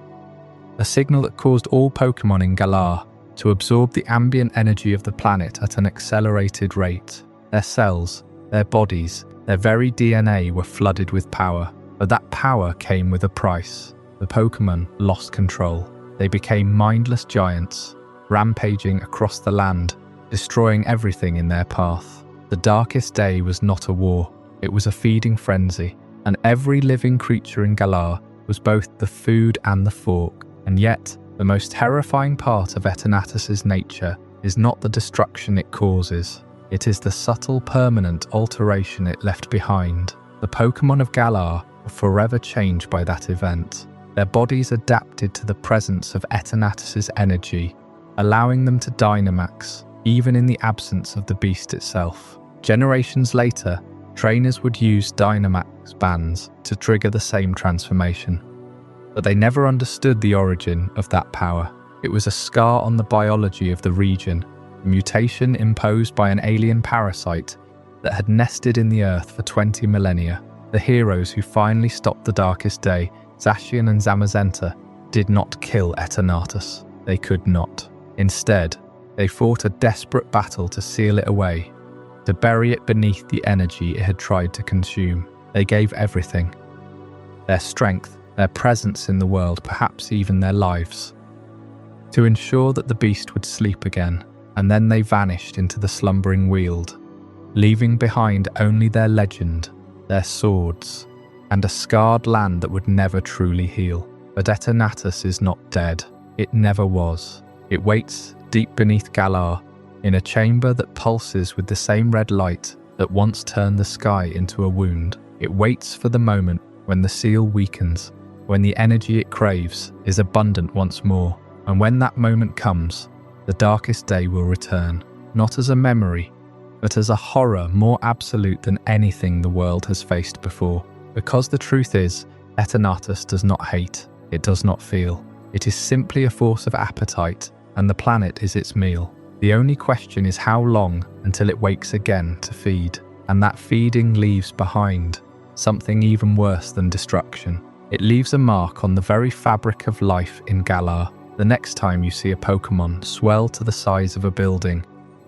a signal that caused all Pokémon in Galar to absorb the ambient energy of the planet at an accelerated rate. Their cells, their bodies, their very DNA were flooded with power, but that power came with a price. The Pokémon lost control. They became mindless giants, rampaging across the land, destroying everything in their path. The darkest day was not a war, it was a feeding frenzy, and every living creature in Galar was both the food and the fork. And yet, the most terrifying part of Eternatus's nature is not the destruction it causes. It is the subtle, permanent alteration it left behind. The Pokémon of Galar were forever changed by that event. Their bodies adapted to the presence of Eternatus's energy, allowing them to Dynamax, even in the absence of the beast itself. Generations later, trainers would use Dynamax bands to trigger the same transformation. But they never understood the origin of that power. It was a scar on the biology of the region, a mutation imposed by an alien parasite that had nested in the earth for 20 millennia. The heroes who finally stopped the darkest day, Zacian and Zamazenta, did not kill Eternatus. They could not. Instead, they fought a desperate battle to seal it away, to bury it beneath the energy it had tried to consume. They gave everything. Their strength, their presence in the world, perhaps even their lives, to ensure that the beast would sleep again, and then they vanished into the slumbering Weald, leaving behind only their legend, their swords, and a scarred land that would never truly heal. But Eternatus is not dead. It never was. It waits deep beneath Galar, in a chamber that pulses with the same red light that once turned the sky into a wound. It waits for the moment when the seal weakens, when the energy it craves is abundant once more, and when that moment comes, the darkest day will return, not as a memory, but as a horror more absolute than anything the world has faced before. Because the truth is, Eternatus does not hate, it does not feel. It is simply a force of appetite, and the planet is its meal. The only question is how long until it wakes again to feed, and that feeding leaves behind something even worse than destruction. It leaves a mark on the very fabric of life in Galar. The next time you see a Pokémon swell to the size of a building,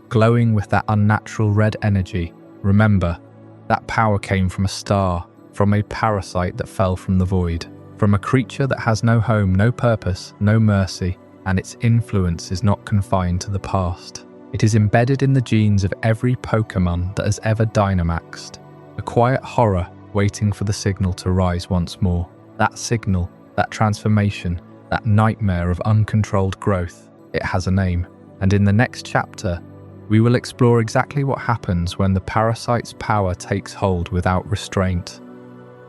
glowing with that unnatural red energy, remember, that power came from a star, from a parasite that fell from the void, from a creature that has no home, no purpose, no mercy, and its influence is not confined to the past. It is embedded in the genes of every Pokémon that has ever Dynamaxed, a quiet horror waiting for the signal to rise once more. That signal, that transformation, that nightmare of uncontrolled growth, it has a name. And in the next chapter, we will explore exactly what happens when the parasite's power takes hold without restraint.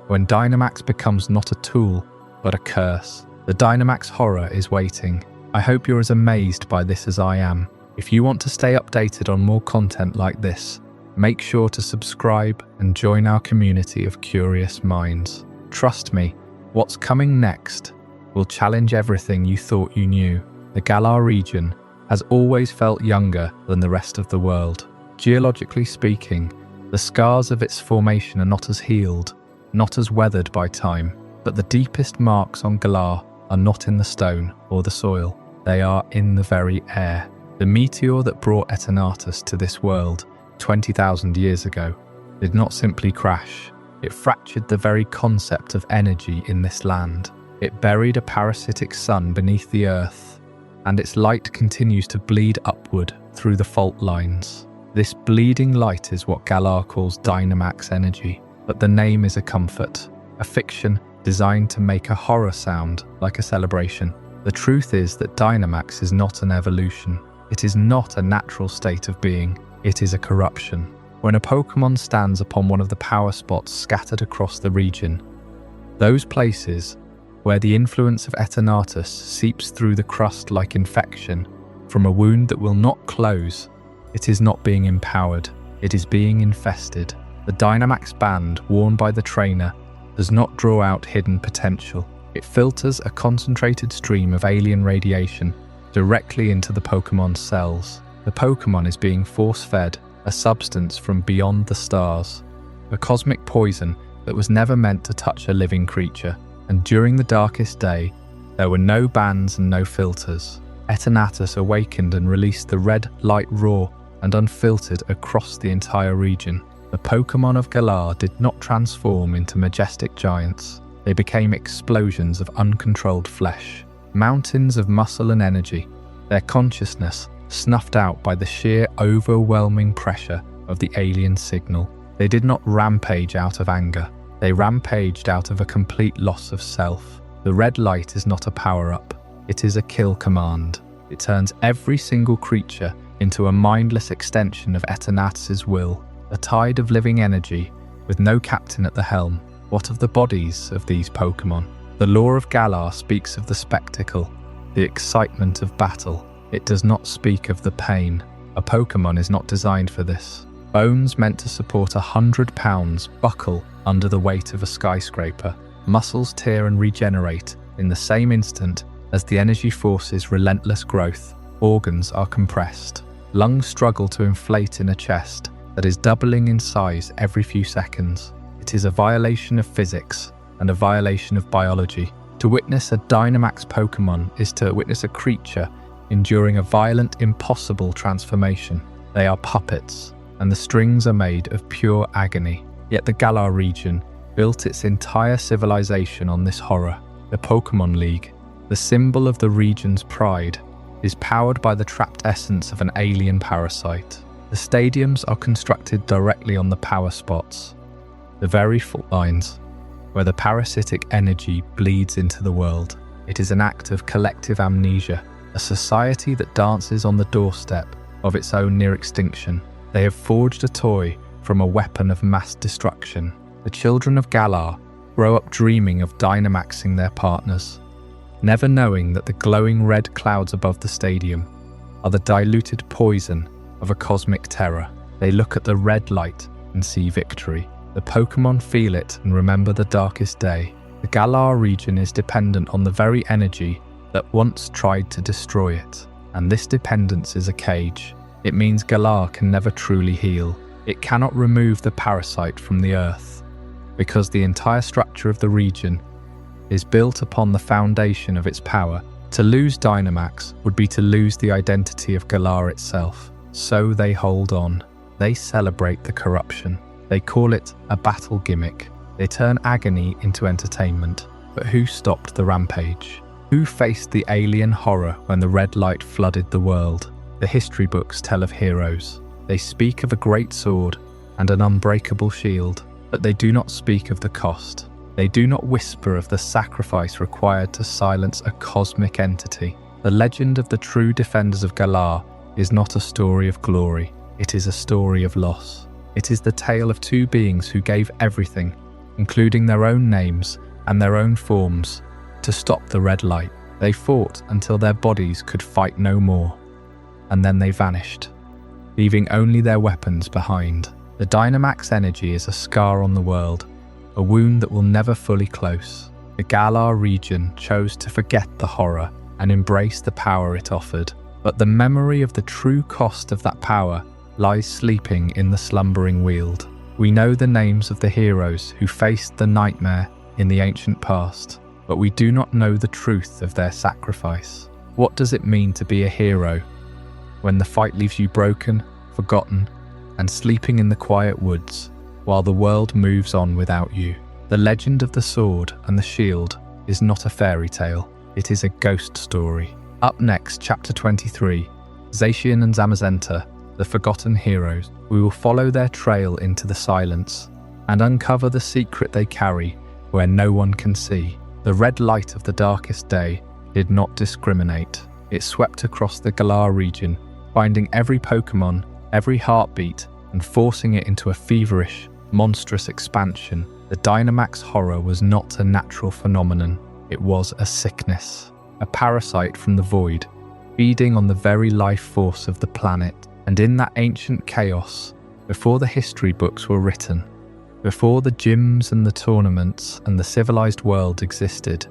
When Dynamax becomes not a tool, but a curse. The Dynamax Horror is waiting. I hope you're as amazed by this as I am. If you want to stay updated on more content like this, Make sure to subscribe and join our community of curious minds. Trust me, what's coming next will challenge everything you thought you knew. The Galar region has always felt younger than the rest of the world. Geologically speaking, the scars of its formation are not as healed, not as weathered by time, but the deepest marks on Galar are not in the stone or the soil. They are in the very air. The meteor that brought Eternatus to this world 20,000 years ago did not simply crash. It fractured the very concept of energy in this land. It buried a parasitic sun beneath the earth, and its light continues to bleed upward through the fault lines. This bleeding light is what Galar calls Dynamax energy, but the name is a comfort, a fiction designed to make a horror sound like a celebration. The truth is that Dynamax is not an evolution. It is not a natural state of being. It is a corruption. When a Pokémon stands upon one of the power spots scattered across the region, those places where the influence of Eternatus seeps through the crust like infection from a wound that will not close, it is not being empowered, it is being infested. The Dynamax band worn by the trainer does not draw out hidden potential. It filters a concentrated stream of alien radiation directly into the Pokémon's cells. The Pokémon is being force-fed a substance from beyond the stars, a cosmic poison that was never meant to touch a living creature. And during the darkest day, there were no bans and no filters. Eternatus awakened and released the red light raw and unfiltered across the entire region. The Pokémon of Galar did not transform into majestic giants. They became explosions of uncontrolled flesh, mountains of muscle and energy, their consciousness snuffed out by the sheer overwhelming pressure of the alien signal. They did not rampage out of anger. They rampaged out of a complete loss of self. The red light is not a power-up. It is a kill command. It turns every single creature into a mindless extension of Eternatus' will, a tide of living energy with no captain at the helm. What of the bodies of these Pokémon? The lore of Galar speaks of the spectacle, the excitement of battle. It does not speak of the pain. A Pokémon is not designed for this. Bones meant to support 100 pounds buckle under the weight of a skyscraper. Muscles tear and regenerate in the same instant as the energy forces relentless growth. Organs are compressed. Lungs struggle to inflate in a chest that is doubling in size every few seconds. It is a violation of physics and a violation of biology. To witness a Dynamax Pokémon is to witness a creature enduring a violent, impossible transformation. They are puppets, and the strings are made of pure agony. Yet the Galar region built its entire civilization on this horror. The Pokémon League, the symbol of the region's pride, is powered by the trapped essence of an alien parasite. The stadiums are constructed directly on the power spots, the very fault lines where the parasitic energy bleeds into the world. It is an act of collective amnesia, a society that dances on the doorstep of its own near extinction. They have forged a toy from a weapon of mass destruction. The children of Galar grow up dreaming of Dynamaxing their partners, never knowing that the glowing red clouds above the stadium are the diluted poison of a cosmic terror. They look at the red light and see victory. The Pokémon feel it and remember the darkest day. The Galar region is dependent on the very energy that once tried to destroy it, and this dependence is a cage. It means Galar can never truly heal. It cannot remove the parasite from the earth, because the entire structure of the region is built upon the foundation of its power. To lose Dynamax would be to lose the identity of Galar itself. So they hold on. They celebrate the corruption. They call it a battle gimmick. They turn agony into entertainment. But who stopped the rampage? Who faced the alien horror when the red light flooded the world? The history books tell of heroes. They speak of a great sword and an unbreakable shield, but they do not speak of the cost. They do not whisper of the sacrifice required to silence a cosmic entity. The legend of the true defenders of Galar is not a story of glory. It is a story of loss. It is the tale of two beings who gave everything, including their own names and their own forms, to stop the red light. They fought until their bodies could fight no more, and then they vanished, leaving only their weapons behind. The Dynamax energy is a scar on the world, a wound that will never fully close. The Galar region chose to forget the horror and embrace the power it offered. But the memory of the true cost of that power lies sleeping in the slumbering Weald. We know the names of the heroes who faced the nightmare in the ancient past, but we do not know the truth of their sacrifice. What does it mean to be a hero when the fight leaves you broken, forgotten, and sleeping in the quiet woods while the world moves on without you? The legend of the sword and the shield is not a fairy tale, it is a ghost story. Up next, Chapter 23, Zacian and Zamazenta, the Forgotten Heroes. We will follow their trail into the silence and uncover the secret they carry where no one can see. The red light of the darkest day did not discriminate. It swept across the Galar region, finding every Pokémon, every heartbeat, and forcing it into a feverish, monstrous expansion. The Dynamax Horror was not a natural phenomenon, it was a sickness. A parasite from the void, feeding on the very life force of the planet. And in that ancient chaos, before the history books were written, before the gyms and the tournaments and the civilized world existed,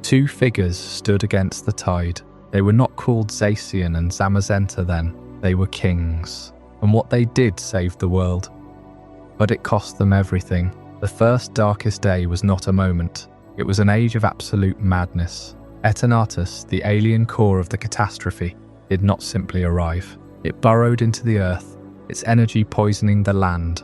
two figures stood against the tide. They were not called Zacian and Zamazenta then, they were kings. And what they did saved the world. But it cost them everything. The first darkest day was not a moment, it was an age of absolute madness. Eternatus, the alien core of the catastrophe, did not simply arrive. It burrowed into the earth, its energy poisoning the land,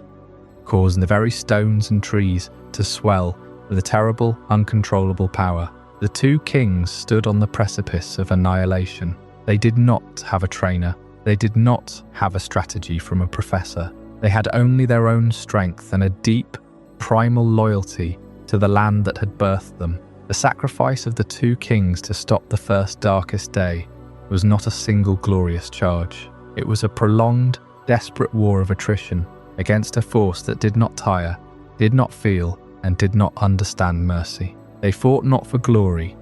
causing the very stones and trees to swell with a terrible, uncontrollable power. The two kings stood on the precipice of annihilation. They did not have a trainer. They did not have a strategy from a professor. They had only their own strength and a deep, primal loyalty to the land that had birthed them. The sacrifice of the two kings to stop the first darkest day was not a single glorious charge. It was a prolonged, desperate war of attrition against a force that did not tire, did not feel, and did not understand mercy. They fought not for glory,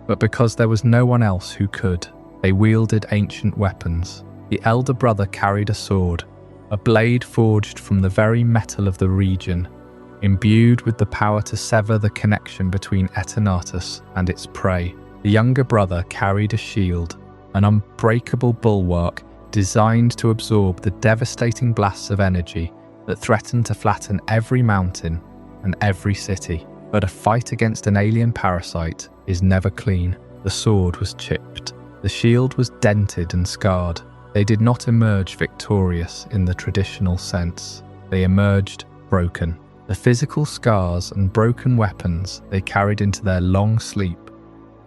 but because there was no one else who could. They wielded ancient weapons. The elder brother carried a sword, a blade forged from the very metal of the region, imbued with the power to sever the connection between Eternatus and its prey. The younger brother carried a shield, an unbreakable bulwark designed to absorb the devastating blasts of energy that threatened to flatten every mountain and every city. But a fight against an alien parasite is never clean. The sword was chipped. The shield was dented and scarred. They did not emerge victorious in the traditional sense. They emerged broken. The physical scars and broken weapons they carried into their long sleep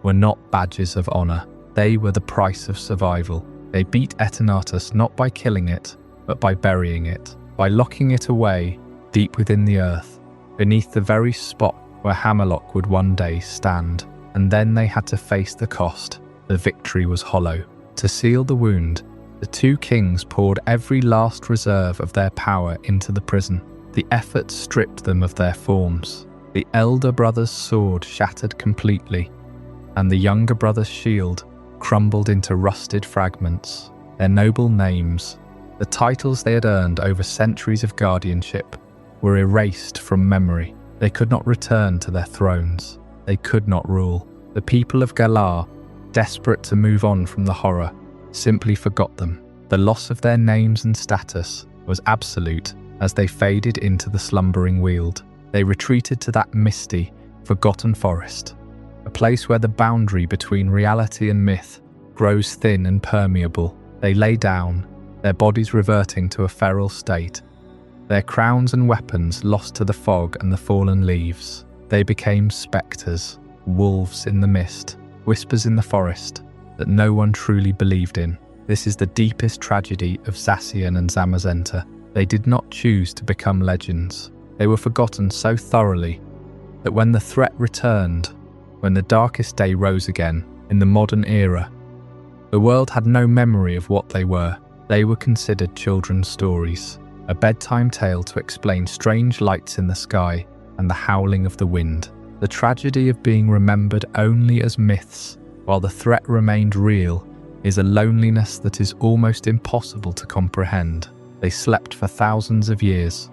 were not badges of honor. They were the price of survival. They beat Eternatus not by killing it, but by burying it, by locking it away deep within the earth, beneath the very spot where Hammerlock would one day stand. And then they had to face the cost. The victory was hollow. To seal the wound, the two kings poured every last reserve of their power into the prison. The effort stripped them of their forms. The elder brother's sword shattered completely, and the younger brother's shield crumbled into rusted fragments. Their noble names, the titles they had earned over centuries of guardianship, were erased from memory. They could not return to their thrones. They could not rule. The people of Galar, desperate to move on from the horror, simply forgot them. The loss of their names and status was absolute as they faded into the slumbering Weald. They retreated to that misty, forgotten forest, a place where the boundary between reality and myth grows thin and permeable. They lay down, their bodies reverting to a feral state, their crowns and weapons lost to the fog and the fallen leaves. They became spectres, wolves in the mist, whispers in the forest that no one truly believed in. This is the deepest tragedy of Zacian and Zamazenta. They did not choose to become legends. They were forgotten so thoroughly that when the threat returned, when the darkest day rose again in the modern era, the world had no memory of what they were. They were considered children's stories, a bedtime tale to explain strange lights in the sky and the howling of the wind. The tragedy of being remembered only as myths while the threat remained real is a loneliness that is almost impossible to comprehend. They slept for thousands of years,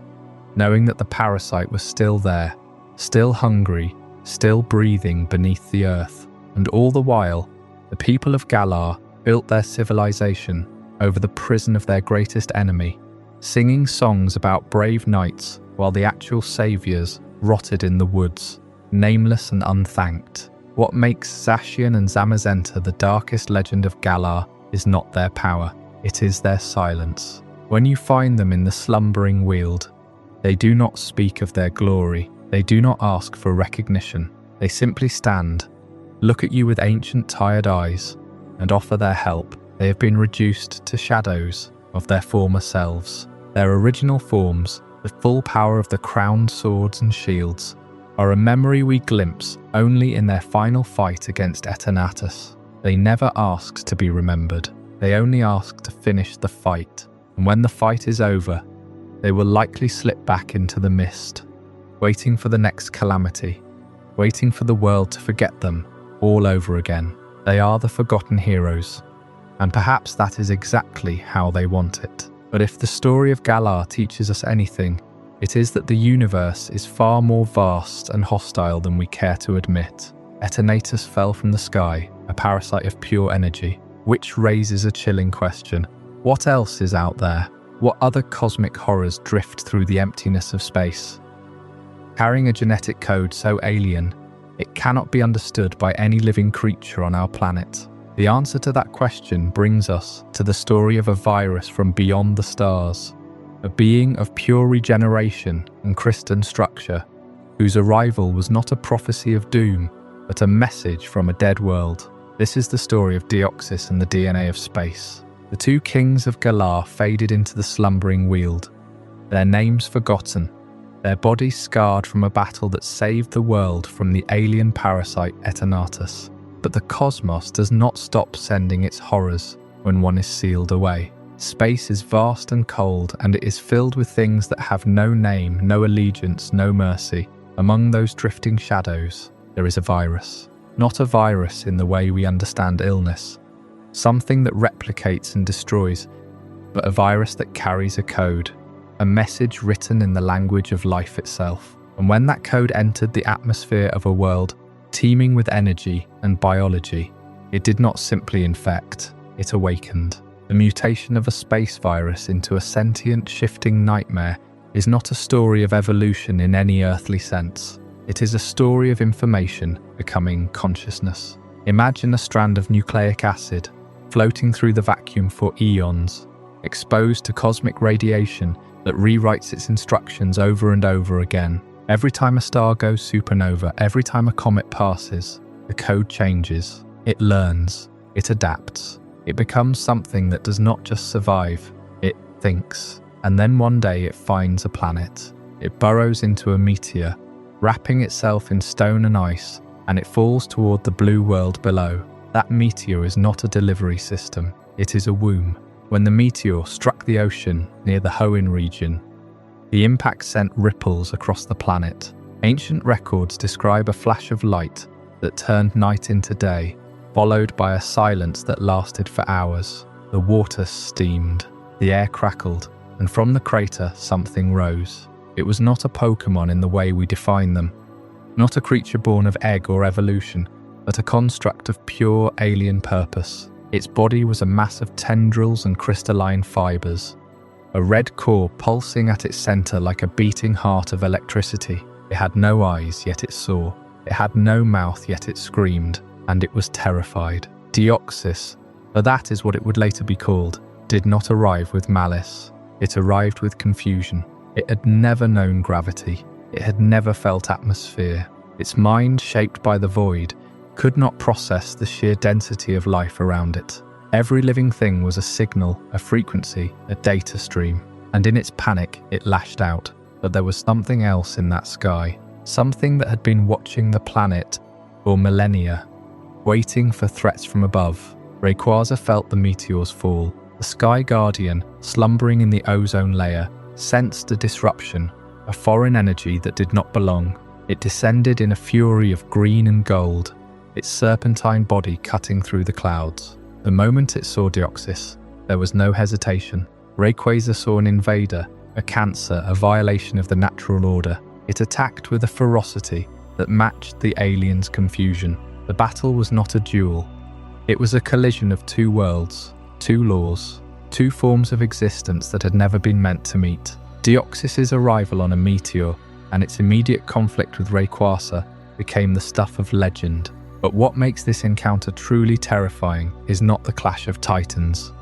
knowing that the parasite was still there, still hungry, still breathing beneath the earth. And all the while, the people of Galar built their civilization over the prison of their greatest enemy, singing songs about brave knights while the actual saviors rotted in the woods, nameless and unthanked. What makes Zacian and Zamazenta the darkest legend of Galar is not their power, it is their silence. When you find them in the slumbering weald, they do not speak of their glory, they do not ask for recognition. They simply stand, look at you with ancient tired eyes, and offer their help. They have been reduced to shadows of their former selves. Their original forms, the full power of the crowned swords and shields, are a memory we glimpse only in their final fight against Eternatus. They never asked to be remembered, they only asked to finish the fight. And when the fight is over, they will likely slip back into the mist, waiting for the next calamity, waiting for the world to forget them all over again. They are the forgotten heroes, and perhaps that is exactly how they want it. But if the story of Galar teaches us anything, it is that the universe is far more vast and hostile than we care to admit. Eternatus fell from the sky, a parasite of pure energy, which raises a chilling question. What else is out there? What other cosmic horrors drift through the emptiness of space? Carrying a genetic code so alien, it cannot be understood by any living creature on our planet. The answer to that question brings us to the story of a virus from beyond the stars, a being of pure regeneration and crystalline structure, whose arrival was not a prophecy of doom, but a message from a dead world. This is the story of Deoxys and the DNA of space. The two kings of Galar faded into the slumbering weald, their names forgotten, their bodies scarred from a battle that saved the world from the alien parasite Eternatus. But the cosmos does not stop sending its horrors when one is sealed away. Space is vast and cold, and it is filled with things that have no name, no allegiance, no mercy. Among those drifting shadows, there is a virus. Not a virus in the way we understand illness, something that replicates and destroys, but a virus that carries a code, a message written in the language of life itself. And when that code entered the atmosphere of a world teeming with energy and biology, it did not simply infect, it awakened. The mutation of a space virus into a sentient, shifting nightmare is not a story of evolution in any earthly sense. It is a story of information becoming consciousness. Imagine a strand of nucleic acid floating through the vacuum for eons, exposed to cosmic radiation that rewrites its instructions over and over again. Every time a star goes supernova, every time a comet passes, the code changes. It learns, it adapts. It becomes something that does not just survive, it thinks. And then one day it finds a planet. It burrows into a meteor, wrapping itself in stone and ice, and it falls toward the blue world below. That meteor is not a delivery system, it is a womb. When the meteor struck the ocean near the Hoenn region, the impact sent ripples across the planet. Ancient records describe a flash of light that turned night into day, followed by a silence that lasted for hours. The water steamed, the air crackled, and from the crater something rose. It was not a Pokémon in the way we define them, not a creature born of egg or evolution, but a construct of pure alien purpose. Its body was a mass of tendrils and crystalline fibers, a red core pulsing at its center like a beating heart of electricity. It had no eyes, yet it saw. It had no mouth, yet it screamed, and it was terrified. Deoxys, for that is what it would later be called, did not arrive with malice. It arrived with confusion. It had never known gravity. It had never felt atmosphere. Its mind, shaped by the void, could not process the sheer density of life around it. Every living thing was a signal, a frequency, a data stream, and in its panic it lashed out. But there was something else in that sky, something that had been watching the planet for millennia, waiting for threats from above. Rayquaza felt the meteor's fall. The Sky Guardian, slumbering in the ozone layer, sensed a disruption, a foreign energy that did not belong. It descended in a fury of green and gold, its serpentine body cutting through the clouds. The moment it saw Deoxys, there was no hesitation. Rayquaza saw an invader, a cancer, a violation of the natural order. It attacked with a ferocity that matched the alien's confusion. The battle was not a duel. It was a collision of two worlds, two laws, two forms of existence that had never been meant to meet. Deoxys' arrival on a Meteor and its immediate conflict with Rayquaza became the stuff of legend. But what makes this encounter truly terrifying is not the clash of titans.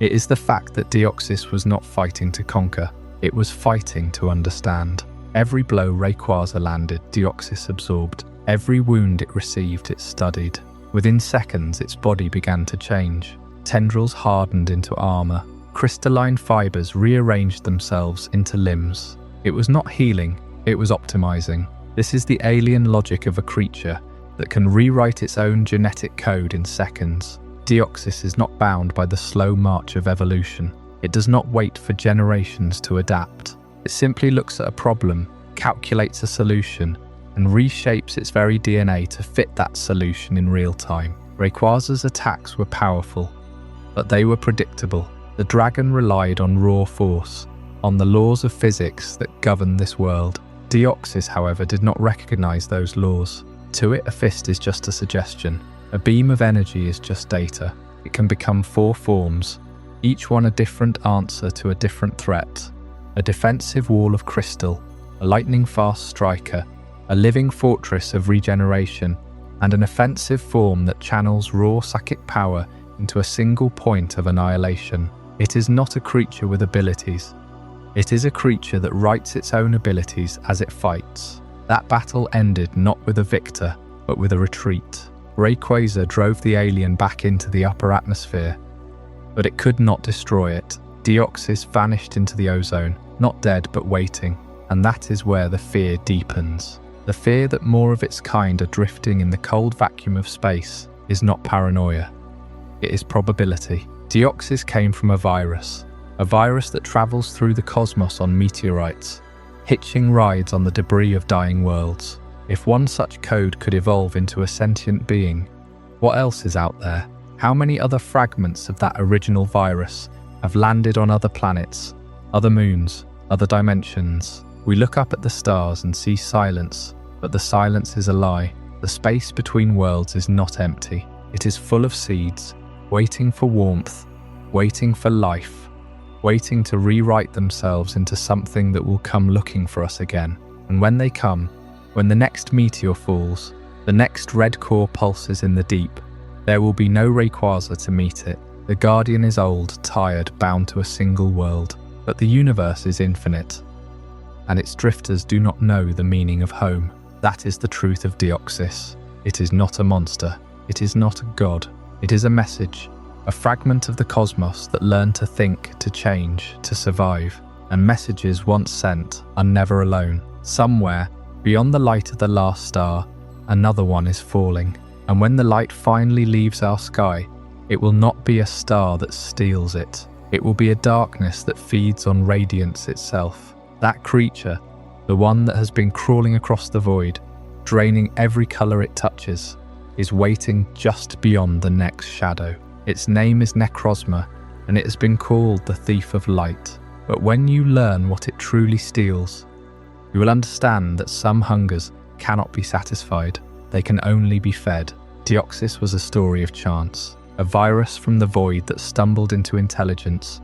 It is the fact that Deoxys was not fighting to conquer, it was fighting to understand. Every blow Rayquaza landed, Deoxys absorbed. Every wound it received, it studied. Within seconds, its body began to change. Tendrils hardened into armor. Crystalline fibers rearranged themselves into limbs. It was not healing, it was optimizing. This is the alien logic of a creature that can rewrite its own genetic code in seconds. Deoxys is not bound by the slow march of evolution. It does not wait for generations to adapt. It simply looks at a problem, calculates a solution, and reshapes its very DNA to fit that solution in real time. Rayquaza's attacks were powerful, but they were predictable. The dragon relied on raw force, on the laws of physics that govern this world. Deoxys, however, did not recognize those laws. To it, a fist is just a suggestion. A beam of energy is just data. It can become four forms, each one a different answer to a different threat. A defensive wall of crystal, a lightning-fast striker, a living fortress of regeneration, and an offensive form that channels raw psychic power into a single point of annihilation. It is not a creature with abilities. It is a creature that writes its own abilities as it fights. That battle ended not with a victor, but with a retreat. Rayquaza drove the alien back into the upper atmosphere, but it could not destroy it. Deoxys vanished into the ozone, not dead but waiting, and that is where the fear deepens. The fear that more of its kind are drifting in the cold vacuum of space is not paranoia. It is probability. Deoxys came from a virus that travels through the cosmos on meteorites, hitching rides on the debris of dying worlds. If one such code could evolve into a sentient being, what else is out there? How many other fragments of that original virus have landed on other planets, other moons, other dimensions? We look up at the stars and see silence, but the silence is a lie. The space between worlds is not empty. It is full of seeds, waiting for warmth, waiting for life, waiting to rewrite themselves into something that will come looking for us again. And when they come, when the next meteor falls, the next red core pulses in the deep, there will be no Rayquaza to meet it. The Guardian is old, tired, bound to a single world. But the universe is infinite, and its drifters do not know the meaning of home. That is the truth of Deoxys. It is not a monster. It is not a god. It is a message, a fragment of the cosmos that learned to think, to change, to survive. And messages once sent are never alone. Somewhere, beyond the light of the last star, another one is falling. And when the light finally leaves our sky, it will not be a star that steals it. It will be a darkness that feeds on radiance itself. That creature, the one that has been crawling across the void, draining every color it touches, is waiting just beyond the next shadow. Its name is Necrozma, and it has been called the Thief of Light. But when you learn what it truly steals, you will understand that some hungers cannot be satisfied. They can only be fed. Deoxys was a story of chance, a virus from the void that stumbled into intelligence,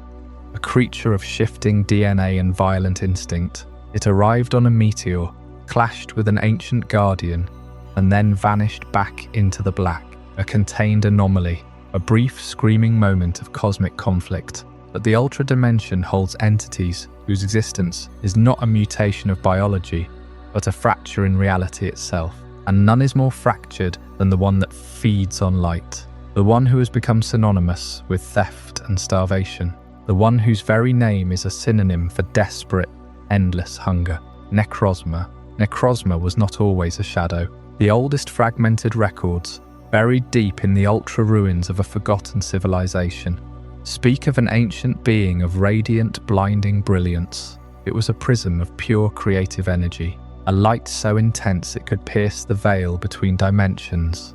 a creature of shifting DNA and violent instinct. It arrived on a meteor, clashed with an ancient guardian, and then vanished back into the black, a contained anomaly, a brief screaming moment of cosmic conflict. But the Ultra Dimension holds entities whose existence is not a mutation of biology, but a fracture in reality itself. And none is more fractured than the one that feeds on light, the one who has become synonymous with theft and starvation, the one whose very name is a synonym for desperate, endless hunger. Necrozma. Necrozma was not always a shadow. The oldest fragmented records, buried deep in the ultra ruins of a forgotten civilization, speak of an ancient being of radiant, blinding brilliance. It was a prism of pure creative energy, a light so intense it could pierce the veil between dimensions,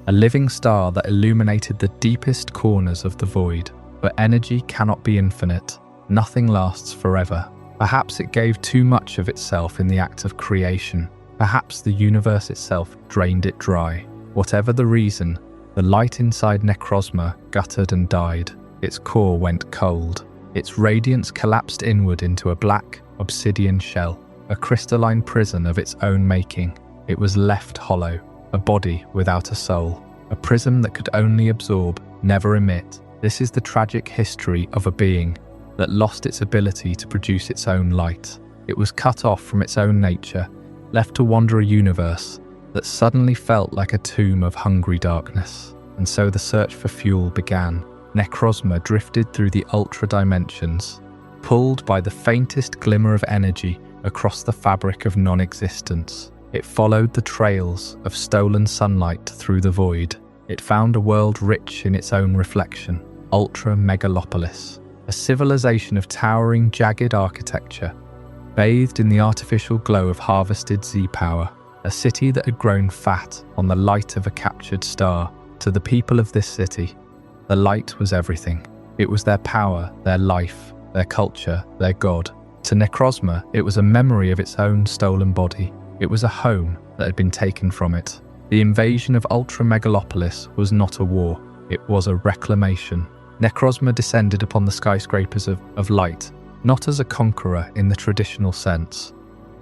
a living star that illuminated the deepest corners of the void. But energy cannot be infinite. Nothing lasts forever. Perhaps it gave too much of itself in the act of creation. Perhaps the universe itself drained it dry. Whatever the reason, the light inside Necrozma guttered and died. Its core went cold. Its radiance collapsed inward into a black, obsidian shell, a crystalline prison of its own making. It was left hollow, a body without a soul, a prism that could only absorb, never emit. This is the tragic history of a being that lost its ability to produce its own light. It was cut off from its own nature, left to wander a universe that suddenly felt like a tomb of hungry darkness. And so the search for fuel began. Necrozma drifted through the ultra dimensions, pulled by the faintest glimmer of energy across the fabric of non-existence. It followed the trails of stolen sunlight through the void. It found a world rich in its own reflection, Ultra Megalopolis, a civilization of towering, jagged architecture, bathed in the artificial glow of harvested Z-power, a city that had grown fat on the light of a captured star. To the people of this city, the light was everything. It was their power, their life, their culture, their god. To Necrozma, it was a memory of its own stolen body. It was a home that had been taken from it. The invasion of Ultra Megalopolis was not a war, it was a reclamation. Necrozma descended upon the skyscrapers of light, not as a conqueror in the traditional sense,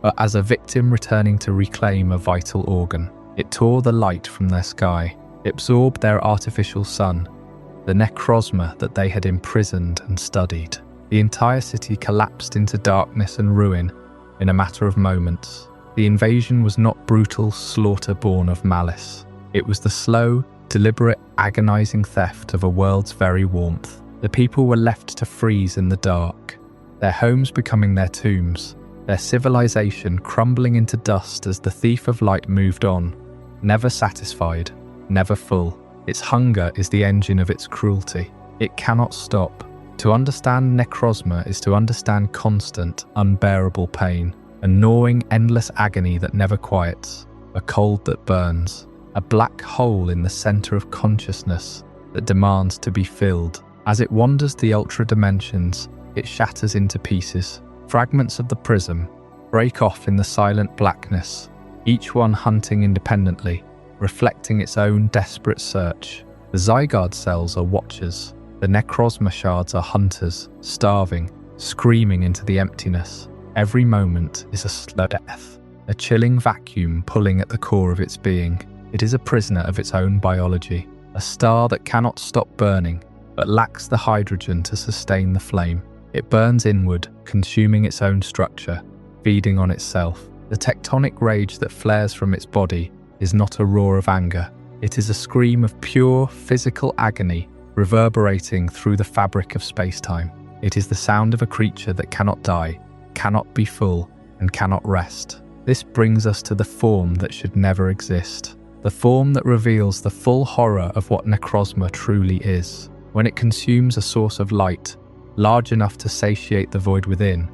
but as a victim returning to reclaim a vital organ. It tore the light from their sky. It absorbed their artificial sun, the Necrozma that they had imprisoned and studied. The entire city collapsed into darkness and ruin in a matter of moments. The invasion was not brutal slaughter born of malice. It was the slow, deliberate, agonizing theft of a world's very warmth. The people were left to freeze in the dark, their homes becoming their tombs, their civilization crumbling into dust as the thief of light moved on, never satisfied, never full. Its hunger is the engine of its cruelty. It cannot stop. To understand Necrozma is to understand constant, unbearable pain, a gnawing, endless agony that never quiets, a cold that burns, a black hole in the center of consciousness that demands to be filled. As it wanders the ultra dimensions, it shatters into pieces. Fragments of the prism break off in the silent blackness, each one hunting independently, reflecting its own desperate search. The Zygarde cells are watchers. The Necrozma shards are hunters, starving, screaming into the emptiness. Every moment is a slow death, a chilling vacuum pulling at the core of its being. It is a prisoner of its own biology, a star that cannot stop burning, but lacks the hydrogen to sustain the flame. It burns inward, consuming its own structure, feeding on itself. The tectonic rage that flares from its body is not a roar of anger. It is a scream of pure physical agony reverberating through the fabric of space-time. It is the sound of a creature that cannot die, cannot be full, and cannot rest. This brings us to the form that should never exist, the form that reveals the full horror of what Necrozma truly is. When it consumes a source of light, large enough to satiate the void within,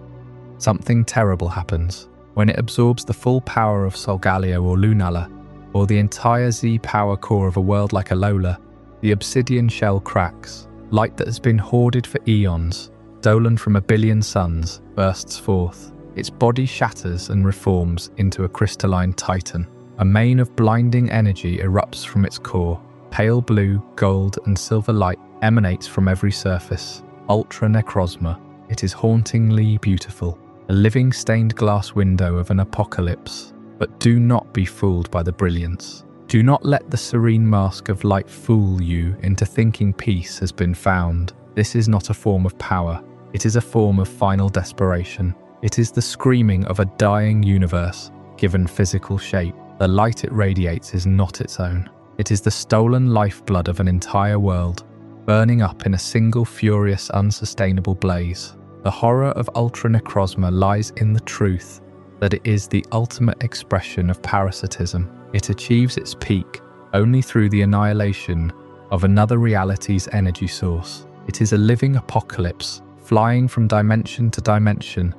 something terrible happens. When it absorbs the full power of Solgaleo or Lunala, or the entire Z-power core of a world like Alola, the obsidian shell cracks. Light that has been hoarded for eons, stolen from a billion suns, bursts forth. Its body shatters and reforms into a crystalline titan. A mane of blinding energy erupts from its core. Pale blue, gold, and silver light emanates from every surface. Ultra Necrozma. It is hauntingly beautiful, a living stained glass window of an apocalypse. But do not be fooled by the brilliance. Do not let the serene mask of light fool you into thinking peace has been found. This is not a form of power. It is a form of final desperation. It is the screaming of a dying universe, given physical shape. The light it radiates is not its own. It is the stolen lifeblood of an entire world, burning up in a single furious, unsustainable blaze. The horror of Ultra Necrozma lies in the truth that it is the ultimate expression of parasitism. It achieves its peak only through the annihilation of another reality's energy source. It is a living apocalypse, flying from dimension to dimension,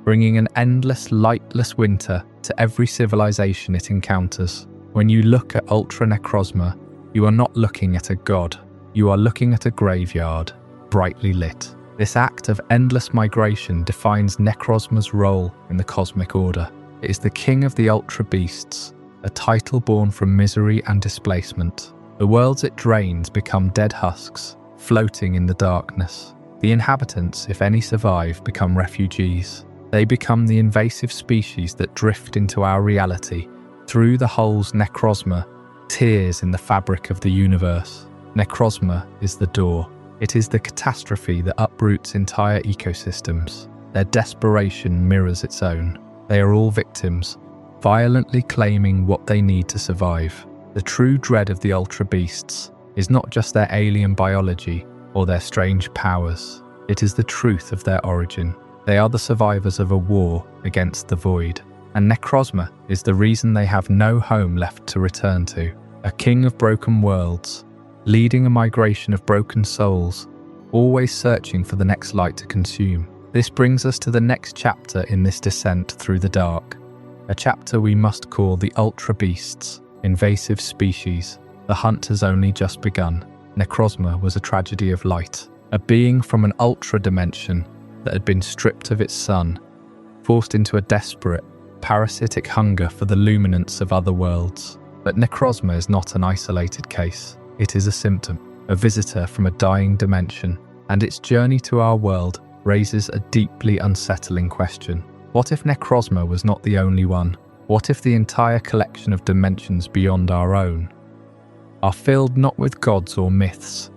bringing an endless, lightless winter to every civilization it encounters. When you look at Ultra Necrozma, you are not looking at a god. You are looking at a graveyard. brightly lit. This act of endless migration defines Necrozma's role in the cosmic order. It is the king of the Ultra Beasts, a title born from misery and displacement. The worlds it drains become dead husks, floating in the darkness. The inhabitants, if any survive, become refugees. They become the invasive species that drift into our reality through the holes Necrozma tears in the fabric of the universe. Necrozma is the door. It is the catastrophe that uproots entire ecosystems. Their desperation mirrors its own. They are all victims, violently claiming what they need to survive. The true dread of the Ultra Beasts is not just their alien biology or their strange powers. It is the truth of their origin. They are the survivors of a war against the void. And Necrozma is the reason they have no home left to return to. A king of broken worlds, leading a migration of broken souls, always searching for the next light to consume. This brings us to the next chapter in this descent through the dark, a chapter we must call the Ultra Beasts, invasive species. The hunt has only just begun. Necrozma was a tragedy of light, a being from an ultra dimension that had been stripped of its sun, forced into a desperate, parasitic hunger for the luminance of other worlds. But Necrozma is not an isolated case. It is a symptom, a visitor from a dying dimension, and its journey to our world raises a deeply unsettling question. What if Necrozma was not the only one? What if the entire collection of dimensions beyond our own are filled not with gods or myths,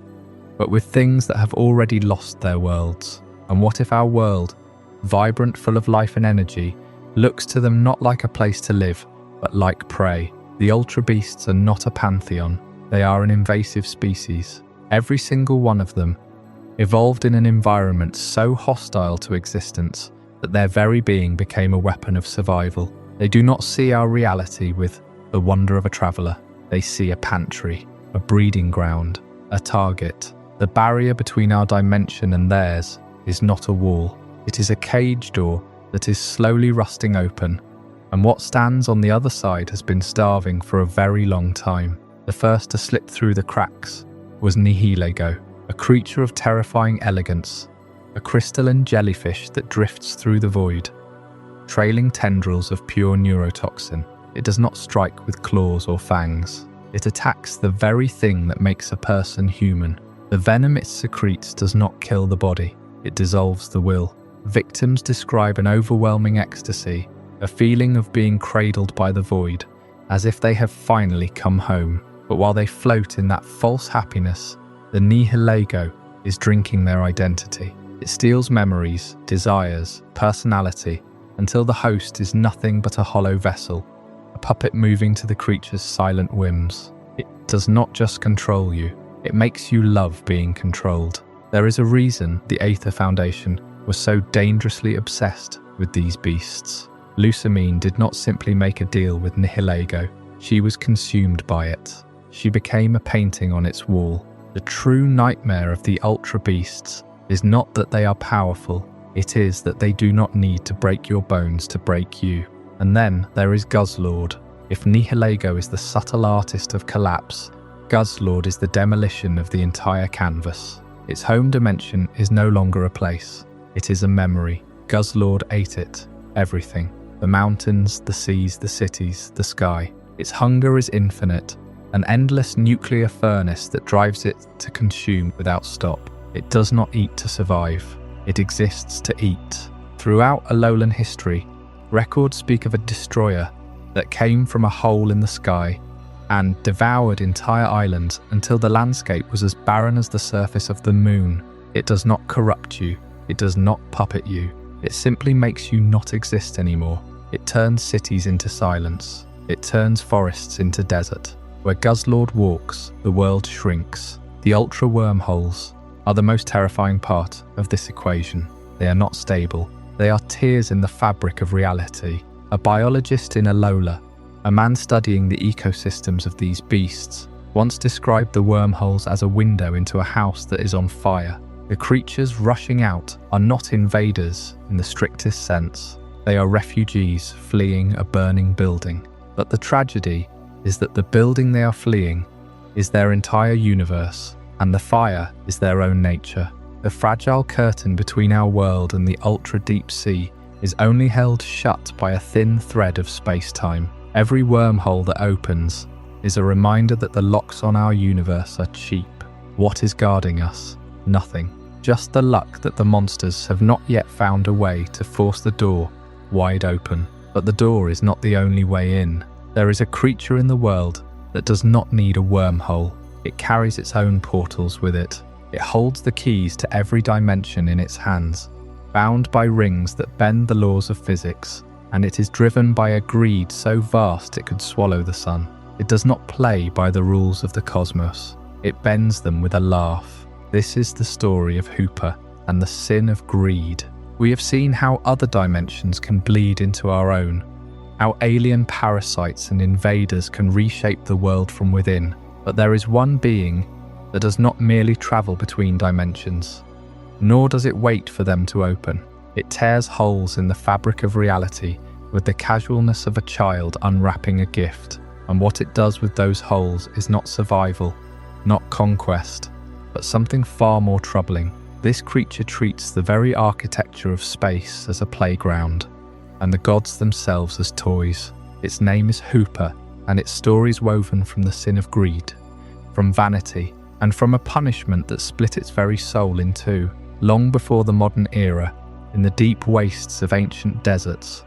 but with things that have already lost their worlds? And what if our world, vibrant, full of life and energy, looks to them not like a place to live, but like prey? The Ultra Beasts are not a pantheon. They are an invasive species. Every single one of them evolved in an environment so hostile to existence that their very being became a weapon of survival. They do not see our reality with the wonder of a traveller. They see a pantry, a breeding ground, a target. The barrier between our dimension and theirs is not a wall. It is a cage door that is slowly rusting open, and what stands on the other side has been starving for a very long time. The first to slip through the cracks was Nihilego, a creature of terrifying elegance, a crystalline jellyfish that drifts through the void, trailing tendrils of pure neurotoxin. It does not strike with claws or fangs. It attacks the very thing that makes a person human. The venom it secretes does not kill the body, it dissolves the will. Victims describe an overwhelming ecstasy, a feeling of being cradled by the void, as if they have finally come home. But while they float in that false happiness, the Nihilego is drinking their identity. It steals memories, desires, personality, until the host is nothing but a hollow vessel, a puppet moving to the creature's silent whims. It does not just control you, it makes you love being controlled. There is a reason the Aether Foundation was so dangerously obsessed with these beasts. Lusamine did not simply make a deal with Nihilego, she was consumed by it. She became a painting on its wall. The true nightmare of the Ultra Beasts is not that they are powerful, it is that they do not need to break your bones to break you. And then there is Guzzlord. If Nihilego is the subtle artist of collapse, Guzzlord is the demolition of the entire canvas. Its home dimension is no longer a place, it is a memory. Guzzlord ate it, everything. The mountains, the seas, the cities, the sky. Its hunger is infinite, an endless nuclear furnace that drives it to consume without stop. It does not eat to survive, it exists to eat. Throughout Alolan history, records speak of a destroyer that came from a hole in the sky and devoured entire islands until the landscape was as barren as the surface of the moon. It does not corrupt you, it does not puppet you, it simply makes you not exist anymore. It turns cities into silence, it turns forests into desert. Where Guzzlord walks, the world shrinks. The ultra wormholes are the most terrifying part of this equation. They are not stable. They are tears in the fabric of reality. A biologist in Alola, a man studying the ecosystems of these beasts, once described the wormholes as a window into a house that is on fire. The creatures rushing out are not invaders in the strictest sense. They are refugees fleeing a burning building. But the tragedy is that the building they are fleeing is their entire universe, and the fire is their own nature. The fragile curtain between our world and the ultra-deep sea is only held shut by a thin thread of space-time. Every wormhole that opens is a reminder that the locks on our universe are cheap. What is guarding us? Nothing. Just the luck that the monsters have not yet found a way to force the door wide open. But the door is not the only way in. There is a creature in the world that does not need a wormhole. It carries its own portals with it. It holds the keys to every dimension in its hands, bound by rings that bend the laws of physics, and it is driven by a greed so vast it could swallow the sun. It does not play by the rules of the cosmos. It bends them with a laugh. This is the story of Hooper and the sin of greed. We have seen how other dimensions can bleed into our own, how alien parasites and invaders can reshape the world from within. But there is one being that does not merely travel between dimensions, nor does it wait for them to open. It tears holes in the fabric of reality with the casualness of a child unwrapping a gift. And what it does with those holes is not survival, not conquest, but something far more troubling. This creature treats the very architecture of space as a playground, and the gods themselves as toys. Its name is Hooper, and its story is woven from the sin of greed, from vanity, and from a punishment that split its very soul in two. Long before the modern era, in the deep wastes of ancient deserts,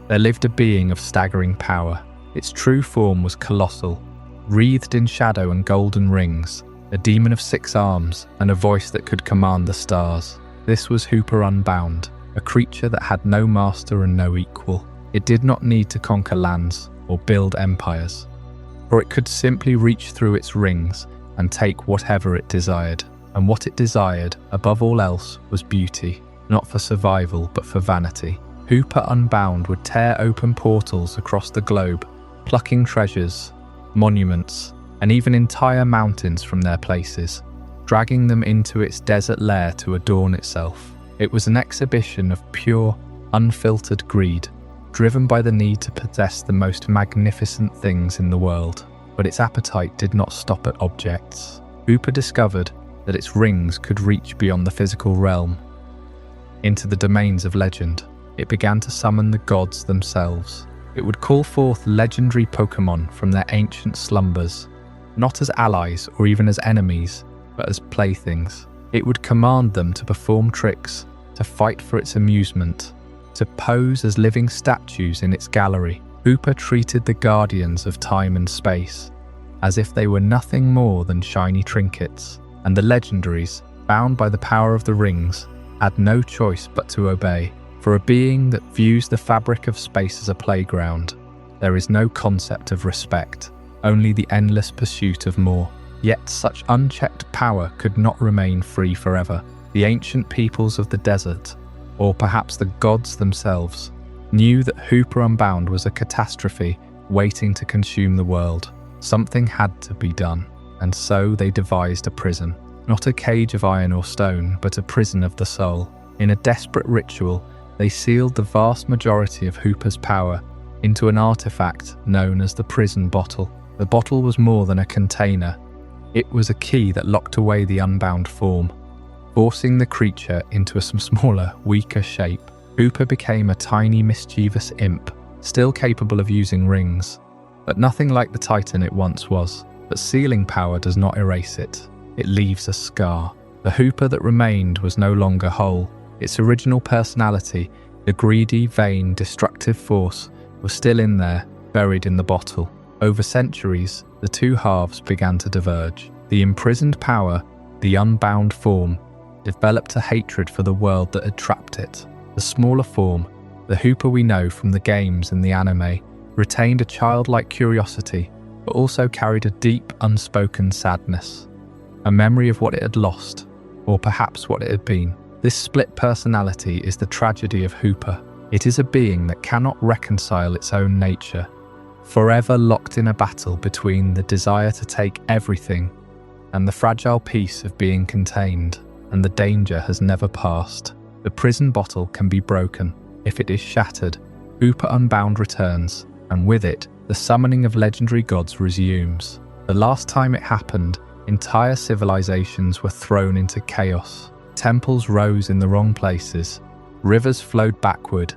there lived a being of staggering power. Its true form was colossal, wreathed in shadow and golden rings, a demon of 6 arms and a voice that could command the stars. This was Hooper Unbound, a creature that had no master and no equal. It did not need to conquer lands or build empires, for it could simply reach through its rings and take whatever it desired. And what it desired, above all else, was beauty, not for survival but for vanity. Hooper Unbound would tear open portals across the globe, plucking treasures, monuments, and even entire mountains from their places, dragging them into its desert lair to adorn itself. It was an exhibition of pure, unfiltered greed, driven by the need to possess the most magnificent things in the world. But its appetite did not stop at objects. Hooper discovered that its rings could reach beyond the physical realm, into the domains of legend. It began to summon the gods themselves. It would call forth legendary Pokémon from their ancient slumbers, not as allies or even as enemies, but as playthings. It would command them to perform tricks, to fight for its amusement, to pose as living statues in its gallery. Hooper treated the guardians of time and space as if they were nothing more than shiny trinkets, and the legendaries, bound by the power of the rings, had no choice but to obey. For a being that views the fabric of space as a playground, there is no concept of respect, only the endless pursuit of more. Yet such unchecked power could not remain free forever. The ancient peoples of the desert, or perhaps the gods themselves, knew that Hooper Unbound was a catastrophe waiting to consume the world. Something had to be done, and so they devised a prison. Not a cage of iron or stone, but a prison of the soul. In a desperate ritual, they sealed the vast majority of Hooper's power into an artifact known as the prison bottle. The bottle was more than a container. It was a key that locked away the unbound form, forcing the creature into a smaller, weaker shape. Hooper became a tiny, mischievous imp, still capable of using rings, but nothing like the titan it once was. But sealing power does not erase it. It leaves a scar. The Hooper that remained was no longer whole. Its original personality, the greedy, vain, destructive force, was still in there, buried in the bottle. Over centuries, the two halves began to diverge. The imprisoned power, the unbound form, developed a hatred for the world that had trapped it. The smaller form, the Hooper we know from the games and the anime, retained a childlike curiosity, but also carried a deep, unspoken sadness, a memory of what it had lost, or perhaps what it had been. This split personality is the tragedy of Hooper. It is a being that cannot reconcile its own nature, forever locked in a battle between the desire to take everything and the fragile peace of being contained, and the danger has never passed. The prison bottle can be broken. If it is shattered, Hooper Unbound returns, and with it, the summoning of legendary gods resumes. The last time it happened, entire civilizations were thrown into chaos. Temples rose in the wrong places, rivers flowed backward,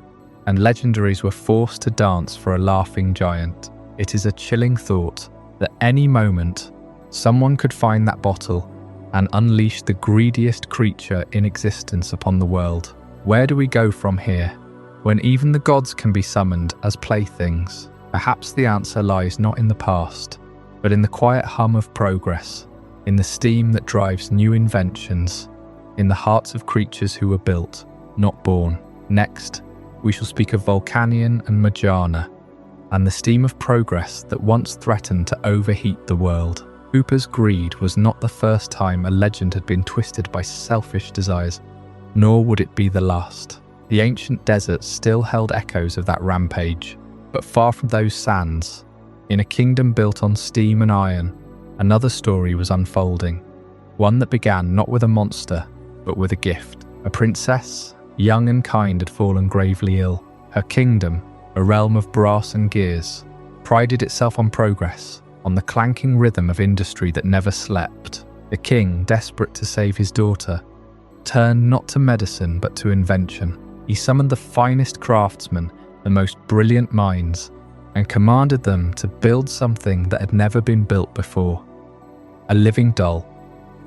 and legendaries were forced to dance for a laughing giant. It is a chilling thought that any moment, someone could find that bottle and unleash the greediest creature in existence upon the world. Where do we go from here? When even the gods can be summoned as playthings, perhaps the answer lies not in the past, but in the quiet hum of progress, in the steam that drives new inventions, in the hearts of creatures who were built, not born. Next, we shall speak of Volcanion and Magearna, and the steam of progress that once threatened to overheat the world. Hooper's greed was not the first time a legend had been twisted by selfish desires, nor would it be the last. The ancient desert still held echoes of that rampage, but far from those sands, in a kingdom built on steam and iron, another story was unfolding, one that began not with a monster, but with a gift. A princess, young and kind, had fallen gravely ill. Her kingdom, a realm of brass and gears, prided itself on progress, on the clanking rhythm of industry that never slept. The king, desperate to save his daughter, turned not to medicine but to invention. He summoned the finest craftsmen, the most brilliant minds, and commanded them to build something that had never been built before. A living doll,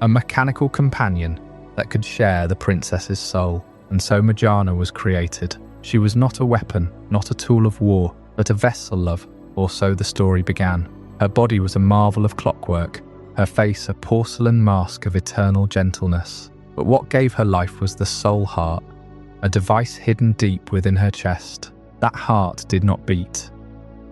a mechanical companion that could share the princess's soul. And so Magearna was created. She was not a weapon, not a tool of war, but a vessel, love, or so the story began. Her body was a marvel of clockwork, her face a porcelain mask of eternal gentleness. But what gave her life was the soul heart, a device hidden deep within her chest. That heart did not beat.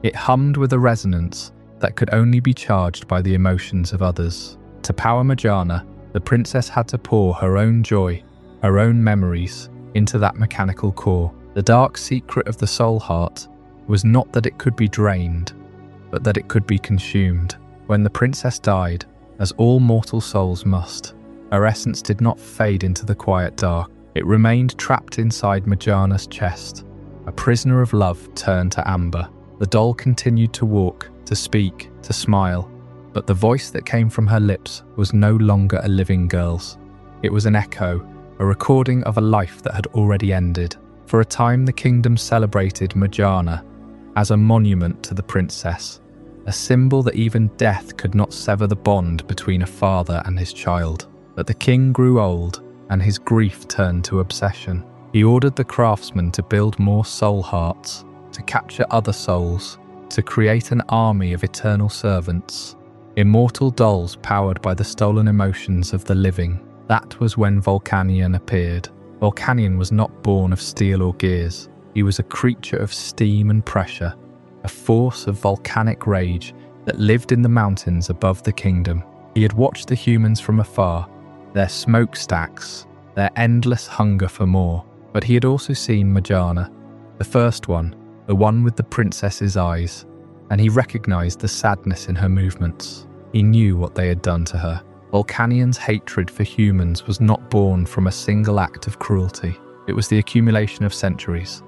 It hummed with a resonance that could only be charged by the emotions of others. To power Magearna, the princess had to pour her own joy, her own memories, into that mechanical core. The dark secret of the soul heart was not that it could be drained, but that it could be consumed. When the princess died, as all mortal souls must, her essence did not fade into the quiet dark. It remained trapped inside Magearna's chest, a prisoner of love turned to amber. The doll continued to walk, to speak, to smile, but the voice that came from her lips was no longer a living girl's. It was an echo, a recording of a life that had already ended. For a time the kingdom celebrated Magearna as a monument to the princess, a symbol that even death could not sever the bond between a father and his child. But the king grew old, and his grief turned to obsession. He ordered the craftsmen to build more soul hearts, to capture other souls, to create an army of eternal servants, immortal dolls powered by the stolen emotions of the living. That was when Volcanion appeared. Volcanion was not born of steel or gears. He was a creature of steam and pressure, a force of volcanic rage that lived in the mountains above the kingdom. He had watched the humans from afar, their smokestacks, their endless hunger for more. But he had also seen Magearna, the first one, the one with the princess's eyes, and he recognized the sadness in her movements. He knew what they had done to her. Volcanion's hatred for humans was not born from a single act of cruelty. It was the accumulation of centuries.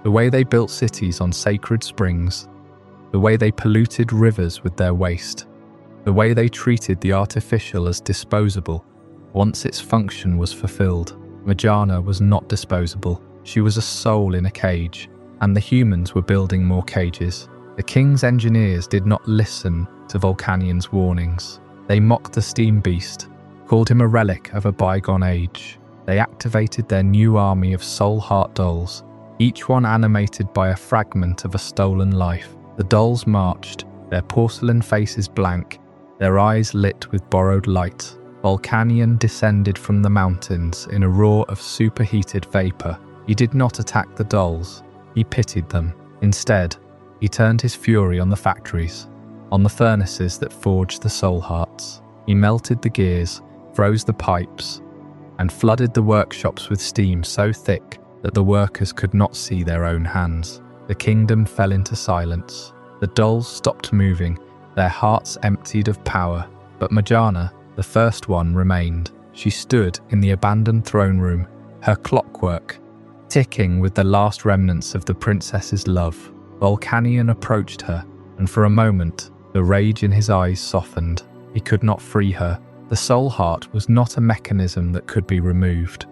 The way they built cities on sacred springs, the way they polluted rivers with their waste, the way they treated the artificial as disposable once its function was fulfilled. Magearna was not disposable. She was a soul in a cage, and the humans were building more cages. The king's engineers did not listen to Volcanion's warnings. They mocked the steam beast, called him a relic of a bygone age. They activated their new army of soul heart dolls, each one animated by a fragment of a stolen life. The dolls marched, their porcelain faces blank, their eyes lit with borrowed light. Volcanion descended from the mountains in a roar of superheated vapor. He did not attack the dolls, he pitied them. Instead, he turned his fury on the factories, on the furnaces that forged the soul hearts. He melted the gears, froze the pipes, and flooded the workshops with steam so thick that the workers could not see their own hands. The kingdom fell into silence. The dolls stopped moving, their hearts emptied of power. But Magearna, the first one, remained. She stood in the abandoned throne room, her clockwork ticking with the last remnants of the princess's love. Volcanion approached her, and for a moment, the rage in his eyes softened. He could not free her, The soul heart was not a mechanism that could be removed.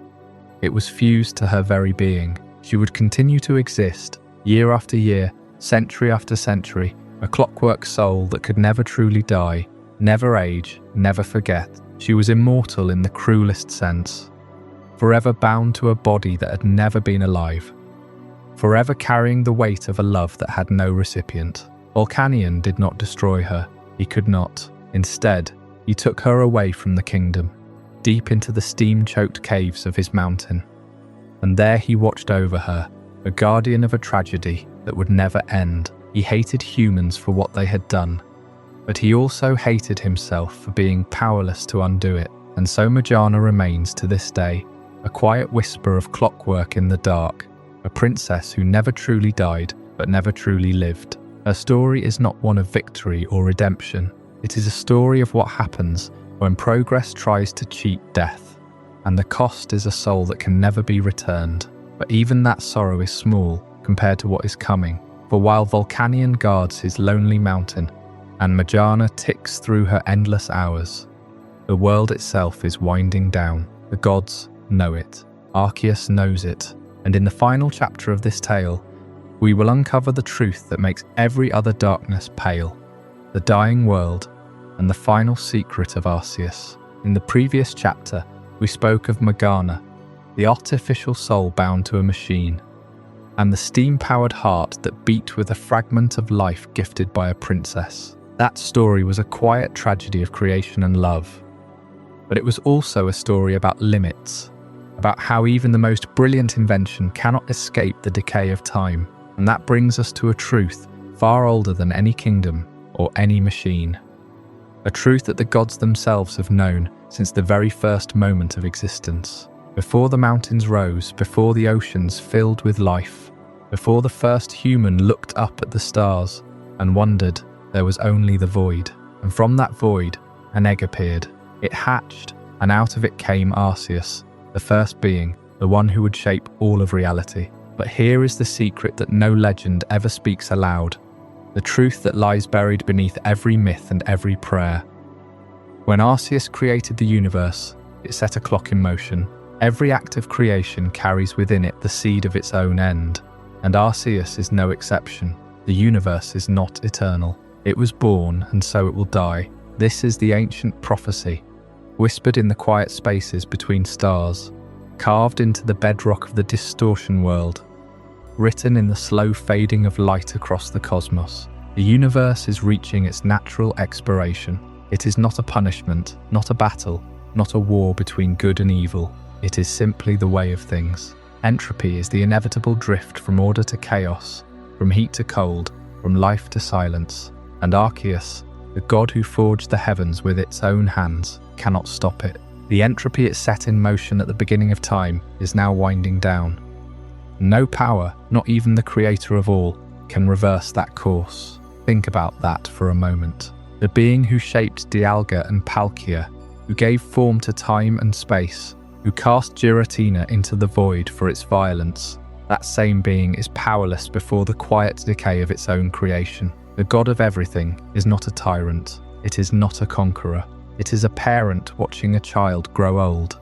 It was fused to her very being. She would continue to exist, year after year, century after century, a clockwork soul that could never truly die, never age, never forget. She was immortal in the cruelest sense, forever bound to a body that had never been alive, forever carrying the weight of a love that had no recipient. Volcanion did not destroy her. He could not. Instead, he took her away from the kingdom, deep into the steam-choked caves of his mountain. And there he watched over her, a guardian of a tragedy that would never end. He hated humans for what they had done, but he also hated himself for being powerless to undo it. And so Morgana remains to this day, a quiet whisper of clockwork in the dark, a princess who never truly died, but never truly lived. Her story is not one of victory or redemption. It is a story of what happens when progress tries to cheat death, and the cost is a soul that can never be returned. But even that sorrow is small compared to what is coming, for while Volcanion guards his lonely mountain, and Morgana ticks through her endless hours, the world itself is winding down. The gods know it. Arceus knows it. And in the final chapter of this tale, we will uncover the truth that makes every other darkness pale, the dying world, and the final secret of Arceus. In the previous chapter, we spoke of Morgana, the artificial soul bound to a machine, and the steam-powered heart that beat with a fragment of life gifted by a princess. That story was a quiet tragedy of creation and love, but it was also a story about limits, about how even the most brilliant invention cannot escape the decay of time. And that brings us to a truth far older than any kingdom or any machine. A truth that the gods themselves have known since the very first moment of existence. Before the mountains rose, before the oceans filled with life, before the first human looked up at the stars and wondered, there was only the void. And from that void, an egg appeared. It hatched, and out of it came Arceus, the first being, the one who would shape all of reality. But here is the secret that no legend ever speaks aloud, the truth that lies buried beneath every myth and every prayer. When Arceus created the universe, it set a clock in motion. Every act of creation carries within it the seed of its own end, and Arceus is no exception. The universe is not eternal. It was born, and so it will die. This is the ancient prophecy, whispered in the quiet spaces between stars, carved into the bedrock of the Distortion world, written in the slow fading of light across the cosmos. The universe is reaching its natural expiration. It is not a punishment, not a battle, not a war between good and evil. It is simply the way of things. Entropy is the inevitable drift from order to chaos, from heat to cold, from life to silence. And Arceus, the god who forged the heavens with its own hands, cannot stop it. The entropy it set in motion at the beginning of time is now winding down. No power, not even the creator of all, can reverse that course. Think about that for a moment. The being who shaped Dialga and Palkia, who gave form to time and space, who cast Giratina into the void for its violence, that same being is powerless before the quiet decay of its own creation. The god of everything is not a tyrant. It is not a conqueror. It is a parent watching a child grow old,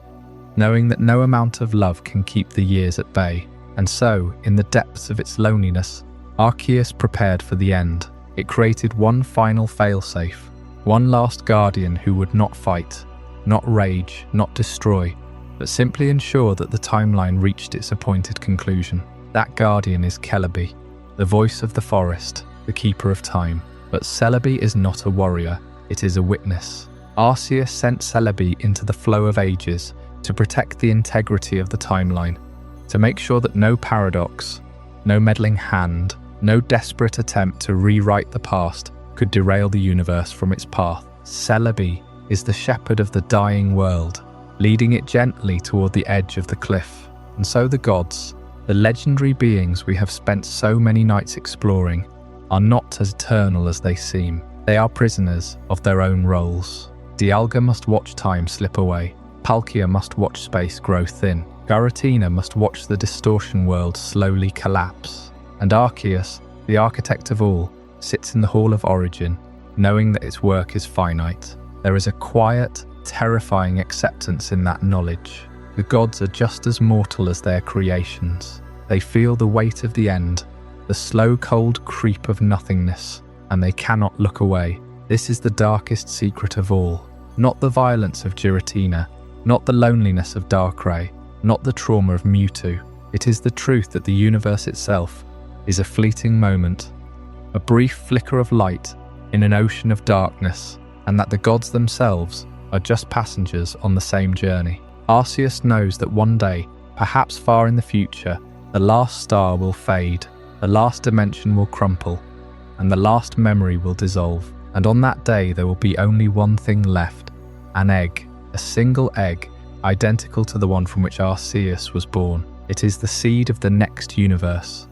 knowing that no amount of love can keep the years at bay. And so, in the depths of its loneliness, Arceus prepared for the end. It created one final failsafe, one last guardian who would not fight, not rage, not destroy, but simply ensure that the timeline reached its appointed conclusion. That guardian is Celebi, the voice of the forest, the keeper of time. But Celebi is not a warrior, it is a witness. Arceus sent Celebi into the flow of ages to protect the integrity of the timeline, to make sure that no paradox, no meddling hand, no desperate attempt to rewrite the past could derail the universe from its path. Celebi is the shepherd of the dying world, leading it gently toward the edge of the cliff. And so the gods, the legendary beings we have spent so many nights exploring, are not as eternal as they seem. They are prisoners of their own roles. Dialga must watch time slip away. Palkia must watch space grow thin. Giratina must watch the Distortion world slowly collapse. And Arceus, the architect of all, sits in the Hall of Origin, knowing that its work is finite. There is a quiet, terrifying acceptance in that knowledge. The gods are just as mortal as their creations. They feel the weight of the end, the slow cold creep of nothingness, and they cannot look away. This is the darkest secret of all. Not the violence of Giratina, not the loneliness of Darkrai, not the trauma of Mewtwo. It is the truth that the universe itself is a fleeting moment, a brief flicker of light in an ocean of darkness, and that the gods themselves are just passengers on the same journey. Arceus knows that one day, perhaps far in the future, the last star will fade, the last dimension will crumple, and the last memory will dissolve. And on that day there will be only one thing left, an egg, a single egg, identical to the one from which Arceus was born. It is the seed of the next universe,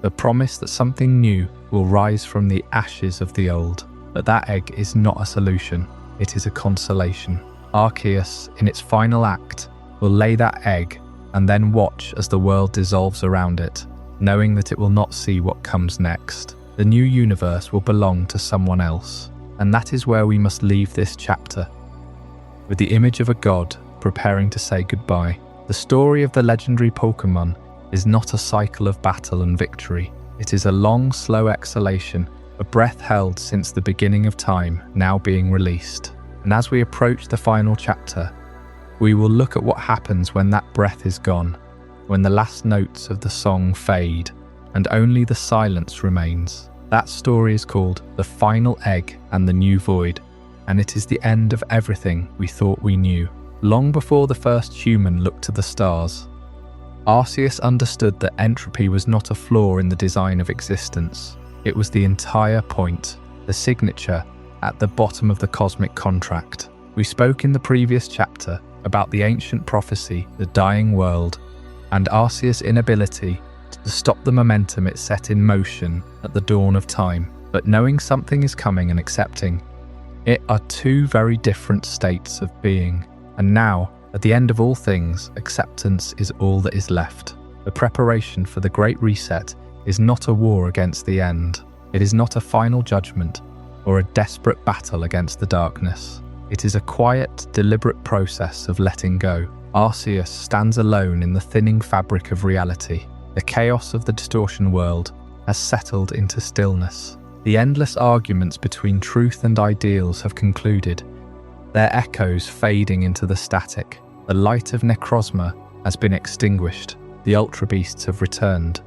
the promise that something new will rise from the ashes of the old. But that egg is not a solution, it is a consolation. Arceus, in its final act, will lay that egg and then watch as the world dissolves around it, knowing that it will not see what comes next. The new universe will belong to someone else, and that is where we must leave this chapter, with the image of a god preparing to say goodbye. The story of the legendary Pokémon is not a cycle of battle and victory. It is a long, slow exhalation, a breath held since the beginning of time, now being released. And as we approach the final chapter, we will look at what happens when that breath is gone, when the last notes of the song fade, and only the silence remains. That story is called The Final Egg and the New Void, and it is the end of everything we thought we knew. Long before the first human looked to the stars, Arceus understood that entropy was not a flaw in the design of existence. It was the entire point, the signature at the bottom of the cosmic contract. We spoke in the previous chapter about the ancient prophecy, the dying world, and Arceus' inability to stop the momentum it set in motion at the dawn of time. But knowing something is coming and accepting it are two very different states of being. And now, at the end of all things, acceptance is all that is left. The preparation for the Great Reset is not a war against the end. It is not a final judgment or a desperate battle against the darkness. It is a quiet, deliberate process of letting go. Arceus stands alone in the thinning fabric of reality. The chaos of the Distortion world has settled into stillness. The endless arguments between truth and ideals have concluded, their echoes fading into the static. The light of Necrozma has been extinguished. The Ultra Beasts have returned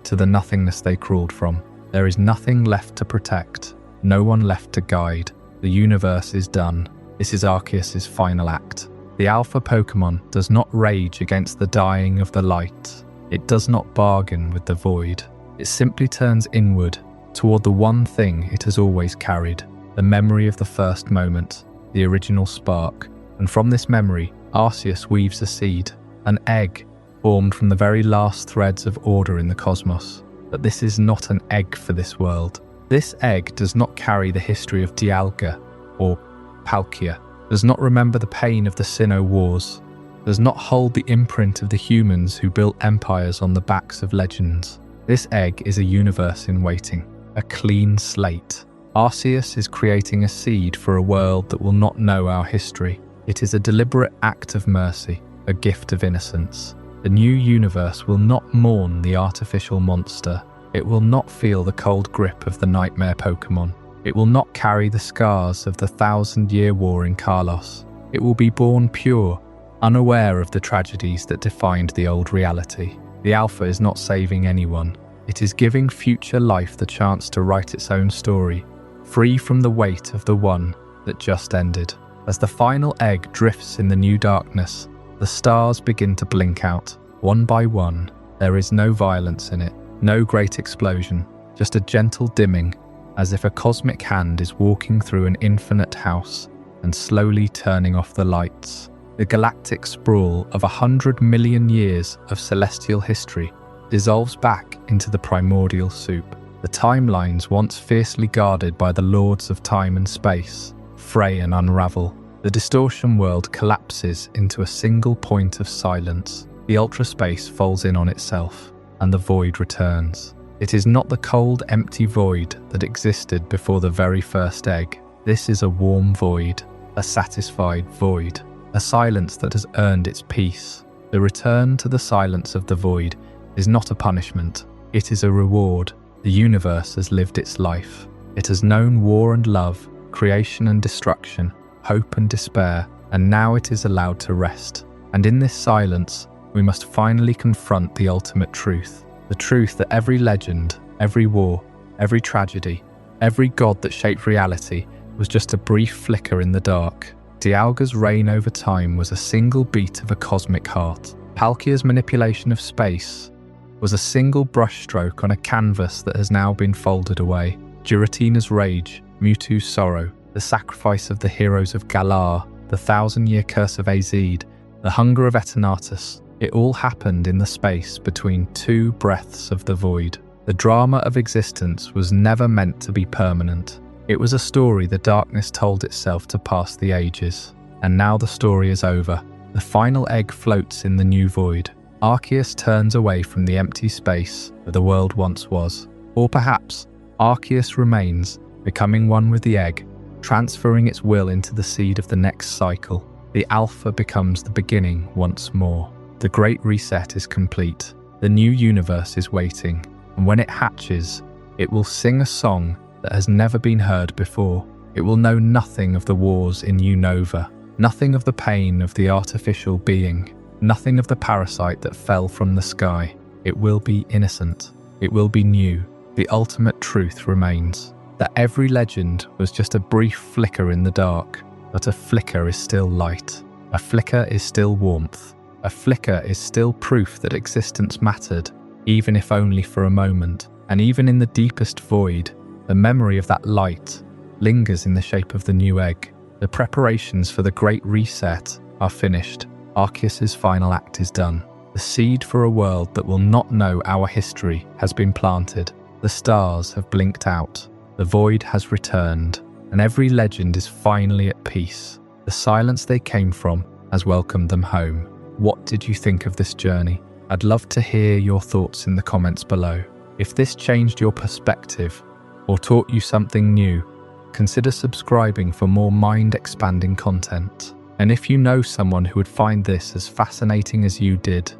to the nothingness they crawled from. There is nothing left to protect, no one left to guide. The universe is done. This is Arceus' final act. The Alpha Pokémon does not rage against the dying of the light. It does not bargain with the void. It simply turns inward, toward the one thing it has always carried, the memory of the first moment, the original spark. And from this memory, Arceus weaves a seed, an egg, formed from the very last threads of order in the cosmos. But this is not an egg for this world. This egg does not carry the history of Dialga or Palkia, does not remember the pain of the Sinnoh Wars, does not hold the imprint of the humans who built empires on the backs of legends. This egg is a universe in waiting, a clean slate. Arceus is creating a seed for a world that will not know our history. It is a deliberate act of mercy, a gift of innocence. The new universe will not mourn the artificial monster. It will not feel the cold grip of the nightmare Pokémon. It will not carry the scars of the 1,000-year war in Kalos. It will be born pure, unaware of the tragedies that defined the old reality. The Alpha is not saving anyone. It is giving future life the chance to write its own story, free from the weight of the one that just ended. As the final egg drifts in the new darkness, the stars begin to blink out, one by one. There is no violence in it, no great explosion, just a gentle dimming, as if a cosmic hand is walking through an infinite house and slowly turning off the lights. The galactic sprawl of 100 million years of celestial history dissolves back into the primordial soup. The timelines once fiercely guarded by the lords of time and space fray and unravel. The Distortion world collapses into a single point of silence. The ultra space falls in on itself, and the void returns. It is not the cold, empty void that existed before the very first egg. This is a warm void, a satisfied void, a silence that has earned its peace. The return to the silence of the void is not a punishment, it is a reward. The universe has lived its life. It has known war and love, creation and destruction, hope and despair, and now it is allowed to rest. And in this silence, we must finally confront the ultimate truth. The truth that every legend, every war, every tragedy, every god that shaped reality was just a brief flicker in the dark. Dialga's reign over time was a single beat of a cosmic heart. Palkia's manipulation of space was a single brushstroke on a canvas that has now been folded away. Giratina's rage, Mewtwo's sorrow, the sacrifice of the heroes of Galar, the 1,000-year curse of Azid, the hunger of Eternatus, it all happened in the space between two breaths of the void. The drama of existence was never meant to be permanent. It was a story the darkness told itself to pass the ages. And now the story is over. The final egg floats in the new void. Arceus turns away from the empty space where the world once was. Or perhaps Arceus remains, becoming one with the egg, transferring its will into the seed of the next cycle. The Alpha becomes the beginning once more. The Great Reset is complete. The new universe is waiting, and when it hatches, it will sing a song that has never been heard before. It will know nothing of the wars in Unova, nothing of the pain of the artificial being, nothing of the parasite that fell from the sky. It will be innocent. It will be new. The ultimate truth remains that every legend was just a brief flicker in the dark, but a flicker is still light. A flicker is still warmth. A flicker is still proof that existence mattered, even if only for a moment. And even in the deepest void, the memory of that light lingers in the shape of the new egg. The preparations for the Great Reset are finished. Arceus's final act is done. The seed for a world that will not know our history has been planted. The stars have blinked out. The void has returned, and every legend is finally at peace. The silence they came from has welcomed them home. What did you think of this journey? I'd love to hear your thoughts in the comments below. If this changed your perspective or taught you something new, consider subscribing for more mind-expanding content. And if you know someone who would find this as fascinating as you did,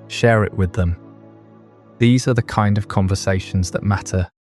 share it with them. These are the kind of conversations that matter.